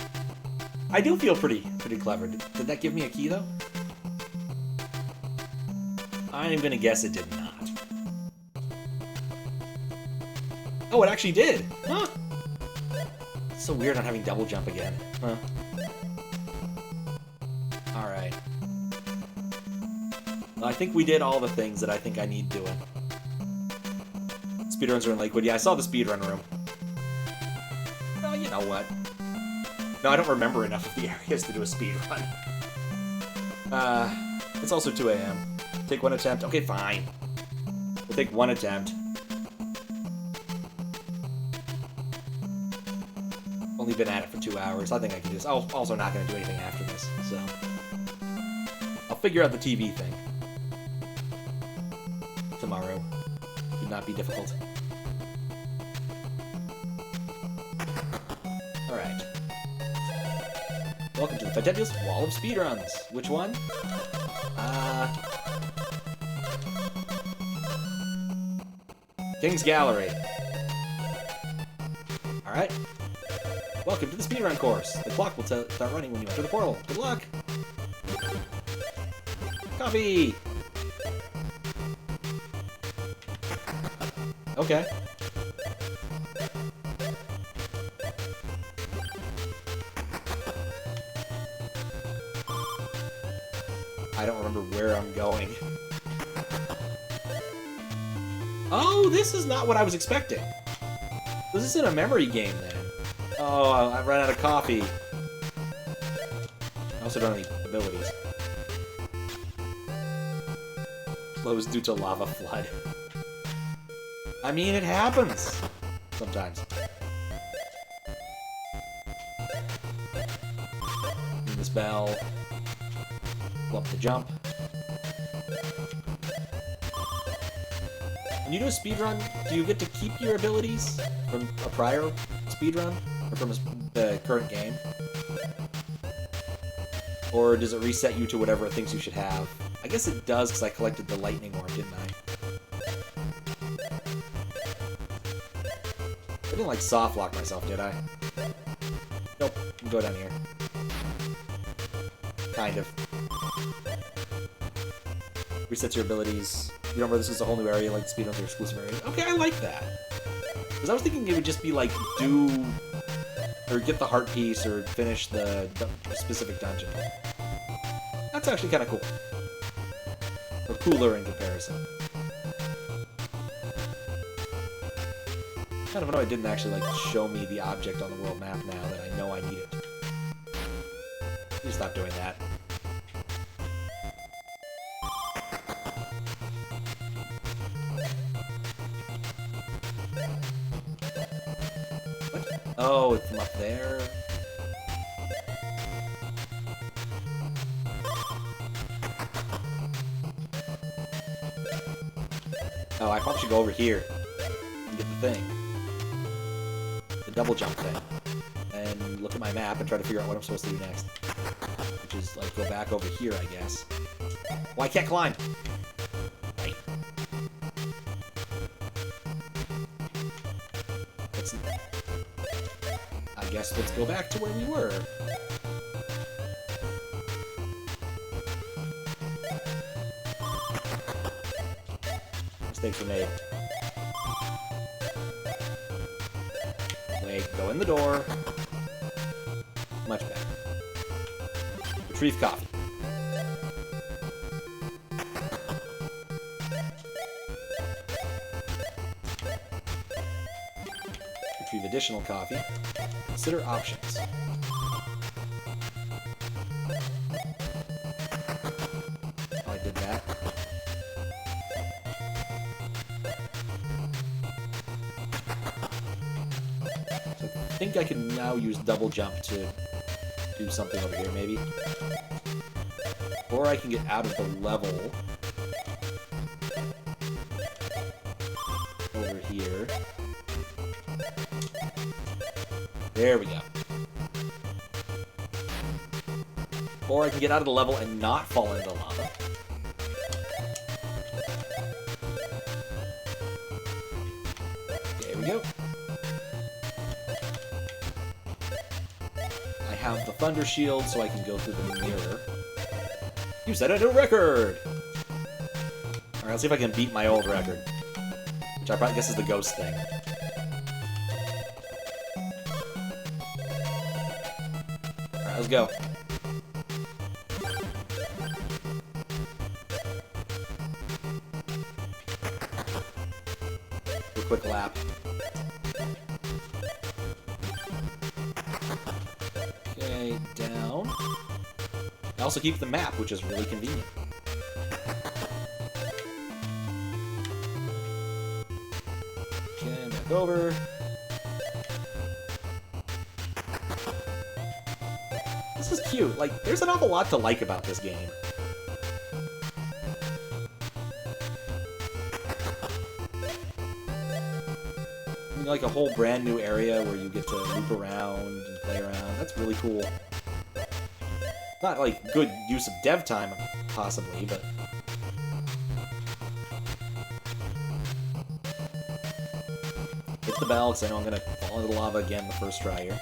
I do feel pretty clever. Did that give me a key, though? I'm gonna guess it did not. Oh, it actually did! Huh? It's so weird not having double jump again. Huh. Alright. Well, I think we did all the things that I think I need doing. Speedruns are in Lakewood. Yeah, I saw the speedrun room. Well, you know what? No, I don't remember enough of the areas to do a speedrun. It's also 2 a.m. Take one attempt. Okay, fine. We'll take one attempt. Only been at it for 2 hours. I think I can do this. I'm also not going to do anything after this, so... I'll figure out the TV thing. Tomorrow. Should not be difficult. Alright. Welcome to the fabulous Wall of Speedruns. Which one? King's Gallery. Alright. Welcome to the speedrun course. The clock will start running when you enter the portal. Good luck! Coffee! Okay. I don't remember where I'm going. Oh, this is not what I was expecting. This isn't a memory game, then. Oh, I ran out of coffee. I also don't have any abilities. Closed due to lava flood. I mean, it happens. Sometimes. Ring this bell. Pull up the jump. When you do a speedrun, do you get to keep your abilities from a prior speedrun? Or from the current game? Or does it reset you to whatever it thinks you should have? I guess it does, because I collected the lightning orb, didn't I? I didn't, like, soft lock myself, did I? Nope. Go down here. Kind of. Resets your abilities. You remember this is a whole new area, like speedruns are exclusive areas. Okay, I like that. Because I was thinking it would just be, like, do... or get the heart piece, or finish the specific dungeon. That's actually kind of cool. Or cooler in comparison. Kind of annoyed it didn't actually, like, show me the object on the world map now that I know I need it. Please stop doing that. What? Oh, it's from up there? Oh, I probably should go over here and get the thing. The double jump thing. And look at my map and try to figure out what I'm supposed to do next. Which is, like, go back over here, I guess. Well, I can't climb! Right. I guess let's go back to where we were. Mistakes were made. Wait, go in the door. Much better. Retrieve coffee. retrieve additional coffee. Consider options. Oh, I did that. So I think I can now use double jump to do something over here, maybe. Or I can get out of the level over here. There we go. Or I can get out of the level and not fall into the lava. There we go. I have the Thunder Shield, so I can go through the mirror. You set a new record! Alright, let's see if I can beat my old record. Which I probably guess is the ghost thing. Alright, let's go. Do a quick lap. Okay, down. I also keep the map, which is really convenient. Okay, back over. This is cute. Like, there's an awful lot to like about this game. I mean, like a whole brand new area where you get to loop around and play around. That's really cool. Not, like, good use of dev time, possibly, but... Hit the bell, because I know I'm going to fall into the lava again the first try here.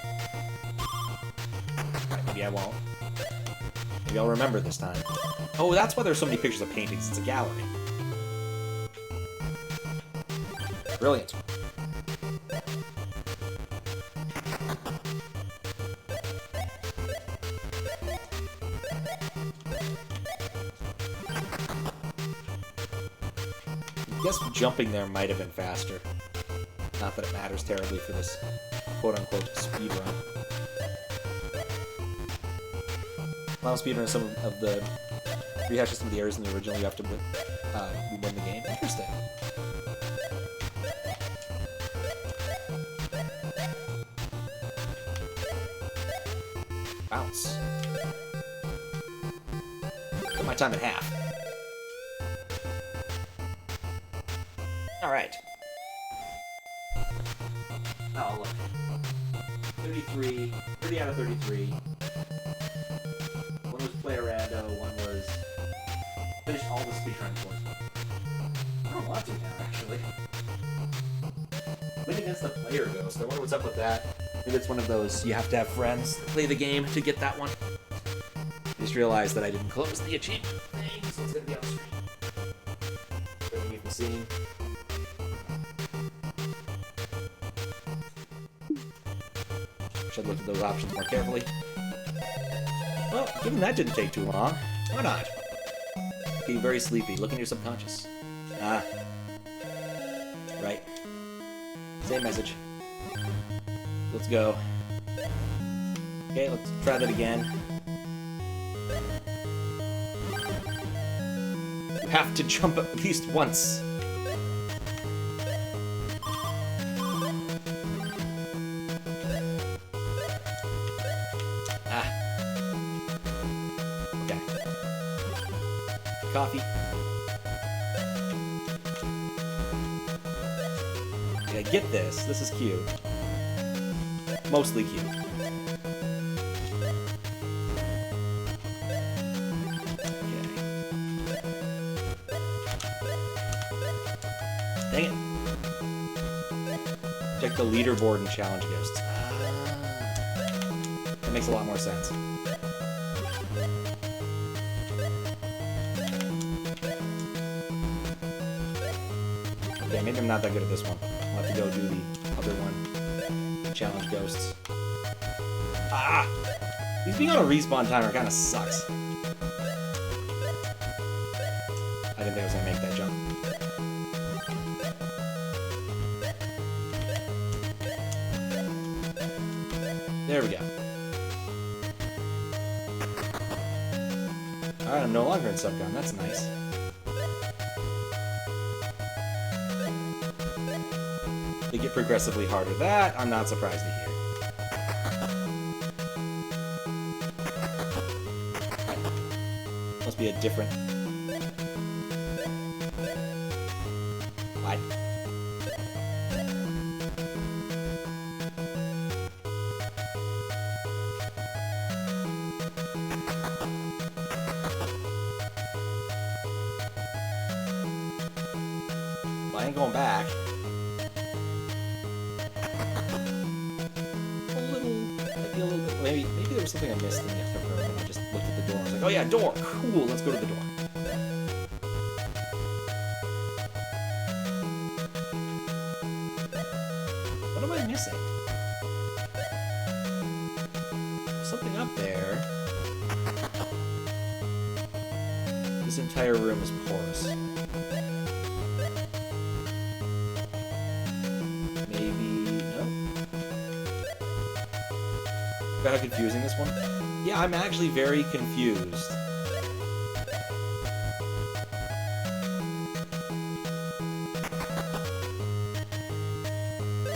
Right, maybe I won't. Maybe I'll remember this time. Oh, that's why there's so many pictures of paintings. It's a gallery. Brilliant. I guess jumping there might have been faster. Not that it matters terribly for this quote-unquote speedrun. Final speedrun some of the rehashes some of the areas in the original. You have to win the game. Interesting. Bounce. Cut my time in half. Alright. Oh, look. 33. 30 out of 33. One was play rando, one was finish all the speedrun courses. I don't want to now, actually. Win against the player ghost. I wonder what's up with that. Maybe it's one of those you have to have friends play the game to get that one. I just realized that I didn't close the achievement thing, so it's gonna be on screen. Preventing me from seeing. Should look at those options more carefully. Well, given that didn't take too long, why not? Being very sleepy. Look in your subconscious. Ah. Right. Same message. Let's go. Okay, let's try that again. You have to jump at least once. Coffee. Yeah, get this. This is cute. Mostly cute. Okay. Dang it. Check the leaderboard and challenge ghosts. That makes a lot more sense. Okay, maybe I'm not that good at this one. I'll have to go do the other one. Challenge ghosts. Ah! These being on a respawn timer kind of sucks. I didn't think I was going to make that jump. There we go. Alright, I'm no longer in Subcon. That's nice. They get progressively harder. That, I'm not surprised to hear. Must be a different... What? Well, I ain't going back. Maybe there was something I missed in the other room, and I just looked at the door and was like, oh yeah, door! Cool, let's go to the door. What am I missing? There's something up there. This entire room is porous. Got how confusing this one? Yeah, I'm actually very confused.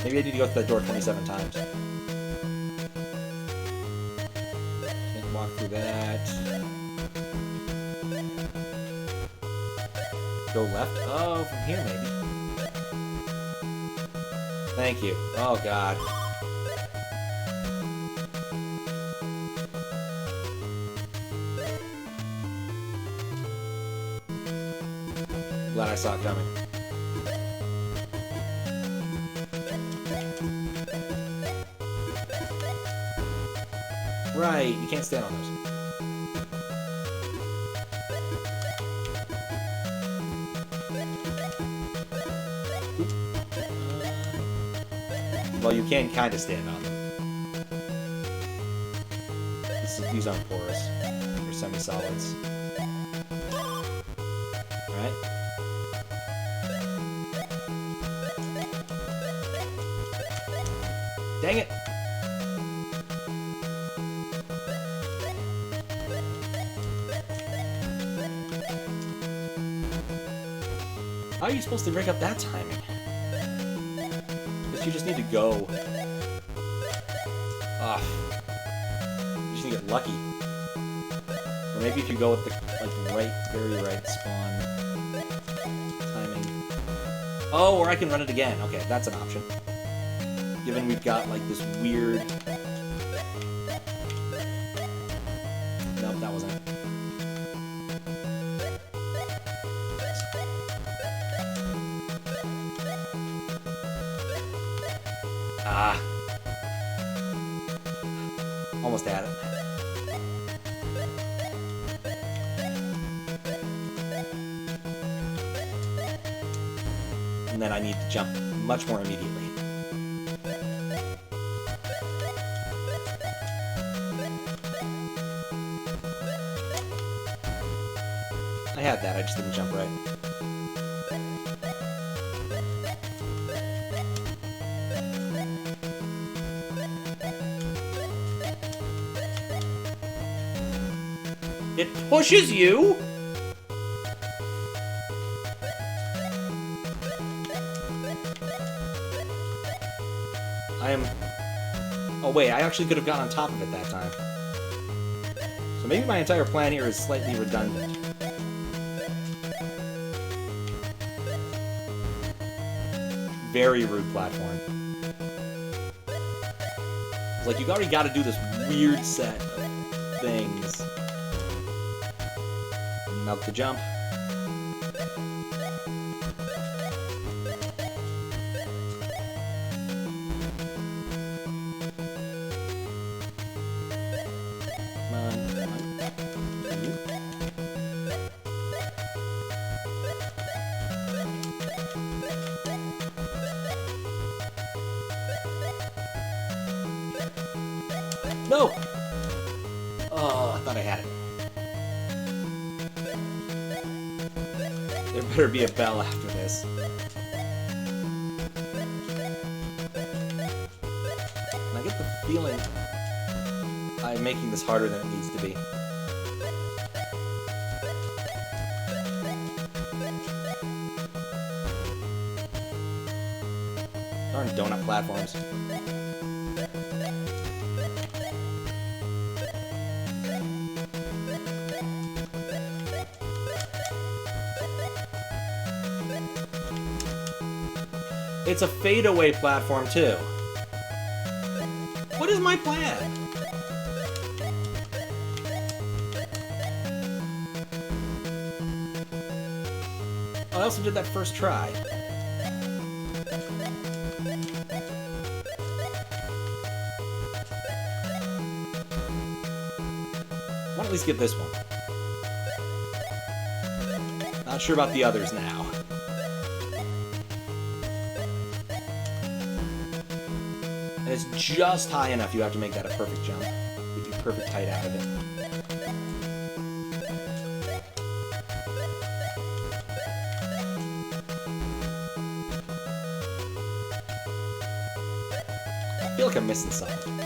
Maybe I need to go through that door 27 times. Can't walk through that. Go left? Oh, from here maybe. Thank you. Oh god. Glad I saw it coming. Right, you can't stand on those. Well, you can kind of stand on them. These aren't porous. They're semi-solids. Alright. Dang it! How are you supposed to break up that timing? Guess you just need to go. Ah. You just need to get lucky. Or maybe if you go with the very right spawn timing. Oh, or I can run it again. Okay, that's an option. Given we've got, like, this weird... Nope, that wasn't it. Ah. Almost had it. And then I need to jump much more immediately. I had that, I just didn't jump right. It pushes you? I am... Oh wait, I actually could have gotten on top of it that time. So maybe my entire plan here is slightly redundant. Very rude platform. It's like, you already got to do this weird set of things. Melt the jump. Come on, come on. No! Oh, I thought I had it. There better be a bell after this. And I get the feeling making this harder than it needs to be. Darn donut platforms. It's a fadeaway platform, too. What is my plan? Oh, I also did that first try. I want to at least get this one. Not sure about the others now. And it's just high enough you have to make that a perfect jump. Get the perfect height out of it. I feel like I'm missing something.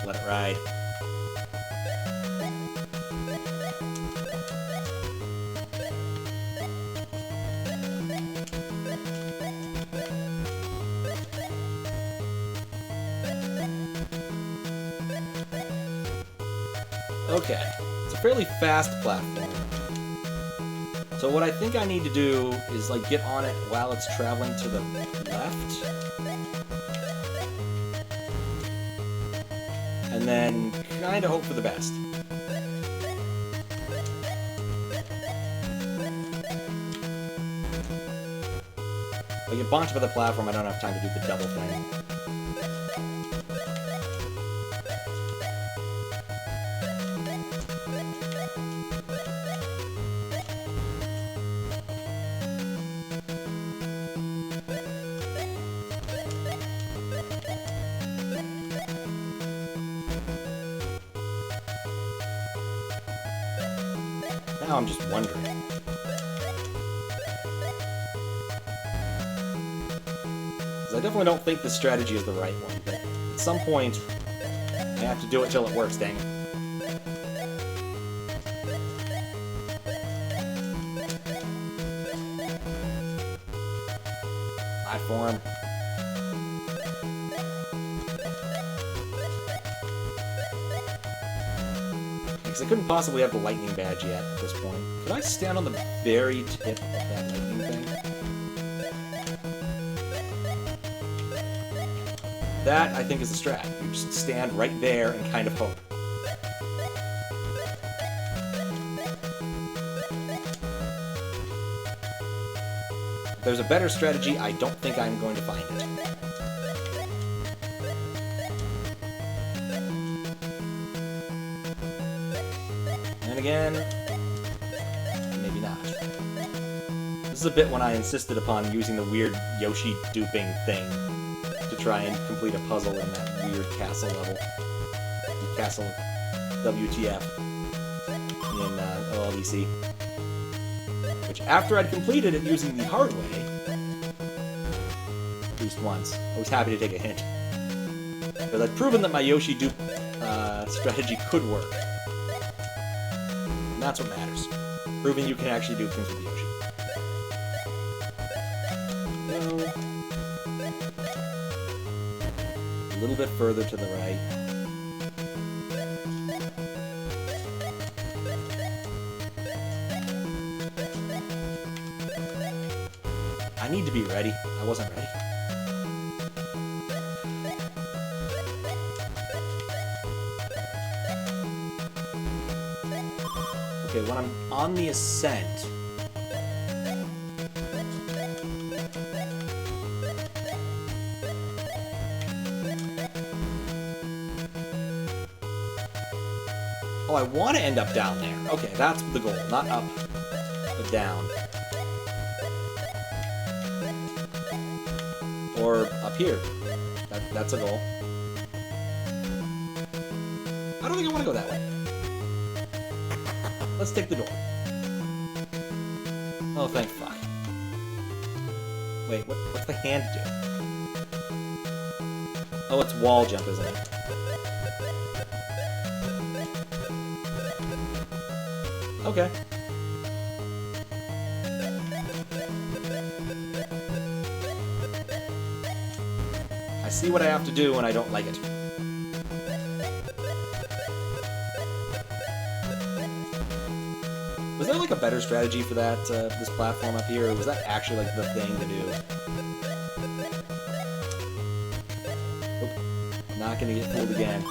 Let it ride. Okay, it's a fairly fast platform. So what I think I need to do is, like, get on it while it's traveling to the left. And then kind of hope for the best. Like, a bunch of the platform, I don't have time to do the double thing. Now I'm just wondering. Because I definitely don't think this strategy is the right one, but at some point, I have to do it till it works, dang it. Platform. Because I couldn't possibly have the lightning badge yet at this point. Could I stand on the very tip of that lightning thing? That, I think, is the strat. You just stand right there and kind of hope. If there's a better strategy, I don't think I'm going to find it. And again, maybe not. This is a bit when I insisted upon using the weird Yoshi duping thing to try and complete a puzzle in that weird castle level. Castle WTF in OLDC. Which, after I'd completed it using the hard way, at least once, I was happy to take a hint. Because I'd proven that my Yoshi dupe strategy could work. And that's what matters. Proving you can actually do things with Yoshi. No. A little bit further to the right. I need to be ready. I wasn't ready. Okay, when I'm on the ascent... Oh, I want to end up down there. Okay, that's the goal. Not up, but down. Or up here. That's a goal. I don't think I want to go that way. Let's take the door. Oh, thank fuck. Wait, what's the hand do? Oh, it's wall jump, isn't it? Okay. I see what I have to do and I don't like it. Was there like a better strategy for that, this platform up here, or was that actually like the thing to do? Nope. Not gonna get fooled again.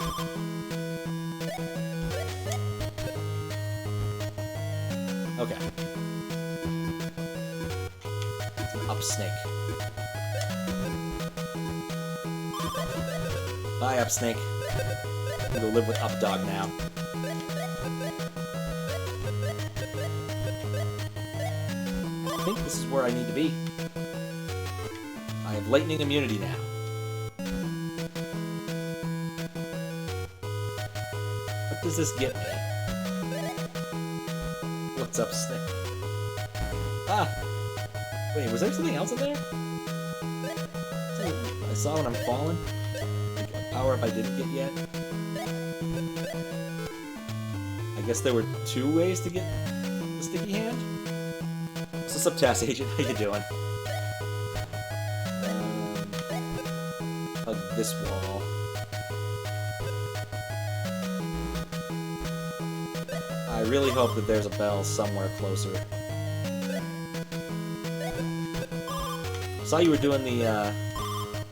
Okay. It's an up snake. Bye, up snake. I'm gonna go live with up dog now. I think this is where I need to be. I have lightning immunity now. What does this get me? What's up, Snake? Ah! Wait, was there something else in there? Something I saw when I'm falling? Like a power-up I didn't get yet? I guess there were 2 ways to get the sticky hand? What's up, Task Agent? How you doing? Hug this wall. I really hope that there's a bell somewhere closer. Saw you were doing the,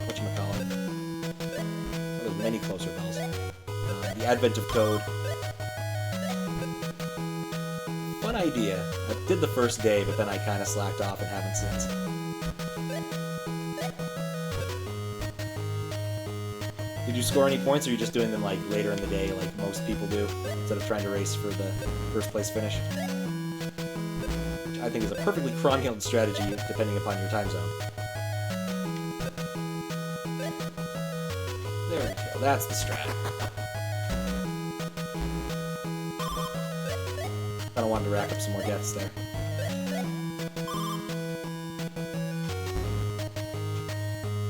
whatchamacallit? Oh, there's many closer bells. The advent of code. Fun idea. I did the first day, but then I kind of slacked off and haven't since. Did you score any points, or are you just doing them like later in the day, like most people do, instead of trying to race for the first place finish? Which I think is a perfectly cromulent strategy, depending upon your time zone. There we go. That's the strat. I wanted to rack up some more deaths there.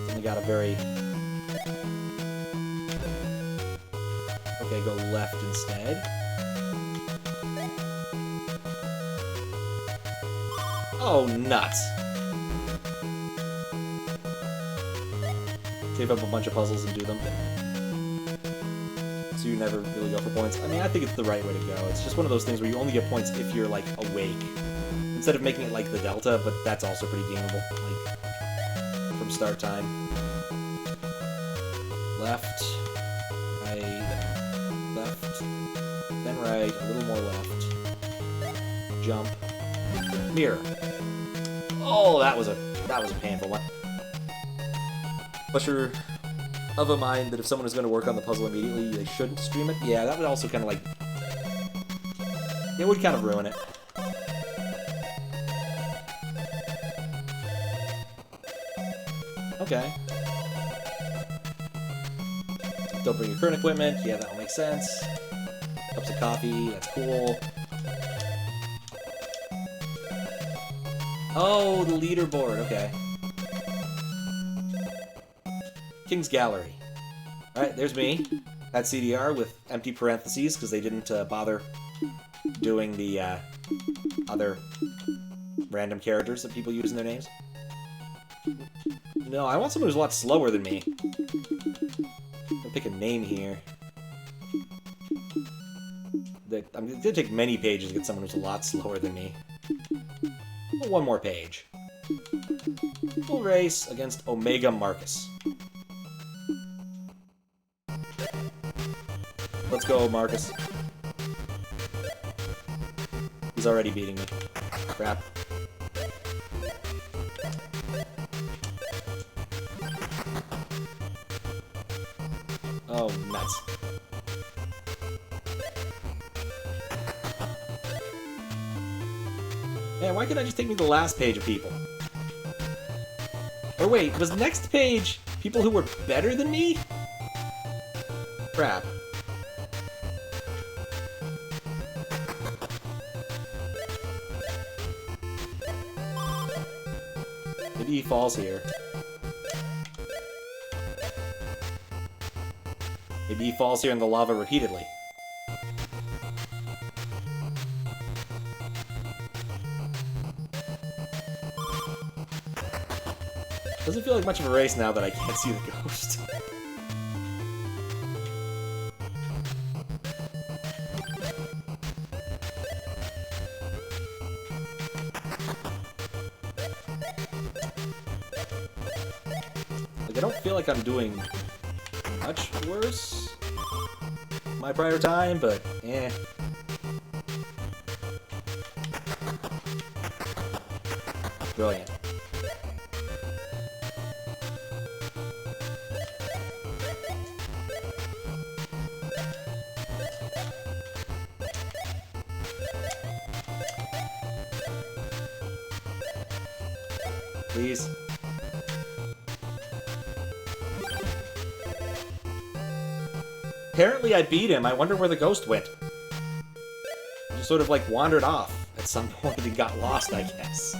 Then we got a very... Okay, go left instead. Oh, nuts! Save up a bunch of puzzles and do them. So you never really go for points. I mean, I think it's the right way to go. It's just one of those things where you only get points if you're, like, awake. Instead of making it like the Delta, but that's also pretty gameable. Like, from start time. Left. Right. Left. Then right. A little more left. Jump. Mirror. Oh, that was a painful one. But you're of a mind that if someone is going to work on the puzzle immediately, they shouldn't stream it. Yeah, that would also kind of like... It would kind of ruin it. Okay. Don't bring your current equipment. Yeah, that will make sense. Cups of coffee. That's cool. Oh, the leaderboard. Okay. King's Gallery. Alright, there's me. That's CDR with empty parentheses, because they didn't bother doing the other random characters that people use in their names. No, I want someone who's a lot slower than me. I'll pick a name here. I'm going to take many pages to get someone who's a lot slower than me. One more page. Full race against Omega Marcus. Let's go, Marcus. He's already beating me. Crap. Oh, nuts. Man, why couldn't I just take me to the last page of people? Or wait, was the next page... People who were better than me? Crap. Maybe he falls here. Maybe he falls here in the lava repeatedly. Doesn't feel like much of a race now that I can't see the ghost. Like, I don't feel like I'm doing much worse my prior time, but eh. Brilliant. Please. Apparently I beat him. I wonder where the ghost went. He just sort of like wandered off at some point and got lost, I guess.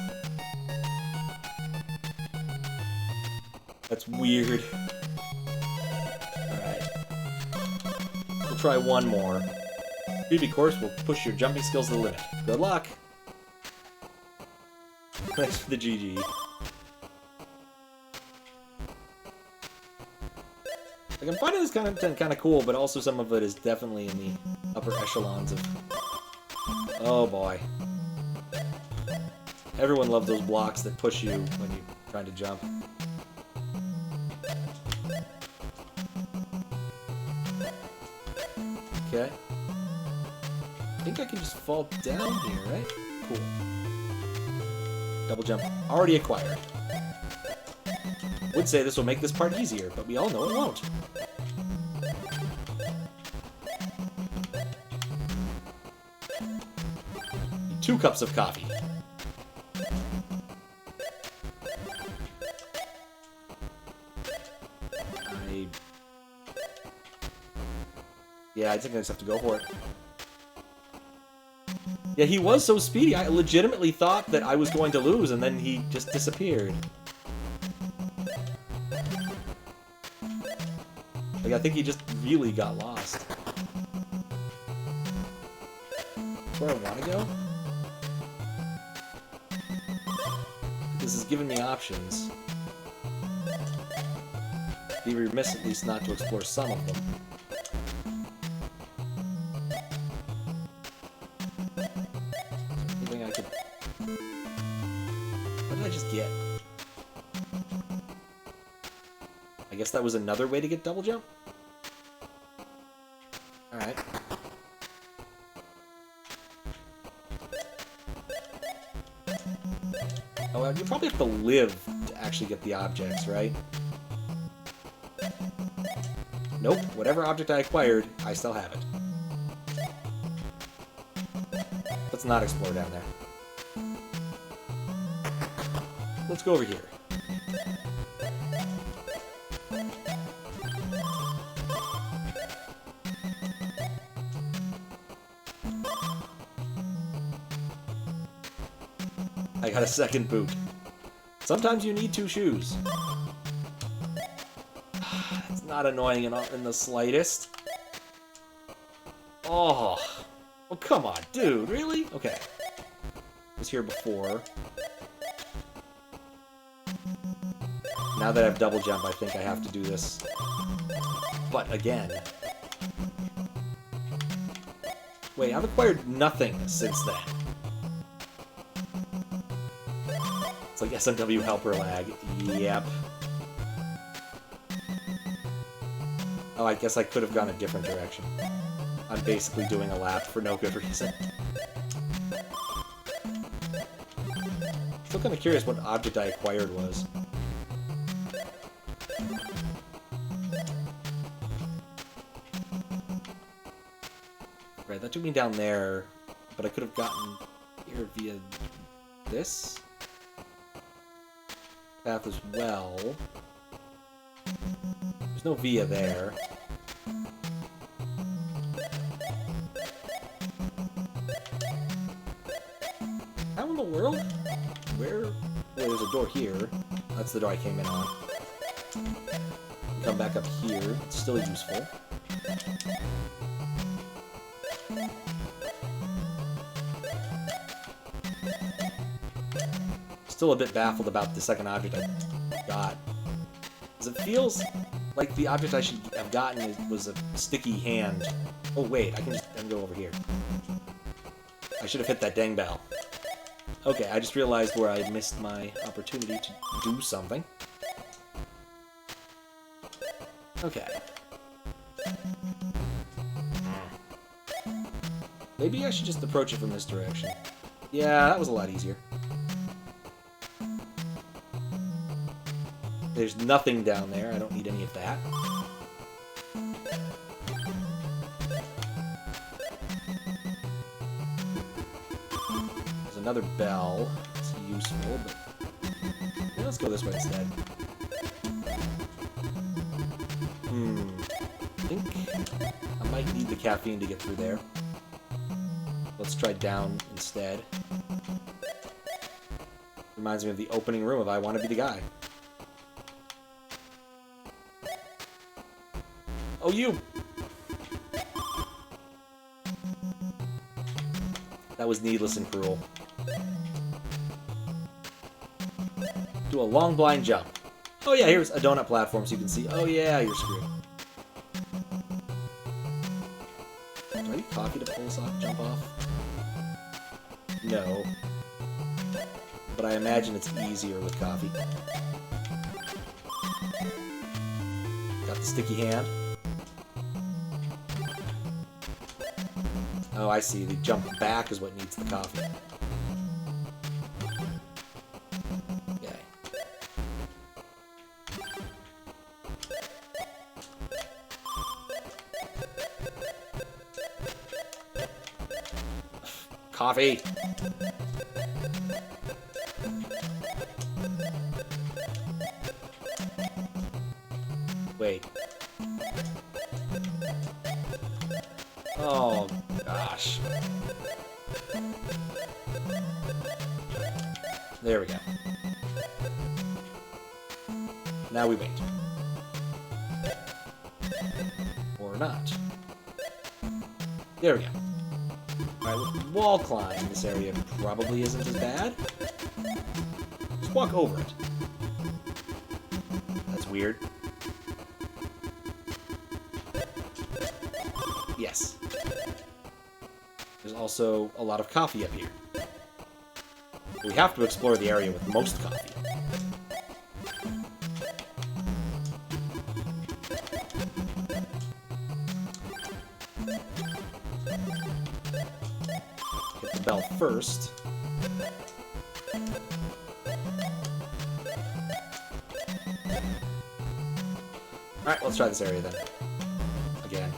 That's weird. Alright. We'll try one more. Freebie course will push your jumping skills to the limit. Good luck! Thanks for the GG. Like, I'm finding this content kind of cool, but also some of it is definitely in the upper echelons of... Oh boy. Everyone loves those blocks that push you when you're trying to jump. Okay. I think I can just fall down here, right? Cool. Double jump already acquired. Would say this will make this part easier, but we all know it won't. 2 cups of coffee. Yeah, I think I just have to go for it. Yeah, he was so speedy. I legitimately thought that I was going to lose, and then he just disappeared. Like, I think he just really got lost. That's where I want to go? This is giving me options. Be remiss at least not to explore some of them. Anything I could... What did I just get? I guess that was another way to get double jump? Alright. Oh, you probably have to live to actually get the objects, right? Nope, whatever object I acquired, I still have it. Let's not explore down there. Let's go over here. I got a second boot. Sometimes you need 2 shoes. It's not annoying in the slightest. Oh, well, come on, dude, really? Okay. Was here before. Now that I have double jump, I think I have to do this. But again. Wait, I've acquired nothing since then. It's like SMW helper lag. Yep. Oh, I guess I could have gone a different direction. I'm basically doing a lap for no good reason. Still kind of curious what object I acquired was. Right, that took me down there, but I could have gotten here via this path as well. There's no via there. How in the world? Where? Well, there's a door here. That's the door I came in on. Come back up here. It's still useful. Still a bit baffled about the second object I got. Because it feels like the object I should have gotten was a sticky hand. Oh wait, I can go over here. I should have hit that dang bell. Okay, I just realized where I missed my opportunity to do something. Okay. Maybe I should just approach it from this direction. Yeah, that was a lot easier. There's nothing down there. I don't need any of that. There's another bell. It's useful, but... yeah, let's go this way instead. I think I might need the caffeine to get through there. Let's try down instead. Reminds me of the opening room of I Want to Be the Guy. Oh, you! That was needless and cruel. Do a long blind jump. Oh yeah, here's a donut platform so you can see. Oh yeah, you're screwed. Do I need coffee to pull this off, jump off? No. But I imagine it's easier with coffee. Got the sticky hand. Oh, I see. The jump back is what needs the coffee. Okay. Coffee! Wait. Oh, gosh. There we go. Now we wait. Or not. There we go. Alright, with wall climb, this area probably isn't as bad. Just walk over it. That's weird. Yes. There's also a lot of coffee up here. We have to explore the area with most coffee. Hit the bell first. Alright, let's try this area then. Again.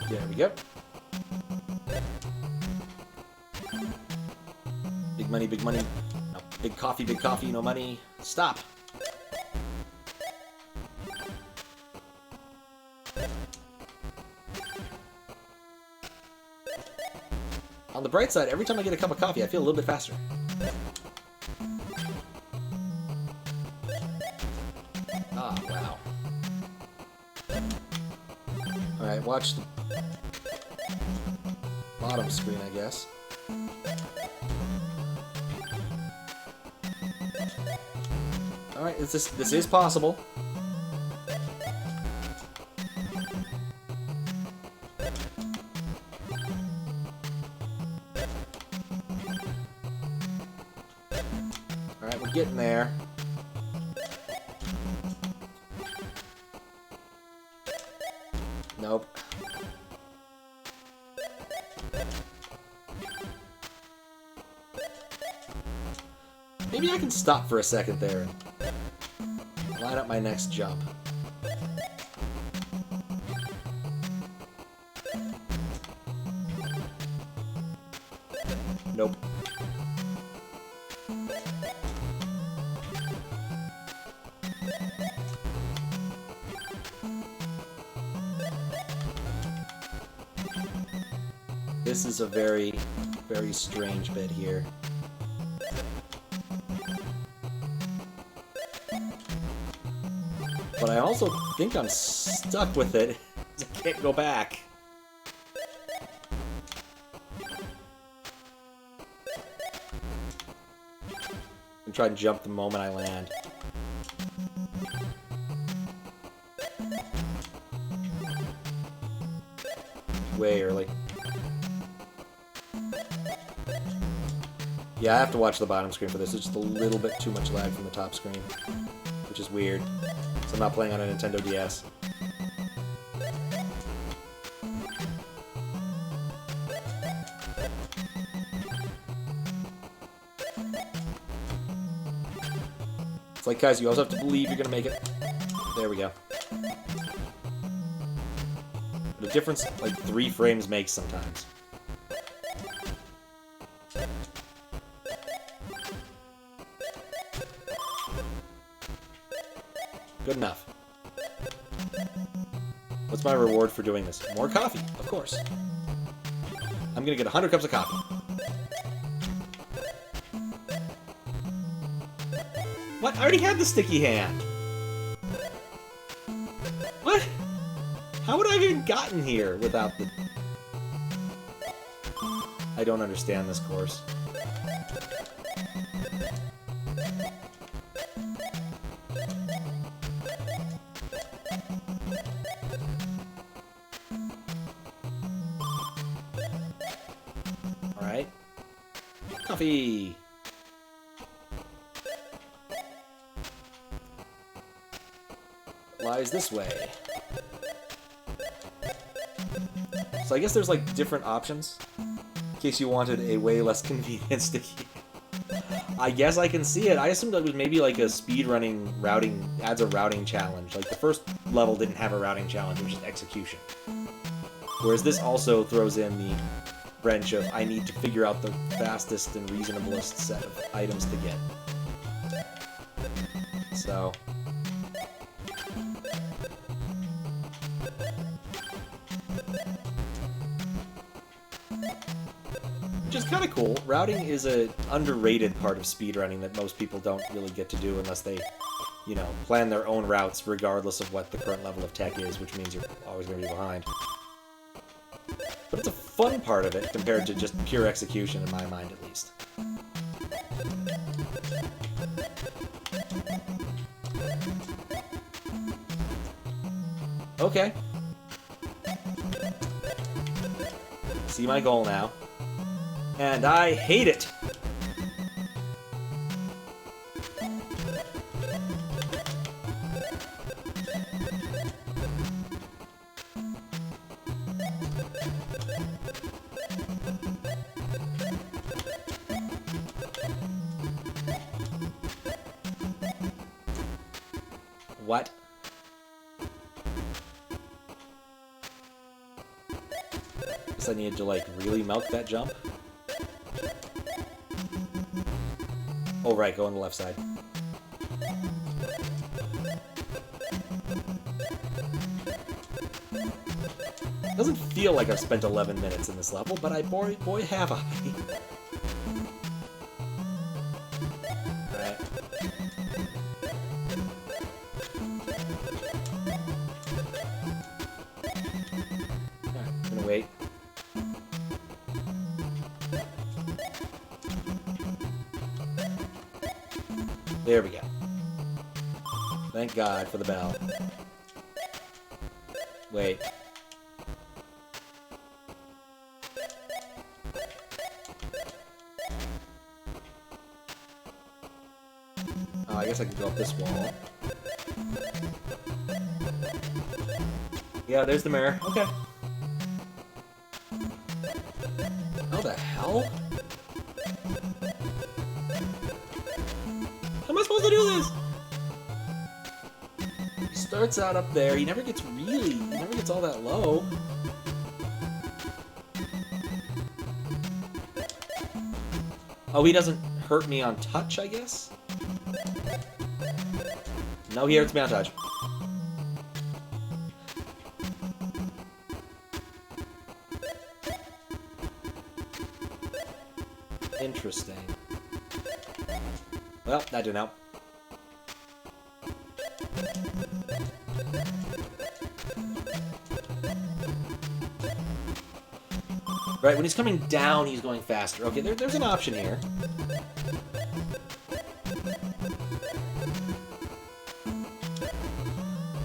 There we go. Big money, big money. No, big coffee, no money. Stop! On the bright side, every time I get a cup of coffee, I feel a little bit faster. Ah, wow. Alright, watch the bottom screen, I guess. Alright, this is possible. Alright, we're getting there. Nope. Maybe I can stop for a second there and line up my next jump. Nope. This is a very, very strange bit here. But I also think I'm stuck with it. I can't go back. And try and jump the moment I land. Way early. Yeah, I have to watch the bottom screen for this. It's just a little bit too much lag from the top screen, which is weird. So I'm not playing on a Nintendo DS. It's like, guys, you also have to believe you're gonna make it. There we go. The difference, like, 3 frames makes sometimes. Good enough. What's my reward for doing this? More coffee, of course. I'm gonna get 100 cups of coffee. What? I already had the sticky hand. What? How would I have even gotten here without the... I don't understand this course. Alright. Coffee! Lies this way. So I guess there's like different options in case you wanted a way less convenient sticky. I guess I can see it. I assumed that it was maybe like a speedrunning routing, adds a routing challenge. Like the first level didn't have a routing challenge, it was just execution. Whereas this also throws in the wrench of I need to figure out the fastest and reasonablest set of items to get. So... which is kind of cool. Routing is an underrated part of speedrunning that most people don't really get to do unless they, you know, plan their own routes regardless of what the current level of tech is, which means you're always going to be behind. But it's a fun part of it compared to just pure execution, in my mind at least. Okay. See my goal now. And I hate it! What? Guess I needed to, like, really milk that jump? Oh, right, go on the left side. Doesn't feel like I've spent 11 minutes in this level, but boy have I. Alright. Alright, I'm gonna wait. There we go. Thank God for the bell. Wait. Oh, I guess I can go up this wall. Yeah, there's the mirror. Okay. How the hell? How am I supposed to do this? He starts out up there. He never gets all that low. Oh, he doesn't hurt me on touch, I guess? No, he hurts me on touch. Interesting. Well, that didn't help. Right, when he's coming down, he's going faster. Okay, there's an option here.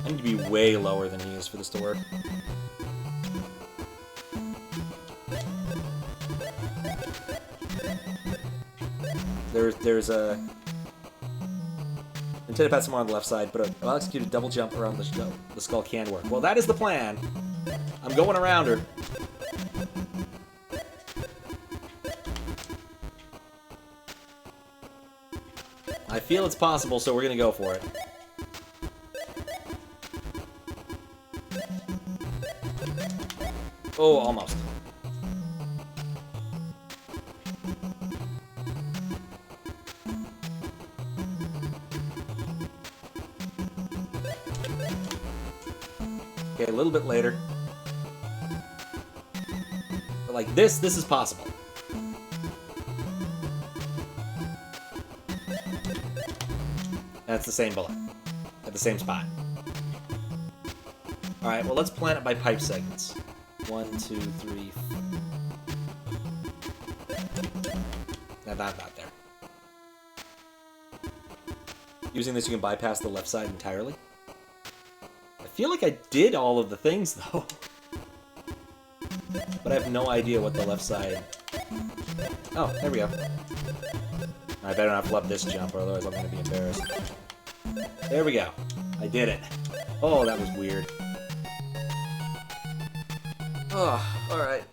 I need to be way lower than he is for this to work. There's a intended path somewhere on the left side, but a well-executed double jump around the skull can work. Well, that is the plan. I'm going around her. I feel it's possible, so we're gonna go for it. Oh, almost. Okay, a little bit later. But like this is possible. That's the same bullet. At the same spot. Alright, well let's plan it by pipe segments. 1, 2, 3, 4. No, not there. Using this you can bypass the left side entirely. I feel like I did all of the things though. But I have no idea what the left side... Oh, there we go. I better not flub this jump, or otherwise I'm going to be embarrassed. There we go. I did it. Oh, that was weird. Oh, alright.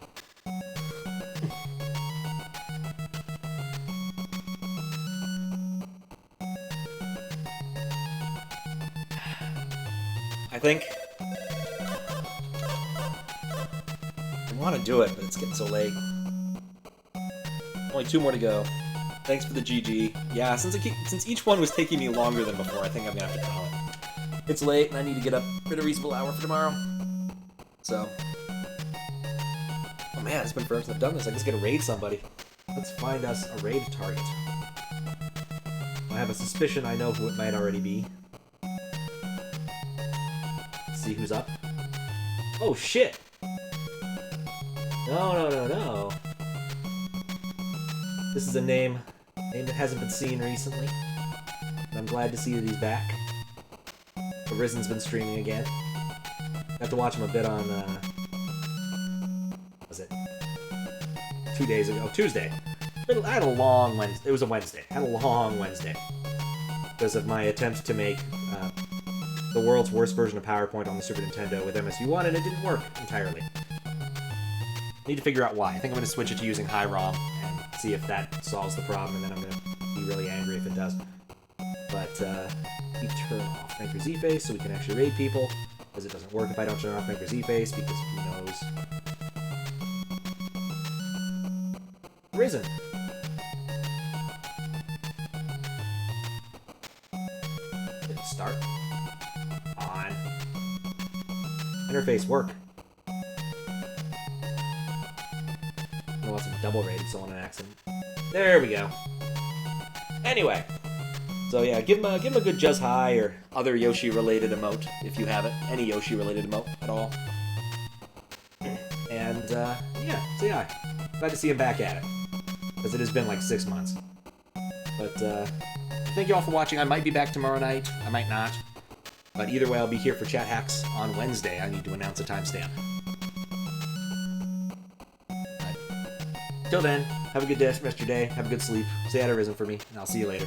I think... I want to do it, but it's getting so late. Only 2 more to go. Thanks for the GG. Yeah, since each one was taking me longer than before, I think I'm gonna have to call it. It's late, and I need to get up at a reasonable hour for tomorrow. So... Oh man, it's been forever since I've done this. I just gotta raid somebody. Let's find us a raid target. I have a suspicion I know who it might already be. Let's see who's up. Oh shit! No. This is a name that hasn't been seen recently. And I'm glad to see that he's back. Arisen's been streaming again. I have to watch him a bit on, was it 2 days ago? Tuesday. I had a long Wednesday. It was a Wednesday. I had a long Wednesday. Because of my attempt to make the world's worst version of PowerPoint on the Super Nintendo with MSU1, and it didn't work entirely. Need to figure out why. I think I'm going to switch it to using high ROM and see if that solves the problem, and then I'm going to be really angry if it does. But, we turn off Anchor Z-Face so we can actually raid people, because it doesn't work if I don't turn off Anchor Z-Face, because who knows. Risen. Did it start? On. Interface work. I want some double rated someone an accident. There we go. Anyway. So yeah, give him a good Just Hi or other Yoshi-related emote, if you have it. Any Yoshi-related emote at all. And, yeah, say hi. Glad to see him back at it. Because it has been like 6 months. But, thank you all for watching. I might be back tomorrow night. I might not. But either way, I'll be here for Chat Hacks on Wednesday. I need to announce a timestamp. Till then, have a good rest of your day. Have a good sleep. Say hi to Risen for me, and I'll see you later.